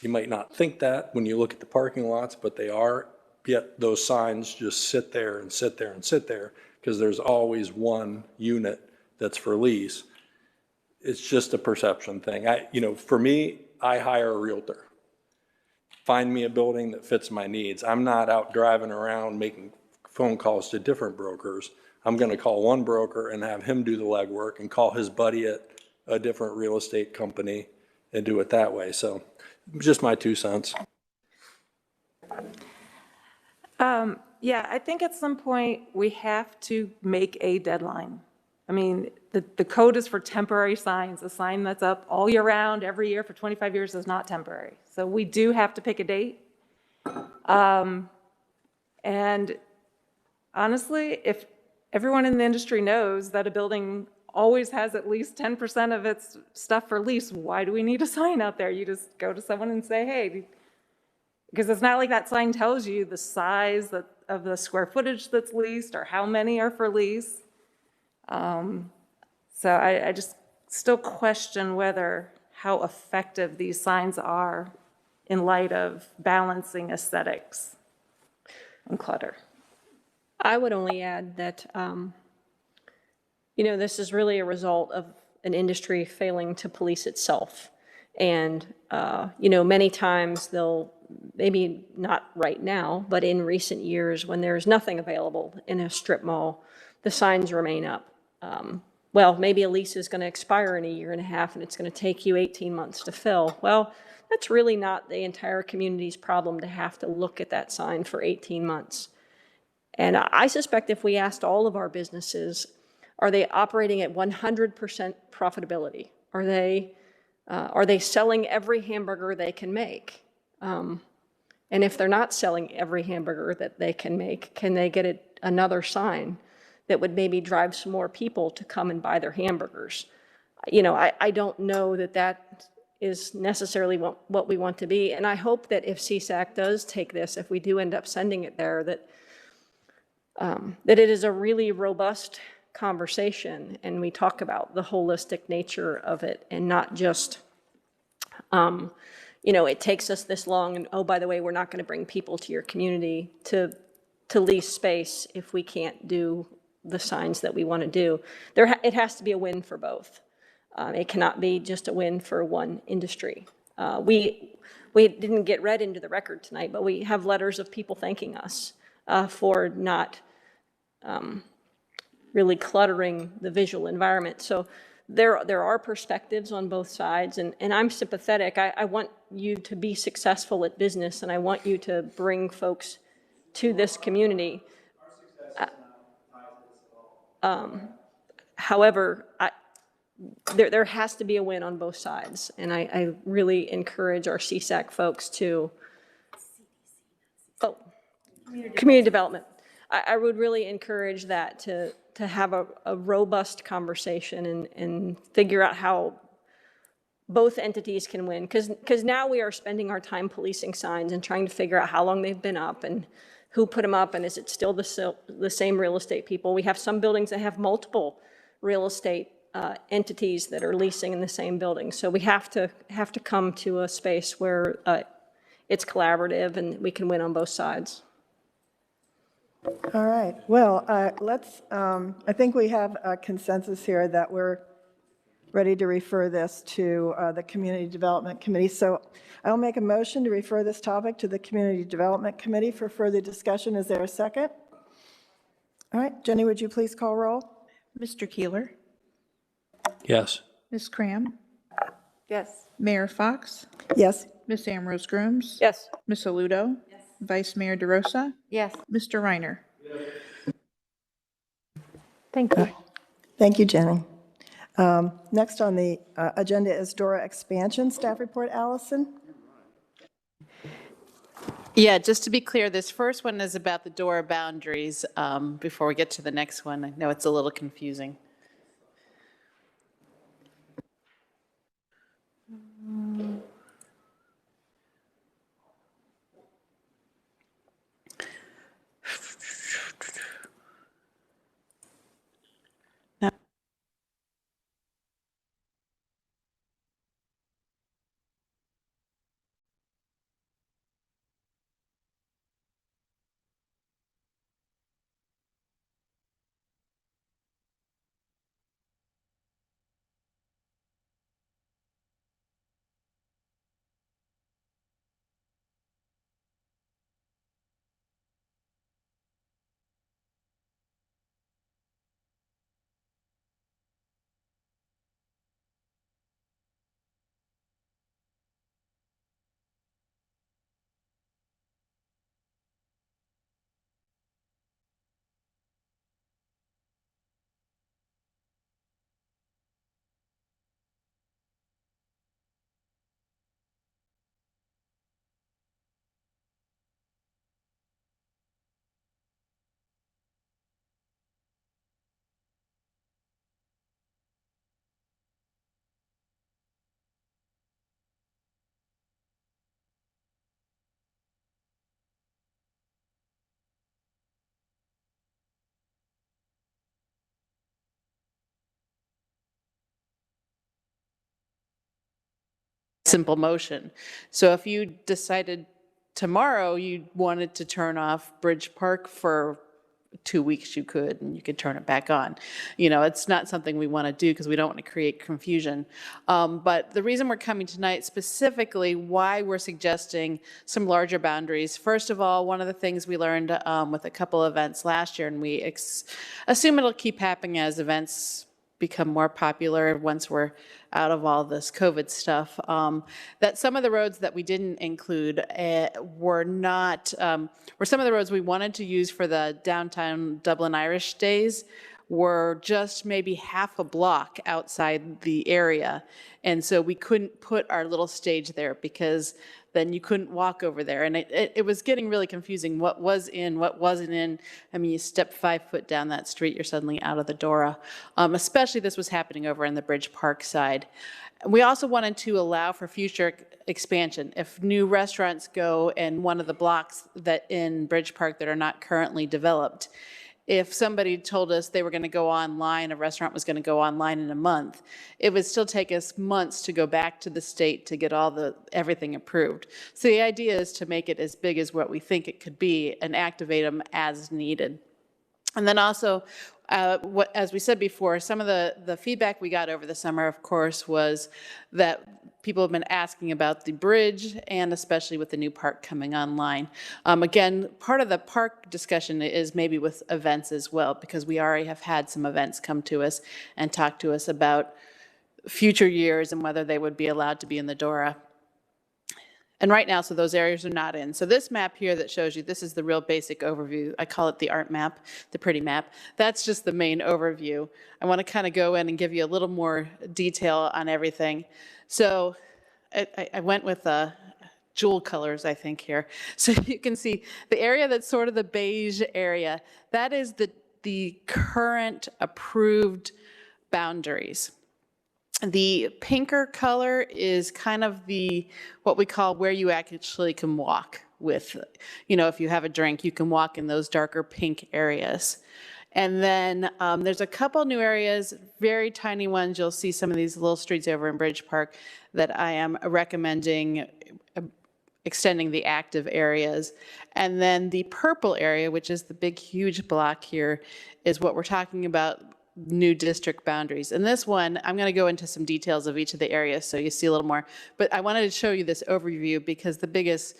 You might not think that when you look at the parking lots, but they are, yet those signs just sit there and sit there and sit there because there's always one unit that's for lease. It's just a perception thing. For me, I hire a realtor. Find me a building that fits my needs. I'm not out driving around making phone calls to different brokers. I'm going to call one broker and have him do the legwork and call his buddy at a different real estate company and do it that way. So just my 2 cents. Yeah, I think at some point we have to make a deadline. I mean, the code is for temporary signs. A sign that's up all year round, every year for 25 years is not temporary. So we do have to pick a date. And honestly, if everyone in the industry knows that a building always has at least 10% of its stuff for lease, why do we need a sign out there? You just go to someone and say, hey, because it's not like that sign tells you the size of the square footage that's leased or how many are for lease. So I just still question how effective these signs are in light of balancing aesthetics and clutter. I would only add that, this is really a result of an industry failing to police itself. And, many times they'll, maybe not right now, but in recent years when there's nothing available in a strip mall, the signs remain up. Maybe a lease is going to expire in a year and a half and it's going to take you 18 months to fill. Well, that's really not the entire community's problem to have to look at that sign for 18 months. And I suspect if we asked all of our businesses, are they operating at 100% profitability? Are they selling every hamburger they can make? And if they're not selling every hamburger that they can make, can they get another sign that would maybe drive some more people to come and buy their hamburgers? I don't know that is necessarily what we want to be. And I hope that if CSAC does take this, if we do end up sending it there, that it is a really robust conversation and we talk about the holistic nature of it and not just, it takes us this long and, oh, by the way, we're not going to bring people to your community to lease space if we can't do the signs that we want to do. It has to be a win for both. It cannot be just a win for one industry. We didn't get read into the record tonight, but we have letters of people thanking us for not really cluttering the visual environment. So there are perspectives on both sides, and I'm sympathetic. I want you to be successful at business, and I want you to bring folks to this community. However, there has to be a win on both sides, and I really encourage our CSAC folks to, community development. I would really encourage that to have a robust conversation and figure out how both entities can win. Because now we are spending our time policing signs and trying to figure out how long they've been up and who put them up, and is it still the same real estate people? We have some buildings that have multiple real estate entities that are leasing in the same building. So we have to come to a space where it's collaborative and we can win on both sides. All right, well, I think we have a consensus here that we're ready to refer this to the Community Development Committee. So I'll make a motion to refer this topic to the Community Development Committee for further discussion. Is there a second? All right, Jenny, would you please call roll? Mr. Keeler? Yes. Ms. Cram? Yes. Mayor Fox? Yes. Ms. Ambrose Grooms? Yes. Ms. Aludo? Yes. Vice Mayor DeRosa? Yes. Mr. Reiner? Thank you. Thank you, Jenny. Next on the agenda is Dora Expansion Staff Report. Allison? Yeah, just to be clear, this first one is about the DORA boundaries. Before we get to the next one, I know it's a little confusing. Simple motion. So if you decided tomorrow you wanted to turn off Bridge Park for 2 weeks, you could, and you could turn it back on. You know, it's not something we want to do because we don't want to create confusion. But the reason we're coming tonight, specifically why we're suggesting some larger boundaries. First of all, one of the things we learned with a couple events last year, and we assume it'll keep happening as events become more popular once we're out of all this COVID stuff, that some of the roads that we didn't include were some of the roads we wanted to use for the downtown Dublin Irish days were just maybe half a block outside the area. And so we couldn't put our little stage there because then you couldn't walk over there. And it was getting really confusing what was in, what wasn't in. I mean, you step 5 foot down that street, you're suddenly out of the DORA. Especially this was happening over in the Bridge Park side. We also wanted to allow for future expansion. If new restaurants go in one of the blocks that in Bridge Park that are not currently developed, if somebody told us they were going to go online, a restaurant was going to go online in a month, it would still take us months to go back to the state to get everything approved. So the idea is to make it as big as what we think it could be and activate them as needed. And then also, As we said before, some of the feedback we got over the summer, of course, was that people have been asking about the bridge and especially with the new park coming online. Again, part of the park discussion is maybe with events as well, because we already have had some events come to us and talk to us about future years and whether they would be allowed to be in the DORA. And right now, so those areas are not in. So this map here that shows you, this is the real basic overview. I call it the art map, the pretty map. That's just the main overview. I want to kind of go in and give you a little more detail on everything. So I went with jewel colors, I think, here. So you can see the area that's sort of the beige area, that is the current approved boundaries. The pinker color is kind of what we call where you actually can walk with, if you have a drink, you can walk in those darker pink areas. And then there's a couple new areas, very tiny ones. You'll see some of these little streets over in Bridge Park that I am recommending extending the active areas. And then the purple area, which is the big, huge block here, is what we're talking about, new district boundaries. And this one, I'm going to go into some details of each of the areas so you see a little more. But I wanted to show you this overview because the biggest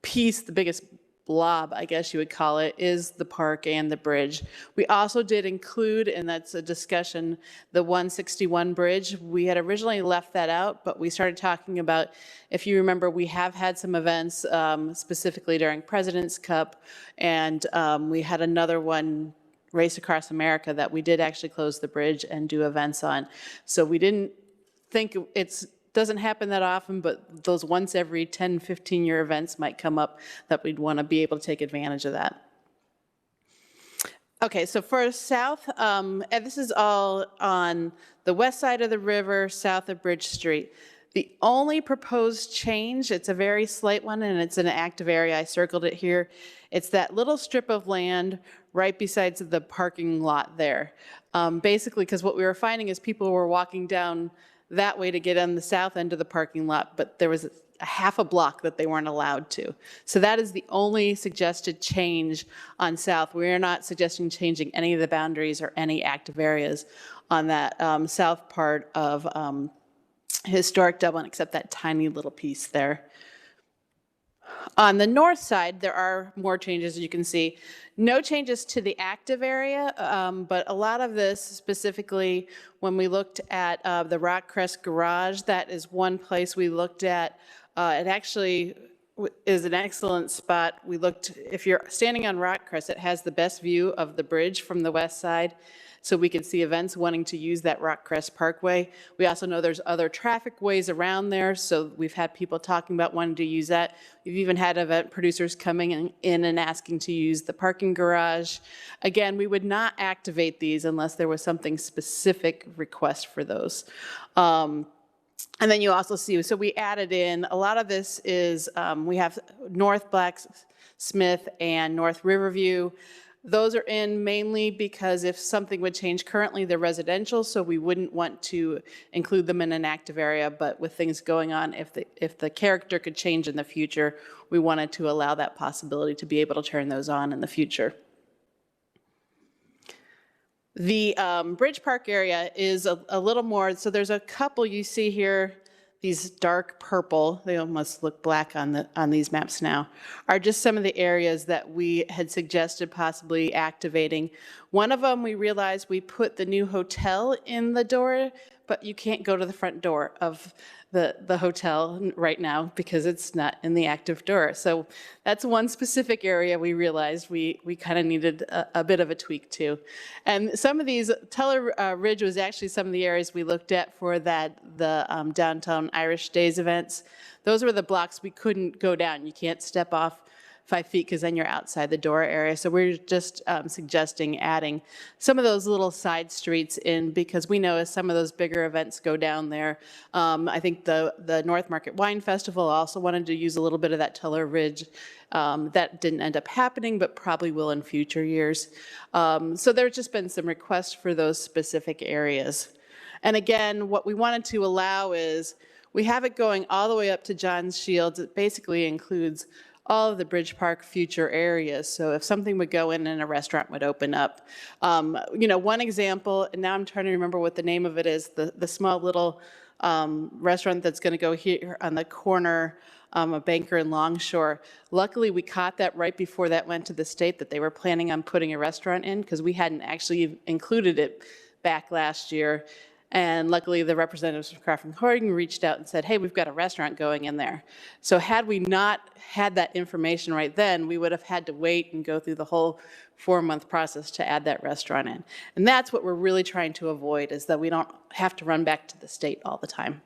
piece, the biggest blob, I guess you would call it, is the park and the bridge. We also did include, and that's a discussion, the 161 bridge. We had originally left that out, but we started talking about, if you remember, we have had some events specifically during President's Cup, and we had another one, Race Across America, that we did actually close the bridge and do events on. So we didn't think doesn't happen that often, but those once every 10, 15-year events might come up that we'd want to be able to take advantage of that. Okay, so for south, and this is all on the west side of the river, south of Bridge Street. The only proposed change, it's a very slight one, and it's an active area. I circled it here. It's that little strip of land right besides the parking lot there. Basically, because what we were finding is people were walking down that way to get on the south end of the parking lot, but there was a half a block that they weren't allowed to. So that is the only suggested change on south. We are not suggesting changing any of the boundaries or any active areas on that south part of historic Dublin, except that tiny little piece there. On the north side, there are more changes, as you can see. No changes to the active area, but a lot of this, specifically when we looked at the Rock Crest Garage, that is one place we looked at. It actually is an excellent spot. We looked, if you're standing on Rock Crest, it has the best view of the bridge from the west side. So we could see events wanting to use that Rock Crest Parkway. We also know there's other traffic ways around there, so we've had people talking about wanting to use that. We've even had event producers coming in and asking to use the parking garage. Again, we would not activate these unless there was something specific request for those. And then you also see, so we added in, a lot of this is, we have North Blacksmith and North Riverview. Those are in mainly because if something would change, currently they're residential, so we wouldn't want to include them in an active area, but with things going on, if the character could change in the future, we wanted to allow that possibility to be able to turn those on in the future. The Bridge Park area is a little more, so there's a couple you see here. These dark purple, they almost look black on these maps now, are just some of the areas that we had suggested possibly activating. One of them, we realized we put the new hotel in the door, but you can't go to the front door of the hotel right now because it's not in the active door. So that's one specific area we realized we kind of needed a bit of a tweak to. And some of these, Teller Ridge was actually some of the areas we looked at for the Downtown Irish Days events. Those were the blocks we couldn't go down. You can't step off 5 feet because then you're outside the door area. So we're just suggesting adding some of those little side streets in because we know as some of those bigger events go down there. I think the North Market Wine Festival also wanted to use a little bit of that Teller Ridge. That didn't end up happening, but probably will in future years. So there's just been some requests for those specific areas. And again, what we wanted to allow is we have it going all the way up to John Shields. It basically includes all of the Bridge Park future areas. So if something would go in and a restaurant would open up. One example, and now I'm trying to remember what the name of it is, the small little restaurant that's going to go here on the corner of Banker and Longshore. Luckily, we caught that right before that went to the state, that they were planning on putting a restaurant in, because we hadn't actually included it back last year. And luckily, the representatives from Crawford and Horgan reached out and said, hey, we've got a restaurant going in there. So had we not had that information right then, we would have had to wait and go through the whole 4-month process to add that restaurant in. And that's what we're really trying to avoid, is that we don't have to run back to the state all the time.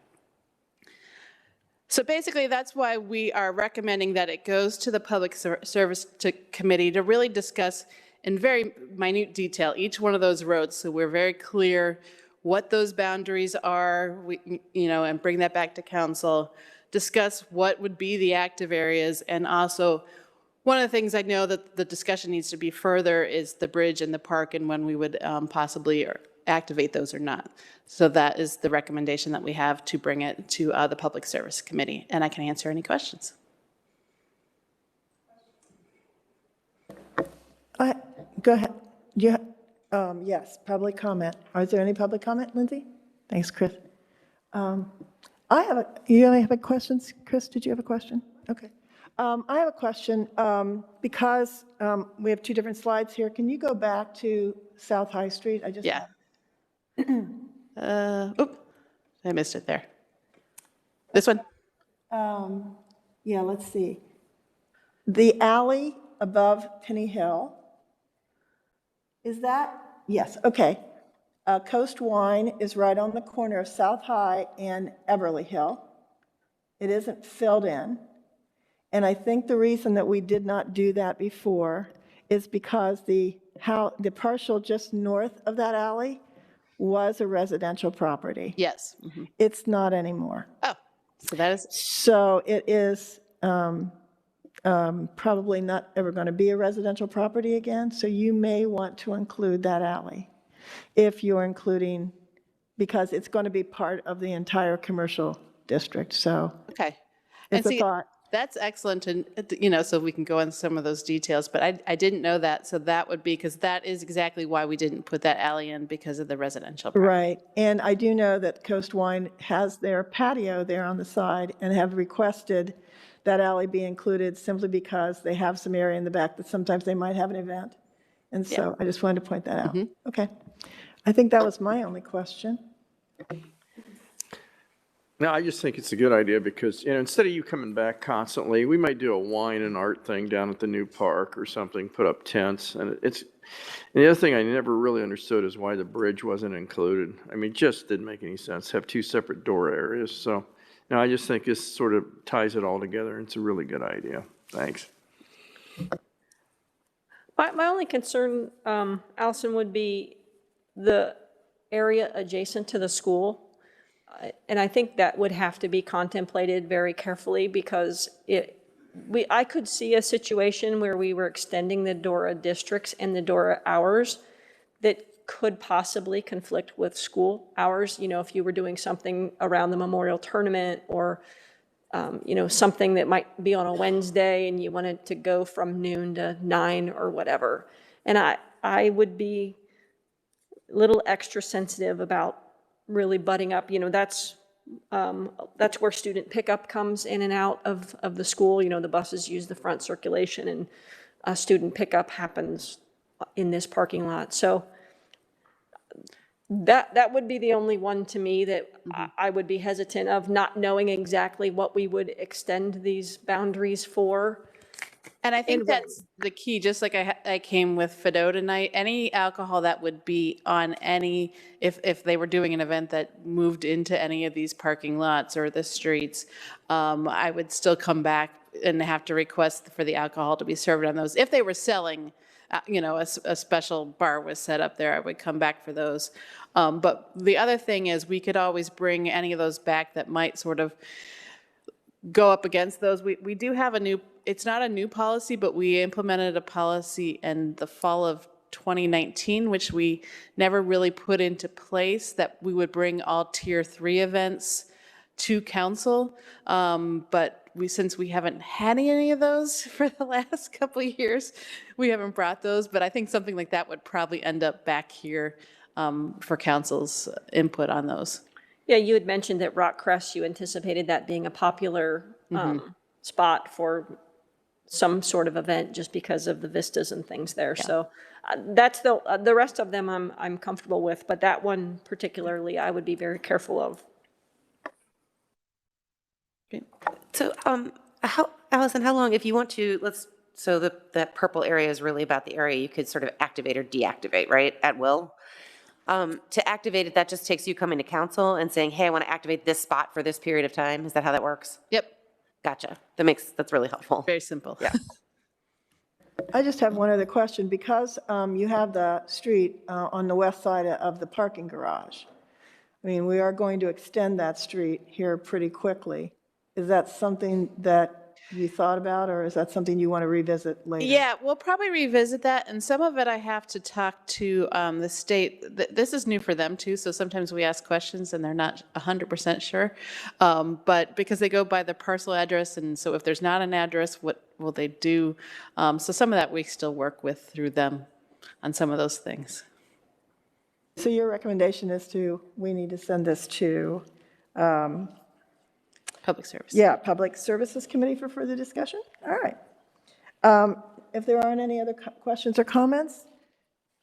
So basically, that's why we are recommending that it goes to the Public Service Committee to really discuss in very minute detail each one of those roads, so we're very clear what those boundaries are, and bring that back to council, discuss what would be the active areas, and also one of the things I know that the discussion needs to be further is the bridge and the park, and when we would possibly activate those or not. So that is the recommendation that we have, to bring it to the Public Service Committee, and I can answer any questions. Go ahead. Yes, public comment. Is there any public comment, Lindsay? Thanks, Chris. You only have a question? Chris, did you have a question? Okay. I have a question. Because we have two different slides here, can you go back to South High Street? Yeah. I missed it there. This one? Yeah, let's see. The alley above Penny Hill. Is that? Yes, okay. Coast Wine is right on the corner of South High and Everly Hill. It isn't filled in. And I think the reason that we did not do that before is because the parcel just north of that alley was a residential property. Yes. Mm-hmm. It's not anymore. Oh, so that is. So it is probably not ever going to be a residential property again. So you may want to include that alley if you're including, because it's going to be part of the entire commercial district. So okay, it's a thought. That's excellent, and so we can go into some of those details, but I didn't know that, so that would be, because that is exactly why we didn't put that alley in, because of the residential property. Right, and I do know that Coast Wine has their patio there on the side and have requested that alley be included simply because they have some area in the back that sometimes they might have an event. And so I just wanted to point that out. Mm-hmm. Okay, I think that was my only question. No, I just think it's a good idea because, instead of you coming back constantly, we might do a wine and art thing down at the new park or something, put up tents. And the other thing I never really understood is why the bridge wasn't included. I mean, it just didn't make any sense, have two separate door areas. So, I just think this sort of ties it all together. It's a really good idea. Thanks. My only concern, Allison, would be the area adjacent to the school. And I think that would have to be contemplated very carefully, because I could see a situation where we were extending the DORA districts and the DORA hours that could possibly conflict with school hours. If you were doing something around the Memorial Tournament or, something that might be on a Wednesday and you wanted to go from noon to 9 or whatever. And I would be a little extra sensitive about really butting up, that's where student pickup comes in and out of the school. The buses use the front circulation, and student pickup happens in this parking lot. So that would be the only one to me that I would be hesitant of, not knowing exactly what we would extend these boundaries for. And I think that's the key, just like I came with Fido tonight, any alcohol that would be on any, if they were doing an event that moved into any of these parking lots or the streets, I would still come back and have to request for the alcohol to be served on those. If they were selling, a special bar was set up there, I would come back for those. But the other thing is, we could always bring any of those back that might sort of go up against those. We do have it's not a new policy, but we implemented a policy in the fall of 2019, which we never really put into place, that we would bring all tier 3 events to council. But since we haven't had any of those for the last couple of years, we haven't brought those, but I think something like that would probably end up back here for council's input on those. Yeah, you had mentioned that Rock Crest, you anticipated that being a popular spot for some sort of event just because of the vistas and things there. Yeah. So that's the rest of them I'm comfortable with, but that one particularly I would be very careful of. So, Allison, how long, if you want to, so that purple area is really about the area you could sort of activate or deactivate, right, at will? To activate it, that just takes you coming to council and saying, hey, I want to activate this spot for this period of time. Is that how that works? Yep. Gotcha. That's really helpful. Very simple. Yeah. I just have one other question. Because you have the street on the west side of the parking garage, I mean, we are going to extend that street here pretty quickly. Is that something that you thought about, or is that something you want to revisit later? Yeah, we'll probably revisit that, and some of it I have to talk to the state. This is new for them too, so sometimes we ask questions and they're not 100% sure, but because they go by the parcel address, and so if there's not an address, what will they do? So some of that we still work with through them on some of those things. So your recommendation is we need to send this to Public Service. Yeah, Public Services Committee for further discussion? All right. If there aren't any other questions or comments,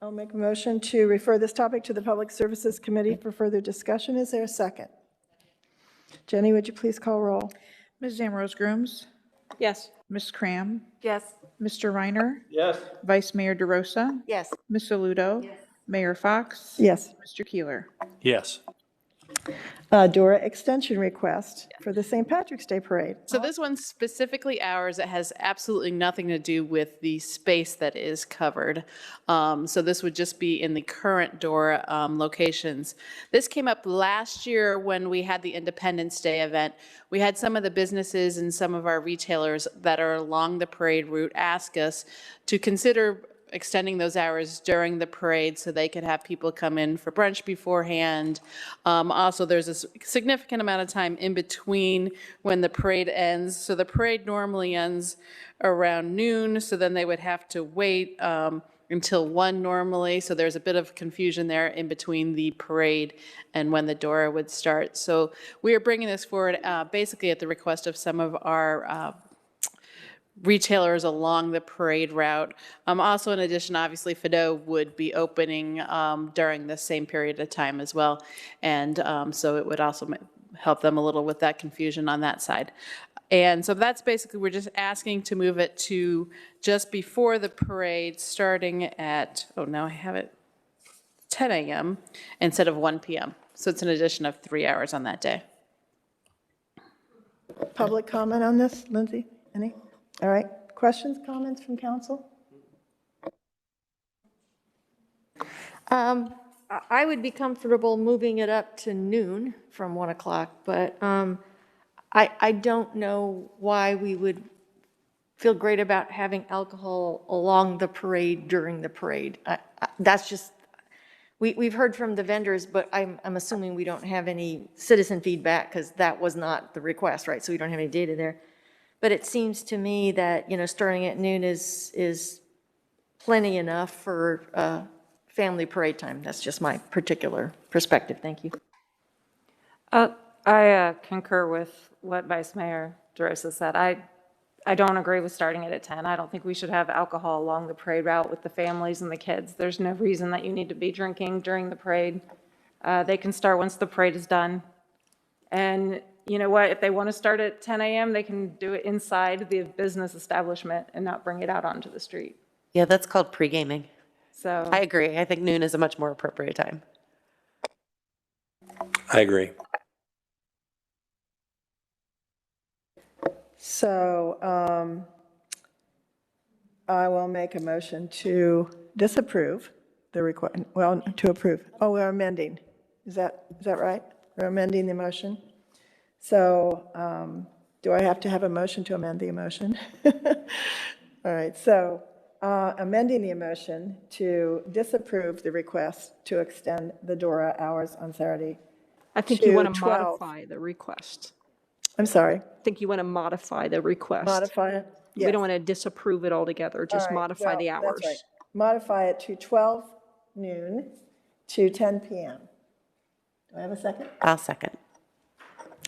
I'll make a motion to refer this topic to the Public Services Committee for further discussion. Is there a second? Jenny, would you please call roll? Ms. Zamrose Grooms? Yes. Ms. Cram? Yes. Mr. Reiner? Yes. Vice Mayor DeRosa? Yes. Ms. Saludo? Yes. Mayor Fox? Yes. Mr. Keeler? Yes. DORA extension request for the St. Patrick's Day Parade. So this one's specifically ours. It has absolutely nothing to do with the space that is covered. So this would just be in the current DORA locations. This came up last year when we had the Independence Day event. We had some of the businesses and some of our retailers that are along the parade route ask us to consider extending those hours during the parade so they could have people come in for brunch beforehand. Also, there's a significant amount of time in between when the parade ends. So the parade normally ends around noon, so then they would have to wait until 1 normally. So there's a bit of confusion there in between the parade and when the DORA would start. So we are bringing this forward basically at the request of some of our retailers along the parade route. Also, in addition, obviously, Fido would be opening during the same period of time as well. And so it would also help them a little with that confusion on that side. And so that's basically, we're just asking to move it to just before the parade, starting at, now I have it, 10 a.m. instead of 1 p.m. So it's an addition of 3 hours on that day. Public comment on this, Lindsay? Any? All right. Questions, comments from council? I would be comfortable moving it up to noon from 1 o'clock, but I don't know why we would feel great about having alcohol along the parade during the parade. That's just, we've heard from the vendors, but I'm assuming we don't have any citizen feedback because that was not the request, right? So we don't have any data there. But it seems to me that, starting at noon is plenty enough for family parade time. That's just my particular perspective. Thank you. I concur with what Vice Mayor DeRosa said. I don't agree with starting it at 10. I don't think we should have alcohol along the parade route with the families and the kids. There's no reason that you need to be drinking during the parade. They can start once the parade is done. And you know what? If they want to start at 10 a.m., they can do it inside the business establishment and not bring it out onto the street. Yeah, that's called pre-gaming. So I agree. I think noon is a much more appropriate time. I agree. So I will make a motion to disapprove the request, to approve. Oh, we're amending. Is that right? We're amending the motion. So do I have to have a motion to amend the motion? All right, so amending the motion to disapprove the request to extend the DORA hours on Saturday. I think you want to modify the request. I'm sorry, I think you want to modify the request. modify it? We Yes. don't want to disapprove it altogether, just All right, modify the well, hours. That's right. Modify it to 12 noon to 10 PM. Do I have a second? I'll second.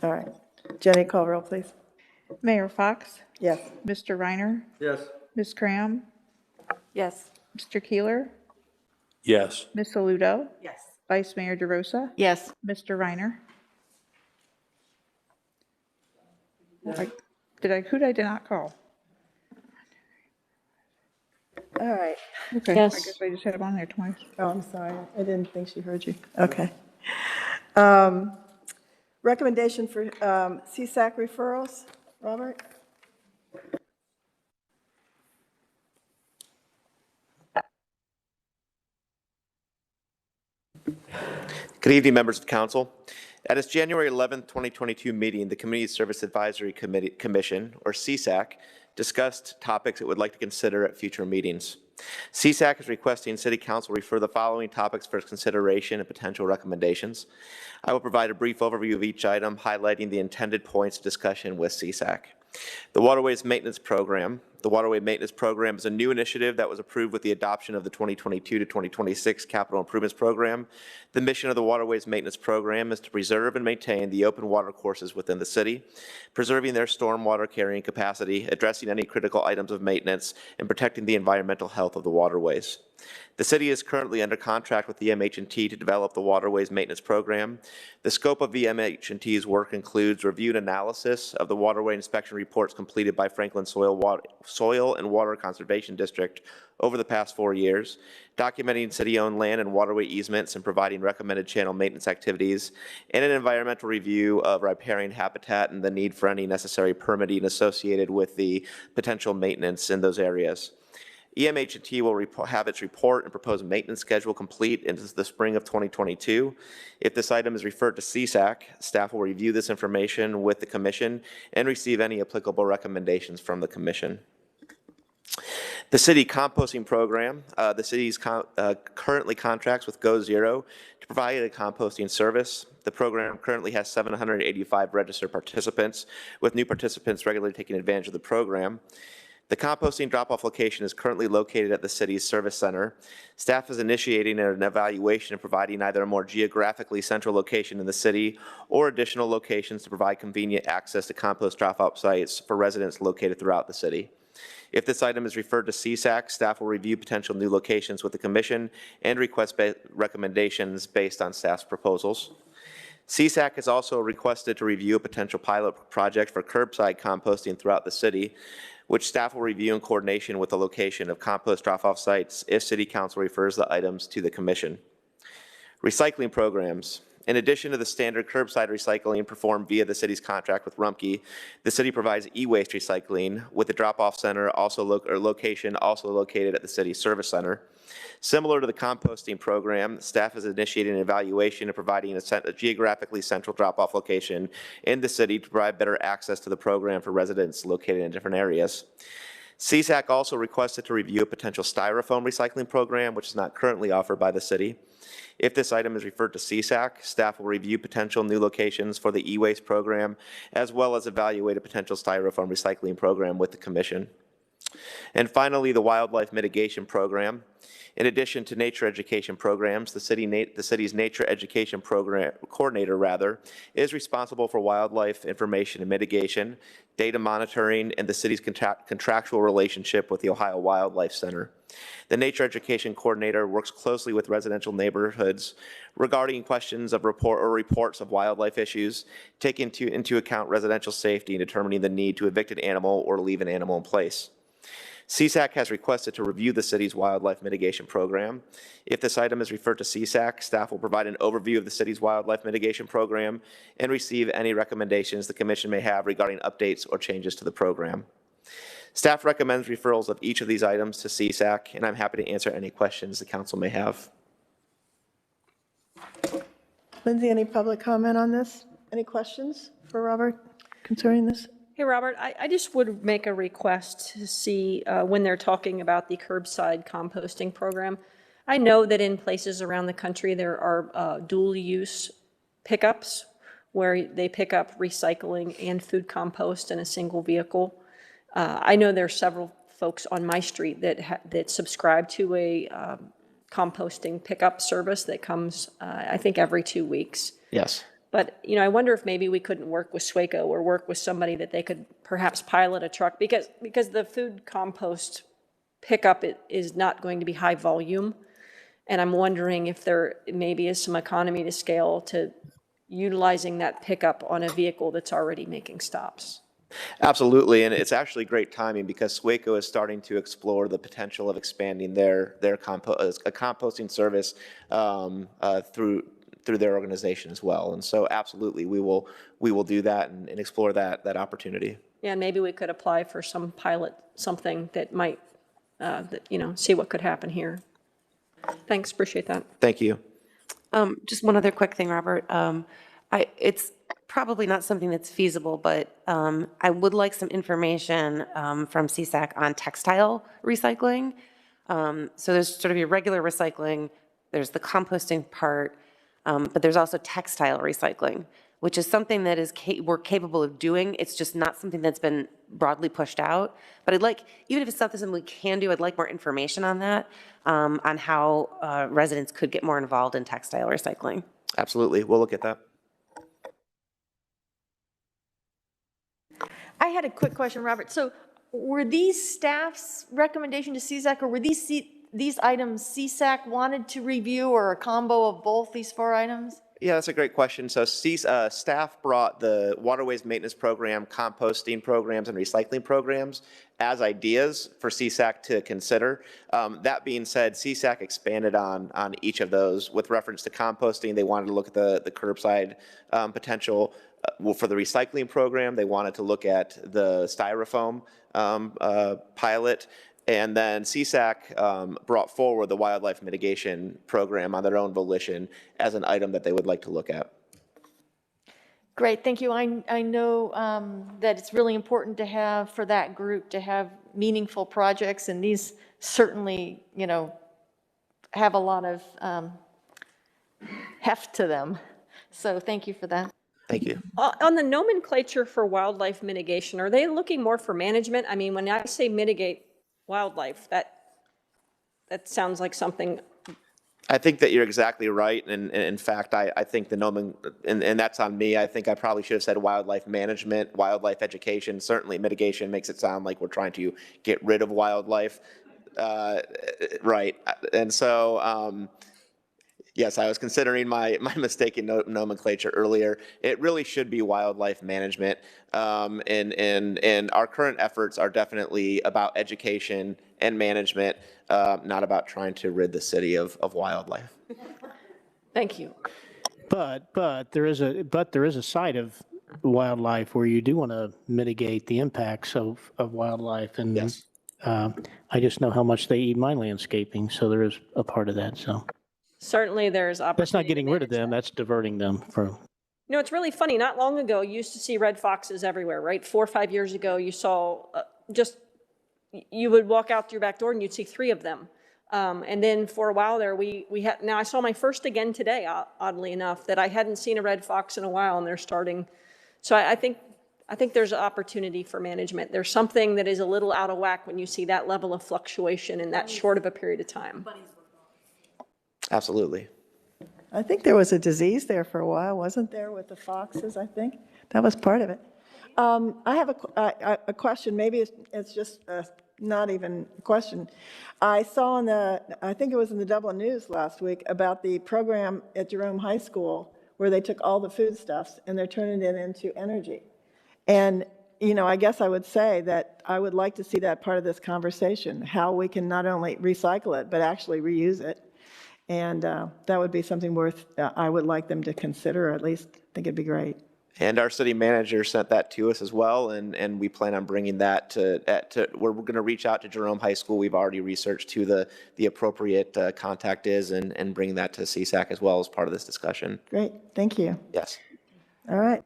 All right. Jenny, call roll, please. Mayor Fox? Yes. Mr. Reiner? Yes. Ms. Cram? Yes. Mr. Keeler? Yes. Ms. Aludo? Yes. Vice Mayor DeRosa? Yes. Mr. Reiner? Who did I not call? All right. Okay, I Yes. guess I just had him on there twice. Oh, I'm sorry. I didn't think she heard you. Okay. Recommendation for CSAC referrals, Robert? Good evening, members of council. At its January 11, 2022 meeting, the Community Service Advisory Commission, or CSAC, discussed topics it would like to consider at future meetings. CSAC is requesting City Council refer the following topics for consideration and potential recommendations. I will provide a brief overview of each item, highlighting the intended points of discussion with CSAC. The Waterways Maintenance Program. The Waterway Maintenance Program is a new initiative that was approved with the adoption of the 2022 to 2026 Capital Improvements Program. The mission of the Waterways Maintenance Program is to preserve and maintain the open water courses within the city, preserving their stormwater carrying capacity, addressing any critical items of maintenance, and protecting the environmental health of the waterways. The city is currently under contract with the MH&T to develop the Waterways Maintenance Program. The scope of the MH&T's work includes review and analysis of the waterway inspection reports completed by Franklin Soil and Water Conservation District over the past 4 years, documenting city-owned land and waterway easements and providing recommended channel maintenance activities, and an environmental review of riparian habitat and the need for any necessary permitting associated with the potential maintenance in those areas. EMH&T will have its report and proposed maintenance schedule complete in the spring of 2022. If this item is referred to CSAC, staff will review this information with the Commission and receive any applicable recommendations from the Commission. The city composting program. The city currently contracts with Go Zero to provide a composting service. The program currently has 785 registered participants, with new participants regularly taking advantage of the program. The composting drop-off location is currently located at the city's service center. Staff is initiating an evaluation of providing either a more geographically central location in the city or additional locations to provide convenient access to compost drop-off sites for residents located throughout the city. If this item is referred to CSAC, staff will review potential new locations with the Commission and request recommendations based on staff's proposals. CSAC has also requested to review a potential pilot project for curbside composting throughout the city, which staff will review in coordination with the location of compost drop-off sites if City Council refers the items to the Commission. Recycling programs. In addition to the standard curbside recycling performed via the city's contract with Rumpke, the city provides e-waste recycling with the drop-off center location also located at the city's service center. Similar to the composting program, staff is initiating an evaluation of providing a geographically central drop-off location in the city to provide better access to the program for residents located in different areas. CSAC also requested to review a potential styrofoam recycling program, which is not currently offered by the city. If this item is referred to CSAC, staff will review potential new locations for the e-waste program, as well as evaluate a potential styrofoam recycling program with the Commission. And finally, the wildlife mitigation program. In addition to nature education programs, the city's nature education program coordinator is responsible for wildlife information and mitigation, data monitoring, and the city's contractual relationship with the Ohio Wildlife Center. The nature education coordinator works closely with residential neighborhoods regarding questions of reports of wildlife issues, taking into account residential safety and determining the need to evict an animal or leave an animal in place. CSAC has requested to review the city's wildlife mitigation program. If this item is referred to CSAC, staff will provide an overview of the city's wildlife mitigation program and receive any recommendations the Commission may have regarding updates or changes to the program. Staff recommends referrals of each of these items to CSAC, and I'm happy to answer any questions the Council may have. Lindsay, any public comment on this? Any questions for Robert concerning this? Hey, Robert, I just would make a request to see when they're talking about the curbside composting program. I know that in places around the country there are dual-use pickups where they pick up recycling and food compost in a single vehicle. I know there are several folks on my street that subscribe to a composting pickup service that comes, I think, every 2 weeks. Yes. But, you know, I wonder if maybe we couldn't work with SWACO or work with somebody that they could perhaps pilot a truck, because the food compost pickup is not going to be high volume. And I'm wondering if there maybe is some economy to scale to utilizing that pickup on a vehicle that's already making stops. Absolutely, and it's actually great timing because SWACO is starting to explore the potential of expanding their composting service through their organization as well. And so, absolutely, we will do that and explore that opportunity. Yeah, maybe we could apply for some pilot, something that might, see what could happen here. Thanks, appreciate that. Thank you. Just one other quick thing, Robert. It's probably not something that's feasible, but I would like some information from CSAC on textile recycling. So there's sort of your regular recycling, there's the composting part, but there's also textile recycling, which is something that we're capable of doing. It's just not something that's been broadly pushed out. But I'd like, even if it's not something we can do, I'd like more information on that, on how residents could get more involved in textile recycling. Absolutely, we'll look at that. I had a quick question, Robert. So were these staff's recommendation to CSAC, or were these items CSAC wanted to review, or a combo of both these 4 items? Yeah, that's a great question. So staff brought the waterways maintenance program, composting programs, and recycling programs as ideas for CSAC to consider. That being said, CSAC expanded on each of those. With reference to composting, they wanted to look at the curbside potential. For the recycling program, they wanted to look at the styrofoam pilot. And then CSAC brought forward the wildlife mitigation program on their own volition as an item that they would like to look at. Great, thank you. I know that it's really important to have, for that group, to have meaningful projects, and these certainly, have a lot of heft to them. So thank you for that. Thank you. On the nomenclature for wildlife mitigation, are they looking more for management? I mean, when I say mitigate wildlife, that sounds like something. I think that you're exactly right, and in fact, I think and that's on me. I think I probably should have said wildlife management, wildlife education. Certainly, mitigation makes it sound like we're trying to get rid of wildlife, right? And so, yes, I was considering my mistaken nomenclature earlier. It really should be wildlife management, and our current efforts are definitely about education and management, not about trying to rid the city of wildlife. Thank you. But there is a side of wildlife where you do want to mitigate the impacts of wildlife, and yes. I just know how much they eat my landscaping, so there is a part of that. So certainly there's opportunity. That's not getting rid of them, that's diverting them from. It's really funny. Not long ago, you used to see red foxes everywhere, right? 4 or 5 years ago, you saw you would walk out your back door and you'd see 3 of them. And then for a while there, we had, now I saw my first again today, oddly enough, that I hadn't seen a red fox in a while, and they're starting. So I think there's an opportunity for management. There's something that is a little out of whack when you see that level of fluctuation in that short of a period of time. Absolutely. I think there was a disease there for a while, wasn't there, with the foxes, I think? That was part of it. I have a question. Maybe it's just not even a question. I saw I think it was in the Dublin News last week, about the program at Jerome High School where they took all the foodstuffs and they're turning it into energy. And, I guess I would say that I would like to see that part of this conversation, how we can not only recycle it, but actually reuse it. And that would be something I would like them to consider, or at least think it'd be great. And our city manager sent that to us as well, and we plan on bringing that we're going to reach out to Jerome High School. We've already researched who the appropriate contact is, and bring that to CSAC as well as part of this discussion. Great, thank you. Yes. All right.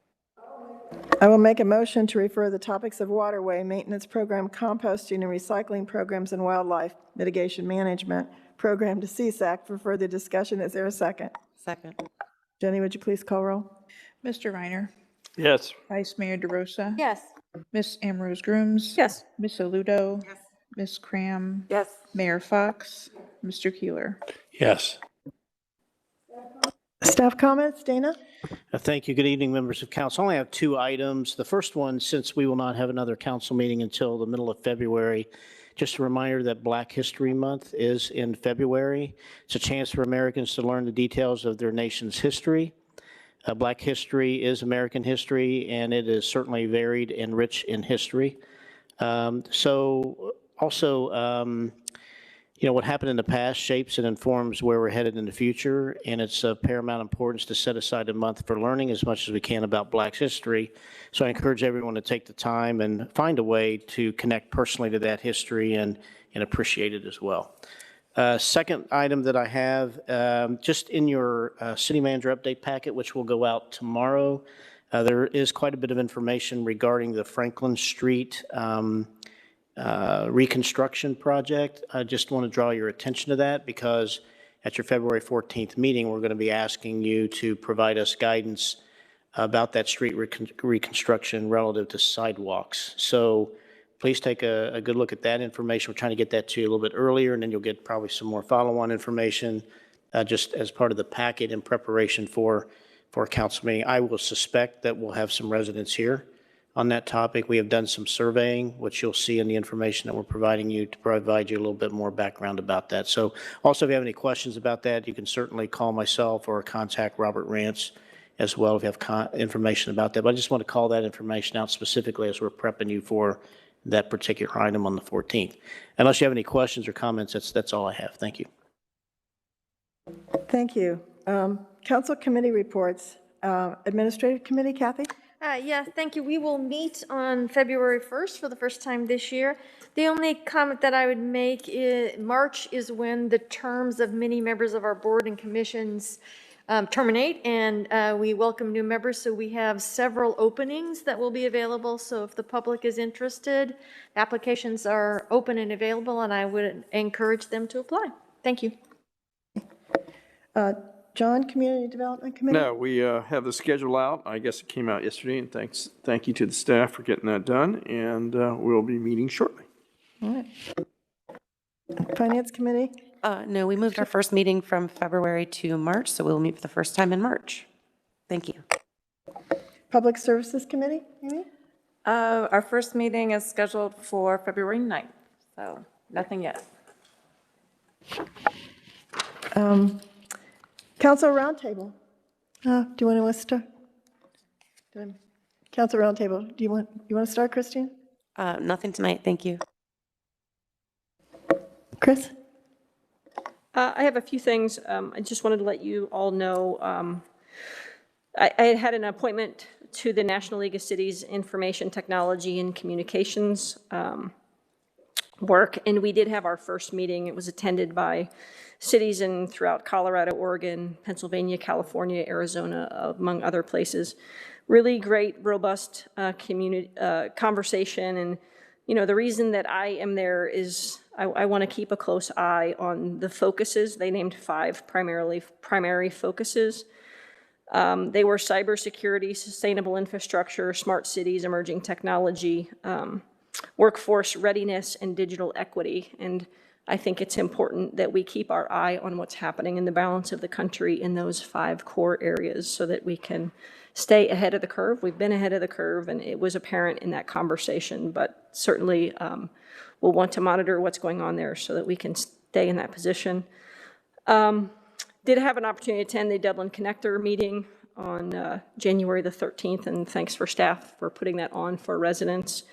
I will make a motion to refer the topics of waterway maintenance program, composting and recycling programs, and wildlife mitigation management program to CSAC for further discussion. Is there a second? Second. Jenny, would you please call roll? Mr. Reiner. Yes. Vice Mayor DeRosa. Yes. Miss Ambrose Grooms. Yes. Miss Aludo. Yes. Miss Cram. Yes. Mayor Fox. Mr. Keeler. Yes. Staff comments, Dana? Thank you. Good evening, members of council. I only have 2 items. The first one, since we will not have another council meeting until the middle of February, just a reminder that Black History Month is in February. It's a chance for Americans to learn the details of their nation's history. Black history is American history, and it is certainly varied and rich in history. What happened in the past shapes and informs where we're headed in the future, and it's of paramount importance to set aside a month for learning as much as we can about Black history. So I encourage everyone to take the time and find a way to connect personally to that history and appreciate it as well. Second item that I have, just in your city manager update packet, which will go out tomorrow, there is quite a bit of information regarding the Franklin Street reconstruction project. I just want to draw your attention to that because at your February 14th meeting, we're going to be asking you to provide us guidance about that street reconstruction relative to sidewalks. So please take a good look at that information. We're trying to get that to you a little bit earlier, and then you'll get probably some more follow-on information just as part of the packet in preparation for a council meeting. I will suspect that we'll have some residents here on that topic. We have done some surveying, which you'll see in the information that we're providing you to provide you a little bit more background about that. So also, if you have any questions about that, you can certainly call myself or contact Robert Rance as well if you have information about that. But I just want to call that information out specifically as we're prepping you for that particular item on the 14th. Unless you have any questions or comments, that's all I have. Thank you. Thank you. Council committee reports. Administrative committee, Kathy? Yes, thank you. We will meet on February 1st for the first time this year. The only comment that I would make is March is when the terms of many members of our board and commissions terminate, and we welcome new members. So we have several openings that will be available. So if the public is interested, applications are open and available, and I would encourage them to apply. Thank you. John, Community Development Committee? No, we have the schedule out. I guess it came out yesterday, and thank you to the staff for getting that done, and we'll be meeting shortly. All right. Finance Committee? No, we moved our first meeting from February to March, so we'll meet for the first time in March. Thank you. Public Services Committee, Amy? Our first meeting is scheduled for February 9th, so nothing yet. Council Roundtable. Do you want to start? Council Roundtable, do you want to start, Christine? Nothing tonight, thank you. Chris? I have a few things. I just wanted to let you all know. I had an appointment to the National League of Cities Information Technology and Communications work, and we did have our first meeting. It was attended by cities throughout Colorado, Oregon, Pennsylvania, California, Arizona, among other places. Really great, robust conversation. And, you know, the reason that I am there is I want to keep a close eye on the focuses. They named 5 primary focuses. They were cybersecurity, sustainable infrastructure, smart cities, emerging technology, workforce readiness, and digital equity. And I think it's important that we keep our eye on what's happening in the balance of the country in those 5 core areas so that we can stay ahead of the curve. We've been ahead of the curve, and it was apparent in that conversation, but certainly we'll want to monitor what's going on there so that we can stay in that position. Did have an opportunity to attend the Dublin Connector meeting on January the 13th, and thanks for staff for putting that on for residents.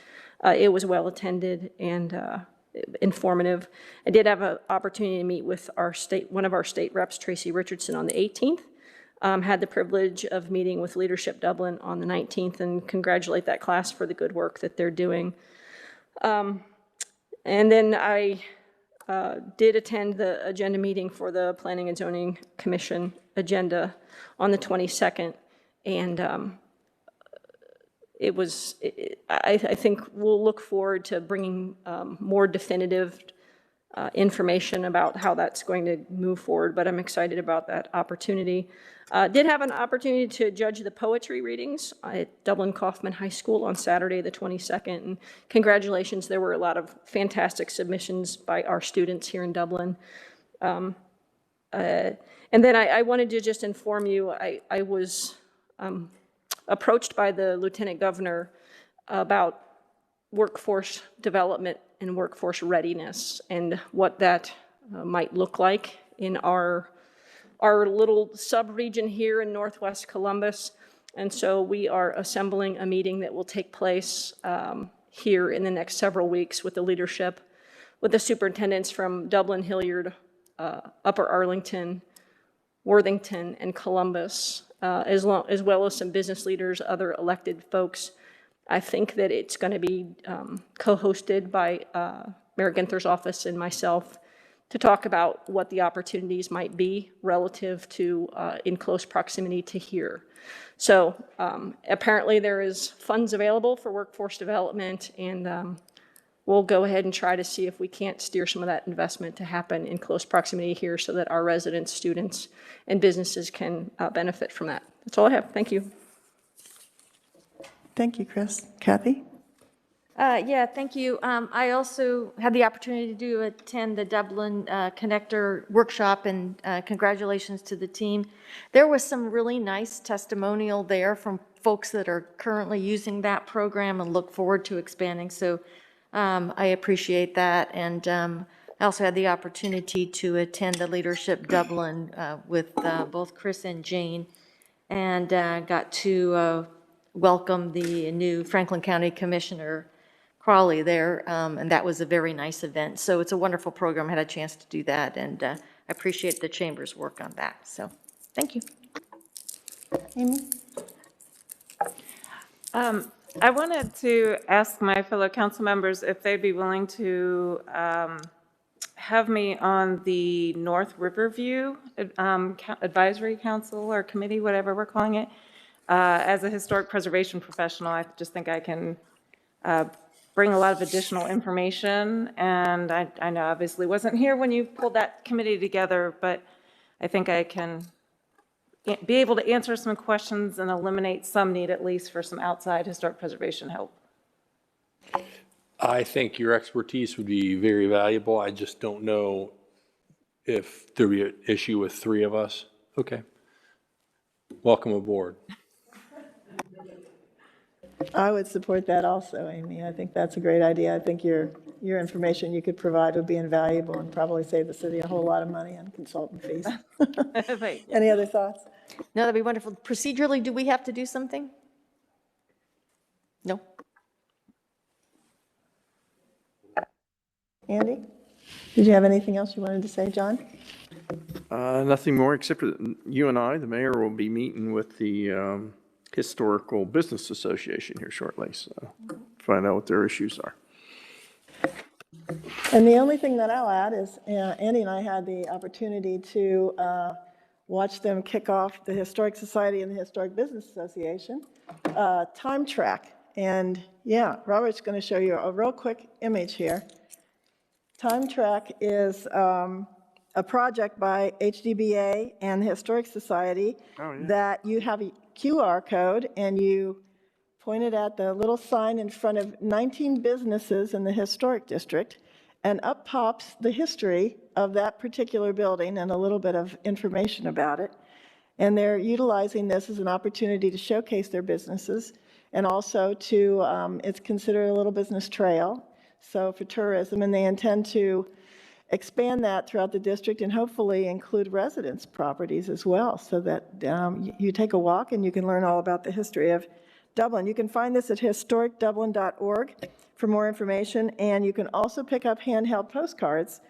It was well attended and informative. I did have an opportunity to meet with one of our state reps, Tracy Richardson, on the 18th. Had the privilege of meeting with Leadership Dublin on the 19th and congratulate that class for the good work that they're doing. And then I did attend the agenda meeting for the Planning and Zoning Commission agenda on the 22nd, and I think we'll look forward to bringing more definitive information about how that's going to move forward, but I'm excited about that opportunity. Did have an opportunity to judge the poetry readings at Dublin Kaufman High School on Saturday, the 22nd, and congratulations, there were a lot of fantastic submissions by our students here in Dublin. And then I wanted to just inform you, I was approached by the Lieutenant Governor about workforce development and workforce readiness and what that might look like in our little sub-region here in Northwest Columbus. And so we are assembling a meeting that will take place here in the next several weeks with the leadership, with the superintendents from Dublin, Hilliard, Upper Arlington, Worthington, and Columbus, as well as some business leaders, other elected folks. I think that it's going to be co-hosted by Mayor Ginther's office and myself to talk about what the opportunities might be relative to in close proximity to here. So apparently there is funds available for workforce development, and we'll go ahead and try to see if we can't steer some of that investment to happen in close proximity here so that our residents, students, and businesses can benefit from that. That's all I have. Thank you. Thank you, Chris. Kathy? Yeah, thank you. I also had the opportunity to attend the Dublin Connector workshop, and congratulations to the team. There was some really nice testimonial there from folks that are currently using that program and look forward to expanding. So I appreciate that. And I also had the opportunity to attend the Leadership Dublin with both Chris and Jane, and got to welcome the new Franklin County Commissioner Crawley there, and that was a very nice event. So it's a wonderful program. I had a chance to do that, and I appreciate the Chamber's work on that. So thank you. Amy? I wanted to ask my fellow council members if they'd be willing to have me on the North Riverview Advisory Council or Committee, whatever we're calling it. As a historic preservation professional, I just think I can bring a lot of additional information. And I know obviously wasn't here when you pulled that committee together, but I think I can be able to answer some questions and eliminate some need at least for some outside historic preservation help. I think your expertise would be very valuable. I just don't know if there'd be an issue with 3 of us. Okay. Welcome aboard. I would support that also, Amy. I think that's a great idea. I think your information you could provide would be invaluable and probably save the city a whole lot of money on consultant fees. Any other thoughts? No, that'd be wonderful. Procedurally, do we have to do something? No. Andy, did you have anything else you wanted to say, John? Nothing more, except for you and I, the mayor, will be meeting with the Historical Business Association here shortly, so find out what their issues are. And the only thing that I'll add is Andy and I had the opportunity to watch them kick off the Historic Society and the Historic Business Association time track. And yeah, Robert's going to show you a real quick image here. Time track is a project by HDBA and the Historic Society that you have a QR code and you point it at the little sign in front of 19 businesses in the historic district, and up pops the history of that particular building and a little bit of information about it. And they're utilizing this as an opportunity to showcase their businesses, and also to, it's considered a little business trail, so for tourism, and they intend to expand that throughout the district and hopefully include residence properties as well, so that you take a walk and you can learn all about the history of Dublin. You can find this at historicdublin.org for more information, and you can also pick up handheld postcards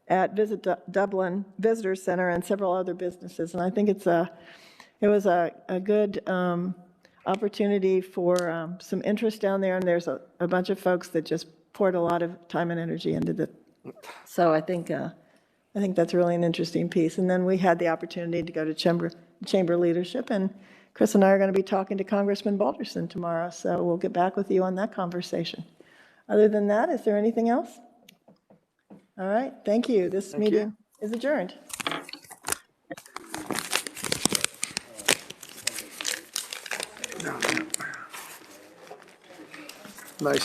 at Visit Dublin Visitor Center and several other businesses. And I think it was a good opportunity for some interest down there, and there's a bunch of folks that just poured a lot of time and energy into it. So I think that's really an interesting piece. And then we had the opportunity to go to chamber leadership, and Chris and I are going to be talking to Congressman Balderson tomorrow, so we'll get back with you on that conversation. Other than that, is there anything else? All right, thank you. This Thank you. meeting is adjourned. Nice